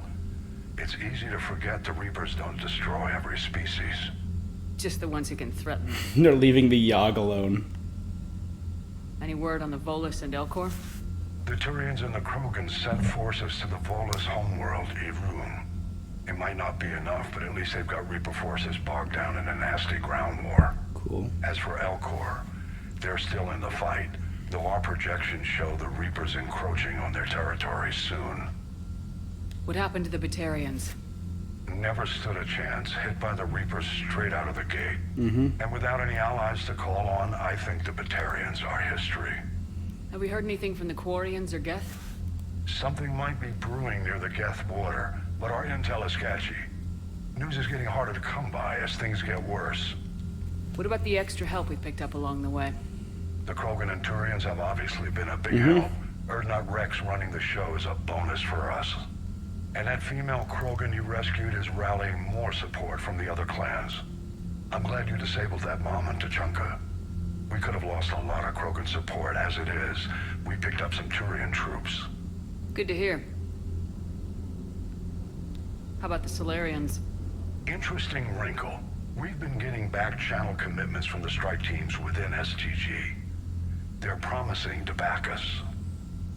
It's easy to forget the Reapers don't destroy every species. Just the ones who can threaten them. They're leaving the Yogg alone. Any word on the Volus and Elcor? The Turians and the Krogan sent forces to the Volus homeworld, Irun. It might not be enough, but at least they've got Reaper forces bogged down in a nasty ground war. Cool. As for Elcor, they're still in the fight, though our projections show the Reapers encroaching on their territory soon. What happened to the Batarians? Never stood a chance, hit by the Reapers straight out of the gate. Mm-hmm. And without any allies to call on, I think the Batarians are history. Have we heard anything from the Quarians or Geth? Something might be brewing near the Geth border, but our intel is sketchy. News is getting harder to come by as things get worse. What about the extra help we picked up along the way? The Krogan and Turians have obviously been a big help. Urdnot Rex running the show is a bonus for us. And that female Krogan you rescued is rallying more support from the other clans. I'm glad you disabled that bomb on Tuchanka. We could have lost a lot of Krogan support. As it is, we picked up some Turian troops. Good to hear. How about the Solarians? Interesting wrinkle. We've been getting back channel commitments from the strike teams within STG. They're promising to back us.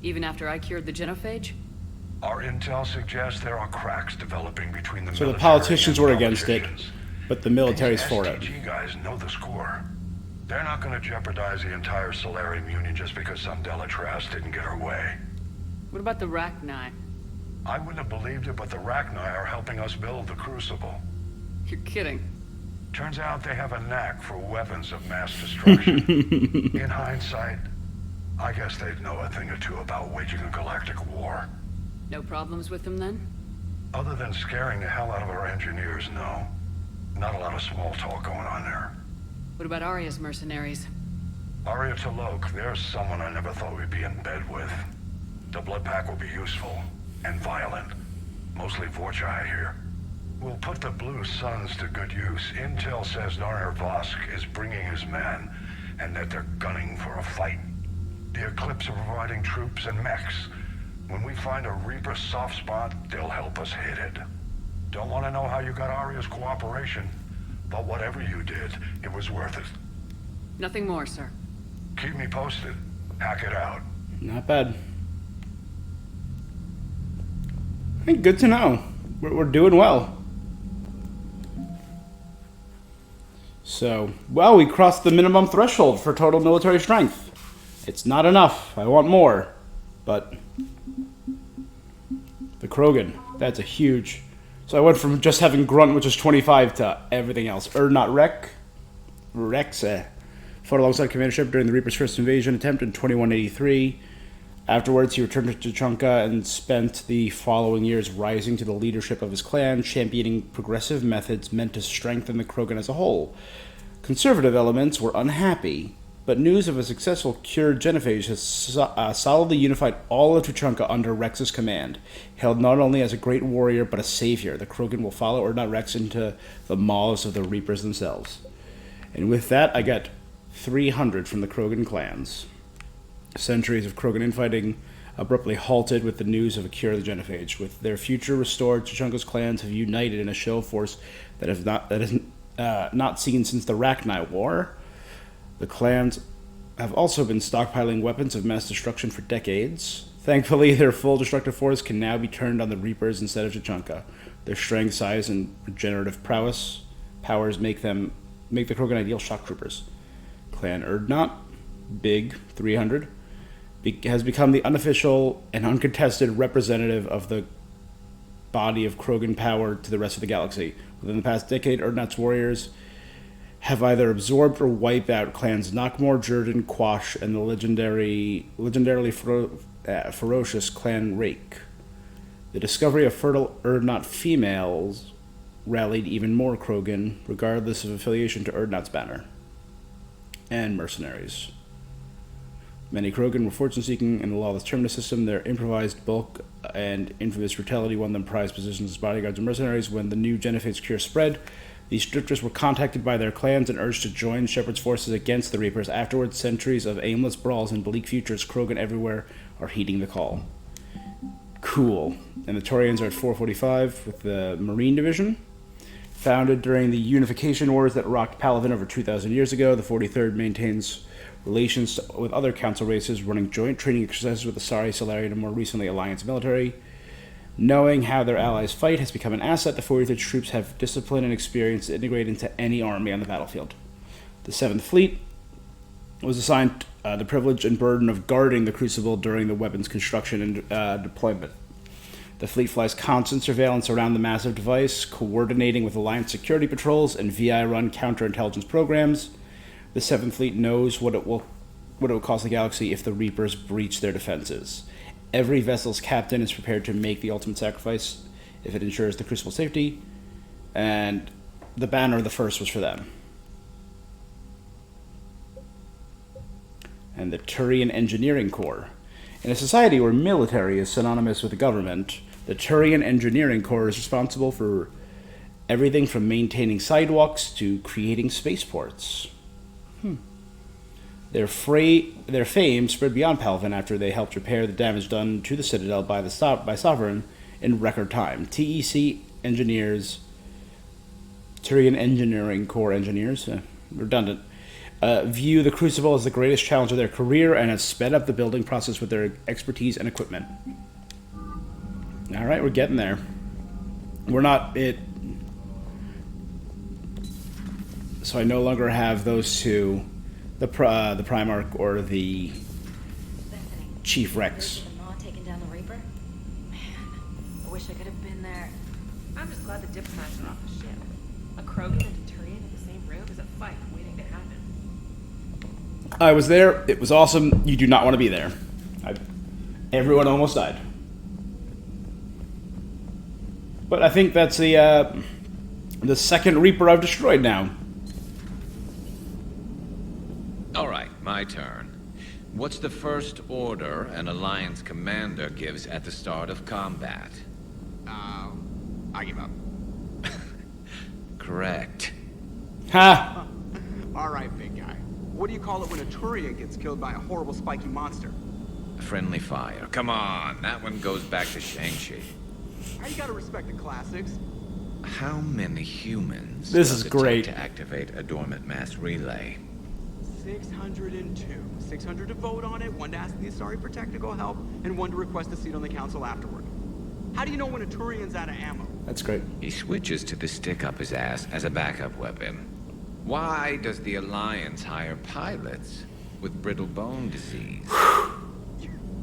Even after I cured the genophage? Our intel suggests there are cracks developing between the So the military politicians and were against it, politicians. but the military's These for it. STG guys know the score. They're not going to jeopardize the entire Solarium Union just because some Delatras didn't get her way. What about the Rachni? I wouldn't have believed it, but the Rachni are helping us build the Crucible. You're kidding. Turns out they have a knack for weapons of mass destruction. In hindsight, I guess they'd know a thing or two about waging a galactic war. No problems with them then? Other than scaring the hell out of our engineers, no. Not a lot of small talk going on there. What about Arya's mercenaries? Arya T'Loak, there's someone I never thought we'd be in bed with. The Blood Pack will be useful and violent. Mostly Vorcha, I hear. We'll put the Blue Suns to good use. Intel says Narner Vosk is bringing his men, and that they're gunning for a fight. The Eclipse are providing troops and mechs. When we find a Reaper soft spot, they'll help us hit it. Don't want to know how you got Arya's cooperation, but whatever you did, it was worth it. Nothing more, sir. Keep me posted. Hack it out. Not bad. Hey, good to know. We're doing well. So, well, we crossed the minimum threshold for total military strength. It's not enough. I want more. But the Krogan, that's a huge... So I went from just having Grunt, which is 25, to everything else. Urdnot Rex fought alongside Commander Ship during the Reaper's first invasion attempt in 2183. Afterwards, he returned to Tuchanka and spent the following years rising to the leadership of his clan, championing progressive methods meant to strengthen the Krogan as a whole. Conservative elements were unhappy, but news of a successful cured genophage has solidly unified all of Tuchanka under Rex's command. Hailed not only as a great warrior, but a savior, the Krogan will follow Urdnot Rex into the maws of the Reapers themselves. And with that, I got 300 from the Krogan clans. Centuries of Krogan infighting abruptly halted with the news of a cure of the genophage. With their future restored, Tuchanka's clans have united in a show force that is not seen since the Rachni War. The clans have also been stockpiling weapons of mass destruction for decades. Thankfully, their full destructive force can now be turned on the Reapers instead of Tuchanka. Their strength, size, and regenerative powers make the Krogan ideal shock troopers. clan Urdnot, Big 300, has become the unofficial and uncontested representative of the body of Krogan power to the rest of the galaxy. Within the past decade, Urdnot's warriors have either absorbed or wiped out clans Nockmore, Jurden, Quash, and the legendarily ferocious clan Rake. The discovery of fertile Urdnot females rallied even more Krogan, regardless of affiliation to Urdnot's banner, and mercenaries. Many Krogan were fortune-seeking in the lawless Terminus system. Their improvised bulk and infamous brutality won them prized positions as bodyguards and mercenaries. When the new Genophage cure spread, these drifters were contacted by their clans and urged to join Shepard's forces against the Reapers. Afterwards, centuries of aimless brawls and bleak futures, Krogan everywhere are heeding the call. Cool. And the Turians are at 445 with the Marine Division. Founded during the Unification Wars that rocked Palaven over 2,000 years ago, the 43rd maintains relations with other Council races, running joint training exercises with the Sari, Solarian, and more recently Alliance military. Knowing how their allies fight has become an asset. The 43rd troops have discipline and experience to integrate into any army on the battlefield. The 7th Fleet was assigned the privilege and burden of guarding the Crucible during the weapons construction and deployment. The fleet flies constant surveillance around the massive device, coordinating with Alliance security patrols and VI-run counterintelligence programs. The 7th Fleet knows what it will cost the galaxy if the Reapers breach their defenses. Every vessel's captain is prepared to make the ultimate sacrifice if it ensures the Crucible's safety, and the banner of the first was for them. And the Turian Engineering Corps. In a society where military is synonymous with the government, the Turian Engineering Corps is responsible for everything from maintaining sidewalks to creating spaceports. Their fame spread beyond Palaven after they helped repair the damage done to the Citadel by Sovereign in record time. TEC engineers, Turian Engineering Corps engineers, redundant, view the Crucible as the greatest challenge of their career and has sped up the building process with their expertise and equipment. Alright, we're getting there. We're not it. So I no longer have those two. The Primarch or the Chief Rex. Taking down the Reaper? Man, I wish I could have been there. I'm just glad the diplomats are off the ship. A Krogan and a Turian in the same room is a fight waiting to happen. I was there. It was awesome. You do not want to be there. Everyone almost died. But I think that's the second Reaper I've destroyed now. All right, my turn. What's the first order an Alliance commander gives at the start of combat? I give up. Correct. Ha! All right, big guy. What do you call it when a Turian gets killed by a horrible spiky monster? Friendly fire. Come on, that one goes back to Shang-Chi. You gotta respect the classics. How many humans This does is it great. take to activate a dormant mass relay? 602. 600 to vote on it, 1 to ask the Asari for technical help, and 1 to request a seat on the council afterward. How do you know when a Turian's out of ammo? That's great. He switches to the stick up his ass as a backup weapon. Why does the Alliance hire pilots with brittle bone disease?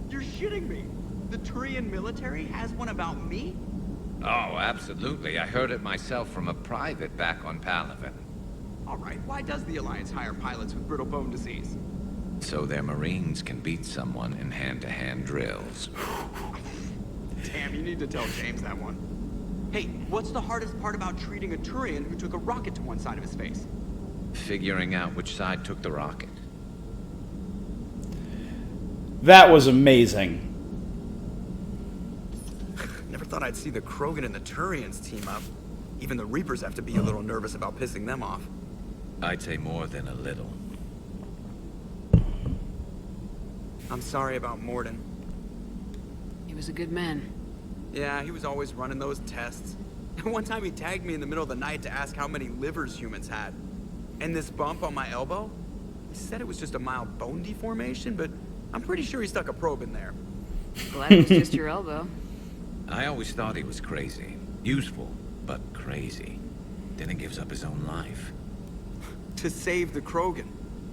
You're shitting me. The Turian military has one about me? Oh, absolutely. I heard it myself from a private back on Palaven. All right, why does the Alliance hire pilots with brittle bone disease? So their Marines can beat someone in hand-to-hand drills. Damn, you need to tell James that one. Hey, what's the hardest part about treating a Turian who took a rocket to one side of his face? Figuring out which side took the rocket. That was amazing. Never thought I'd see the Krogan and the Turians team up. Even the Reapers have to be a little nervous about pissing them off. I'd say more than a little. I'm sorry about Morden. He was a good man. Yeah, he was always running those tests. One time he tagged me in the middle of the night to ask how many livers humans had. And this bump on my elbow? He said it was just a mild bone deformation, but I'm pretty sure he stuck a probe in there. Glad it was just your elbow. I always thought he was crazy. Useful, but crazy. Then he gives up his own life. To save the Krogan.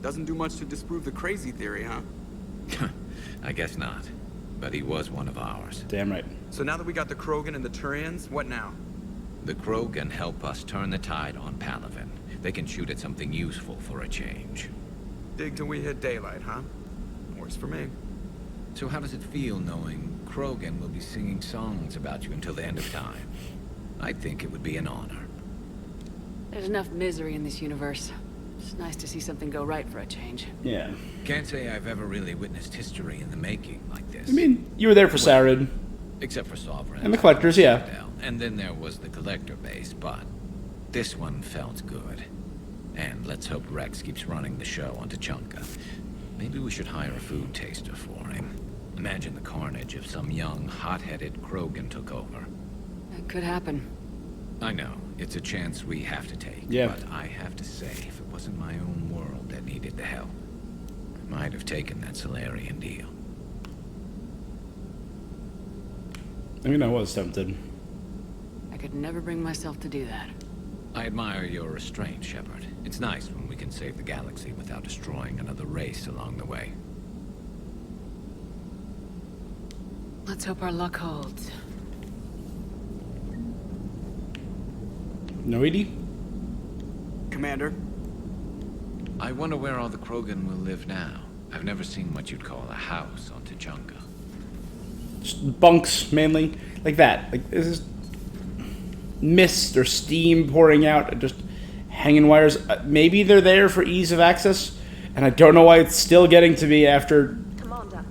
Doesn't do much to disprove the crazy theory, huh? I guess not. But he was one of ours. Damn right. So now that we got the Krogan and the Turians, what now? The Krogan help us turn the tide on Palaven. They can shoot at something useful for a change. Dig till we hit daylight, huh? Works for me. So how does it feel knowing Krogan will be singing songs about you until the end of time? I think it would be an honor. There's enough misery in this universe. It's nice to see something go right for a change. Yeah. Can't say I've ever really witnessed history in the making like this. I mean, you were there for Sarid. Except for Sovereign. And the Collectors, yeah. And then there was the Collector base, but this one felt good. And let's hope Rex keeps running the show on Tuchanka. Maybe we should hire a food taster for him. Imagine the carnage if some young, hot-headed Krogan took over. It could happen. I know. It's a chance we have to take. Yeah. But I have to say, if it wasn't my own world that needed the help, I might have taken that Solarian deal. I mean, I was tempted. I could never bring myself to do that. I admire your restraint, Shepard. It's nice when we can save the galaxy without destroying another race along the way. Let's hope our luck holds. Noidi? Commander? I wonder where all the Krogan will live now. I've never seen what you'd call a house on Tuchanka. Just bunks, mainly. Like that. Like, this is mist or steam pouring out and just hanging wires. Maybe they're there for ease of access, and I don't know why it's still getting to me after... Commander,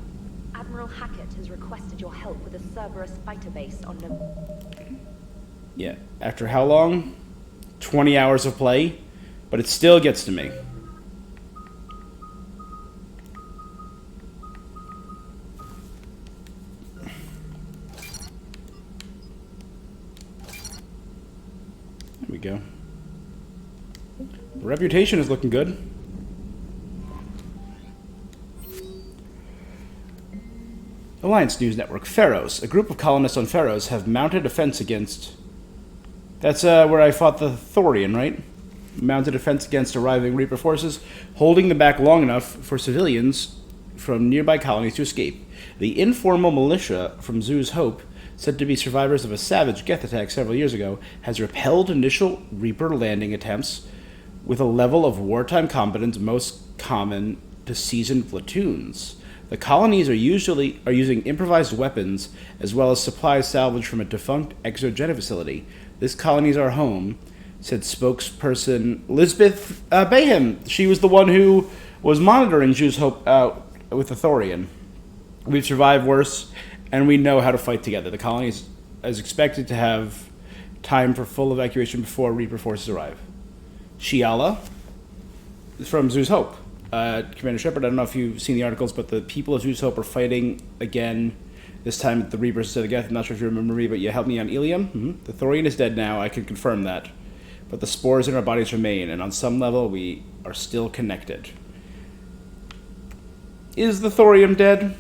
Admiral Hackett has requested your help with a Cerberus fighter base on Yeah, after how long? 20 hours of play? But it still gets to me. There we go. The reputation is looking good. Alliance News Network. Pharaohs. A group of colonists on Pharaohs have mounted a fence against... That's where I fought the Thorian, right? Mounted a fence against arriving Reaper forces, holding them back long enough for civilians from nearby colonies to escape. The informal militia from Zoo's Hope, said to be survivors of a savage Geth attack several years ago, has repelled initial Reaper landing attempts with a level of wartime competence most common to seasoned platoons. The colonies are using improvised weapons as well as supplies salvaged from a defunct exogenic facility. This colony is our home, said spokesperson Lisbeth Bayham. She was the one who was monitoring Zoo's Hope out with the Thorian. We've survived worse, and we know how to fight together. The colony is expected to have time for full evacuation before Reaper forces arrive. Shiala from Zoo's Hope. Commander Shepard, I don't know if you've seen the articles, but the people of Zoo's Hope are fighting again, this time at the Reapers instead of Geth. I'm not sure if you remember me, but you helped me on Ilium. Mm-hmm. The Thorian is dead now, I can confirm that. But the spores in our bodies remain, and on some level we are still connected. Is the thorium dead?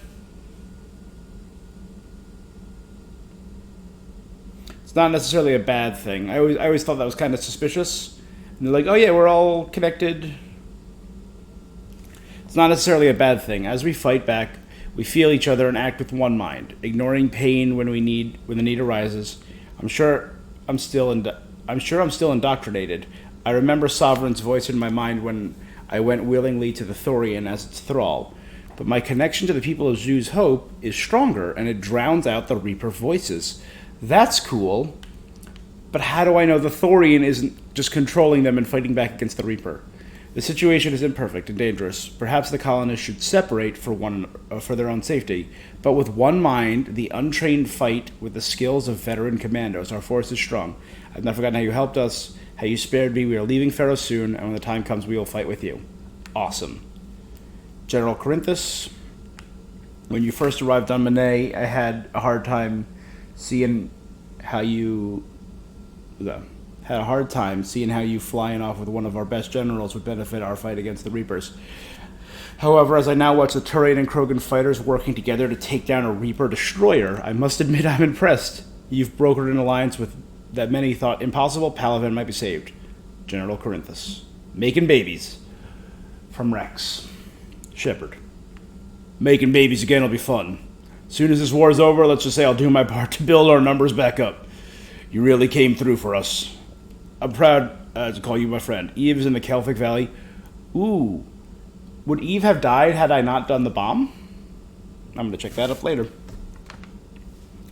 It's not necessarily a bad thing. I always thought that was kind of suspicious. And they're like, oh yeah, we're all connected. It's not necessarily a bad thing. As we fight back, we feel each other and act with one mind, ignoring pain when the need arises. I'm sure I'm still indoctrinated. I remember Sovereign's voice in my mind when I went willingly to the Thorian as its thrall. But my connection to the people of Zoo's Hope is stronger, and it drowns out the Reaper voices. That's cool. But how do I know the Thorian isn't just controlling them and fighting back against the Reaper? The situation is imperfect and dangerous. Perhaps the colonists should separate for their own safety. But with one mind, the untrained fight with the skills of veteran commandos. Our force is strong. I've not forgotten how you helped us, how you spared me. We are leaving Pharaoh soon, and when the time comes, we will fight with you. Awesome. General Corinthus, when you first arrived on Monet, I had a hard time seeing how you flying off with one of our best generals would benefit our fight against the Reapers. However, as I now watch the Turian and Krogan fighters working together to take down a Reaper destroyer, I must admit I'm impressed. You've brokered an alliance with that many thought impossible. Palaven might be saved. General Corinthus. Making babies. From Rex. Shepard. Making babies again will be fun. As soon as this war is over, let's just say I'll do my part to build our numbers back up. You really came through for us. I'm proud to call you my friend. Eve is in the Kelphic Valley. Ooh. Would Eve have died had I not done the bomb? I'm going to check that up later.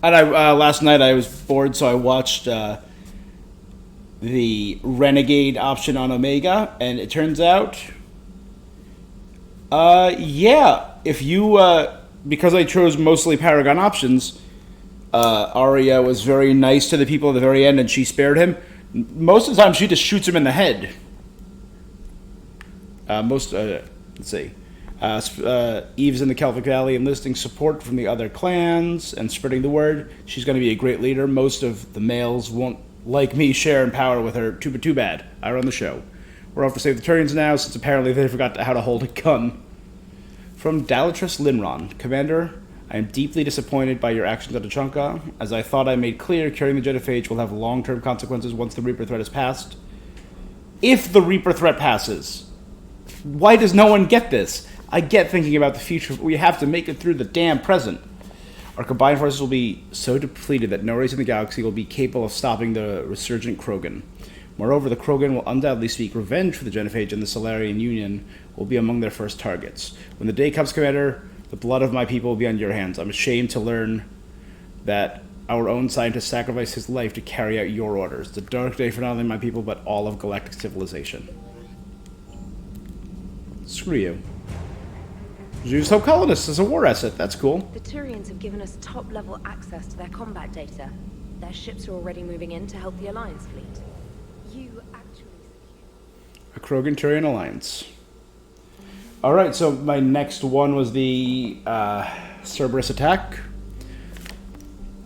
And last night I was bored, so I watched the Renegade option on Omega, and it turns out... yeah, if you, because I chose mostly Paragon options, Arya was very nice to the people at the very end and she spared him. Most of the time she just shoots him in the head. Let's see. Eve's in the Kelphic Valley enlisting support from the other clans and spreading the word. She's going to be a great leader. Most of the males won't, like me, share in power with her. Too bad. I run the show. We're off to save the Turians now, since apparently they forgot how to hold a gun. From Dalatrus Linron. Commander, I am deeply disappointed by your actions at Tuchanka. As I thought I made clear, carrying the Genophage will have long-term consequences once the Reaper threat is passed. If the Reaper threat passes. Why does no one get this? I get thinking about the future, but we have to make it through the damn present. Our combined forces will be so depleted that no race in the galaxy will be capable of stopping the resurgent Krogan. Moreover, the Krogan will undoubtedly seek revenge for the Genophage, and the Solarian Union will be among their first targets. When the day comes, Commander, the blood of my people will be on your hands. I'm ashamed to learn that our own scientist sacrificed his life to carry out your orders. It's a dark day for not only my people, but all of galactic civilization. Screw you. Use Hope colonists as a war asset. That's cool. The Turians have given us top-level access to their combat data. Their ships are already moving in to help the Alliance fleet. You actually... A Krogan-Turian alliance. Alright, so my next one was the Cerberus attack.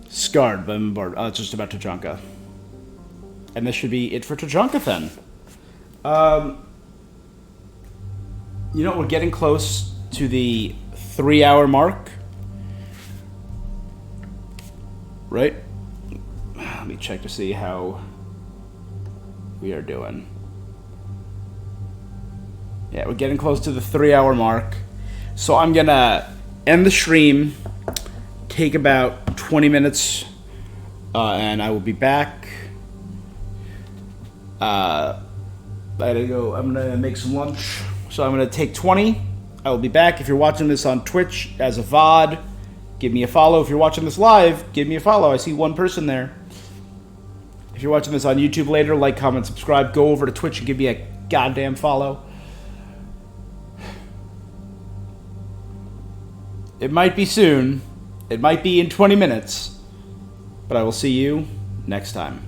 Scarred by Bombard. Oh, it's just about Tuchanka. And this should be it for Tuchanka then. You know, we're getting close to the 3-hour mark. Right? Let me check to see how we are doing. Yeah, we're getting close to the 3-hour mark. So I'm gonna end the stream, take about 20 minutes, and I will be back. I'm gonna make some lunch. So I'm gonna take 20. I will be back. If you're watching this on Twitch as a VOD, give me a follow. If you're watching this live, give me a follow. I see one person there. If you're watching this on YouTube later, like, comment, subscribe. Go over to Twitch and give me a goddamn follow. It might be soon. It might be in 20 minutes. But I will see you next time.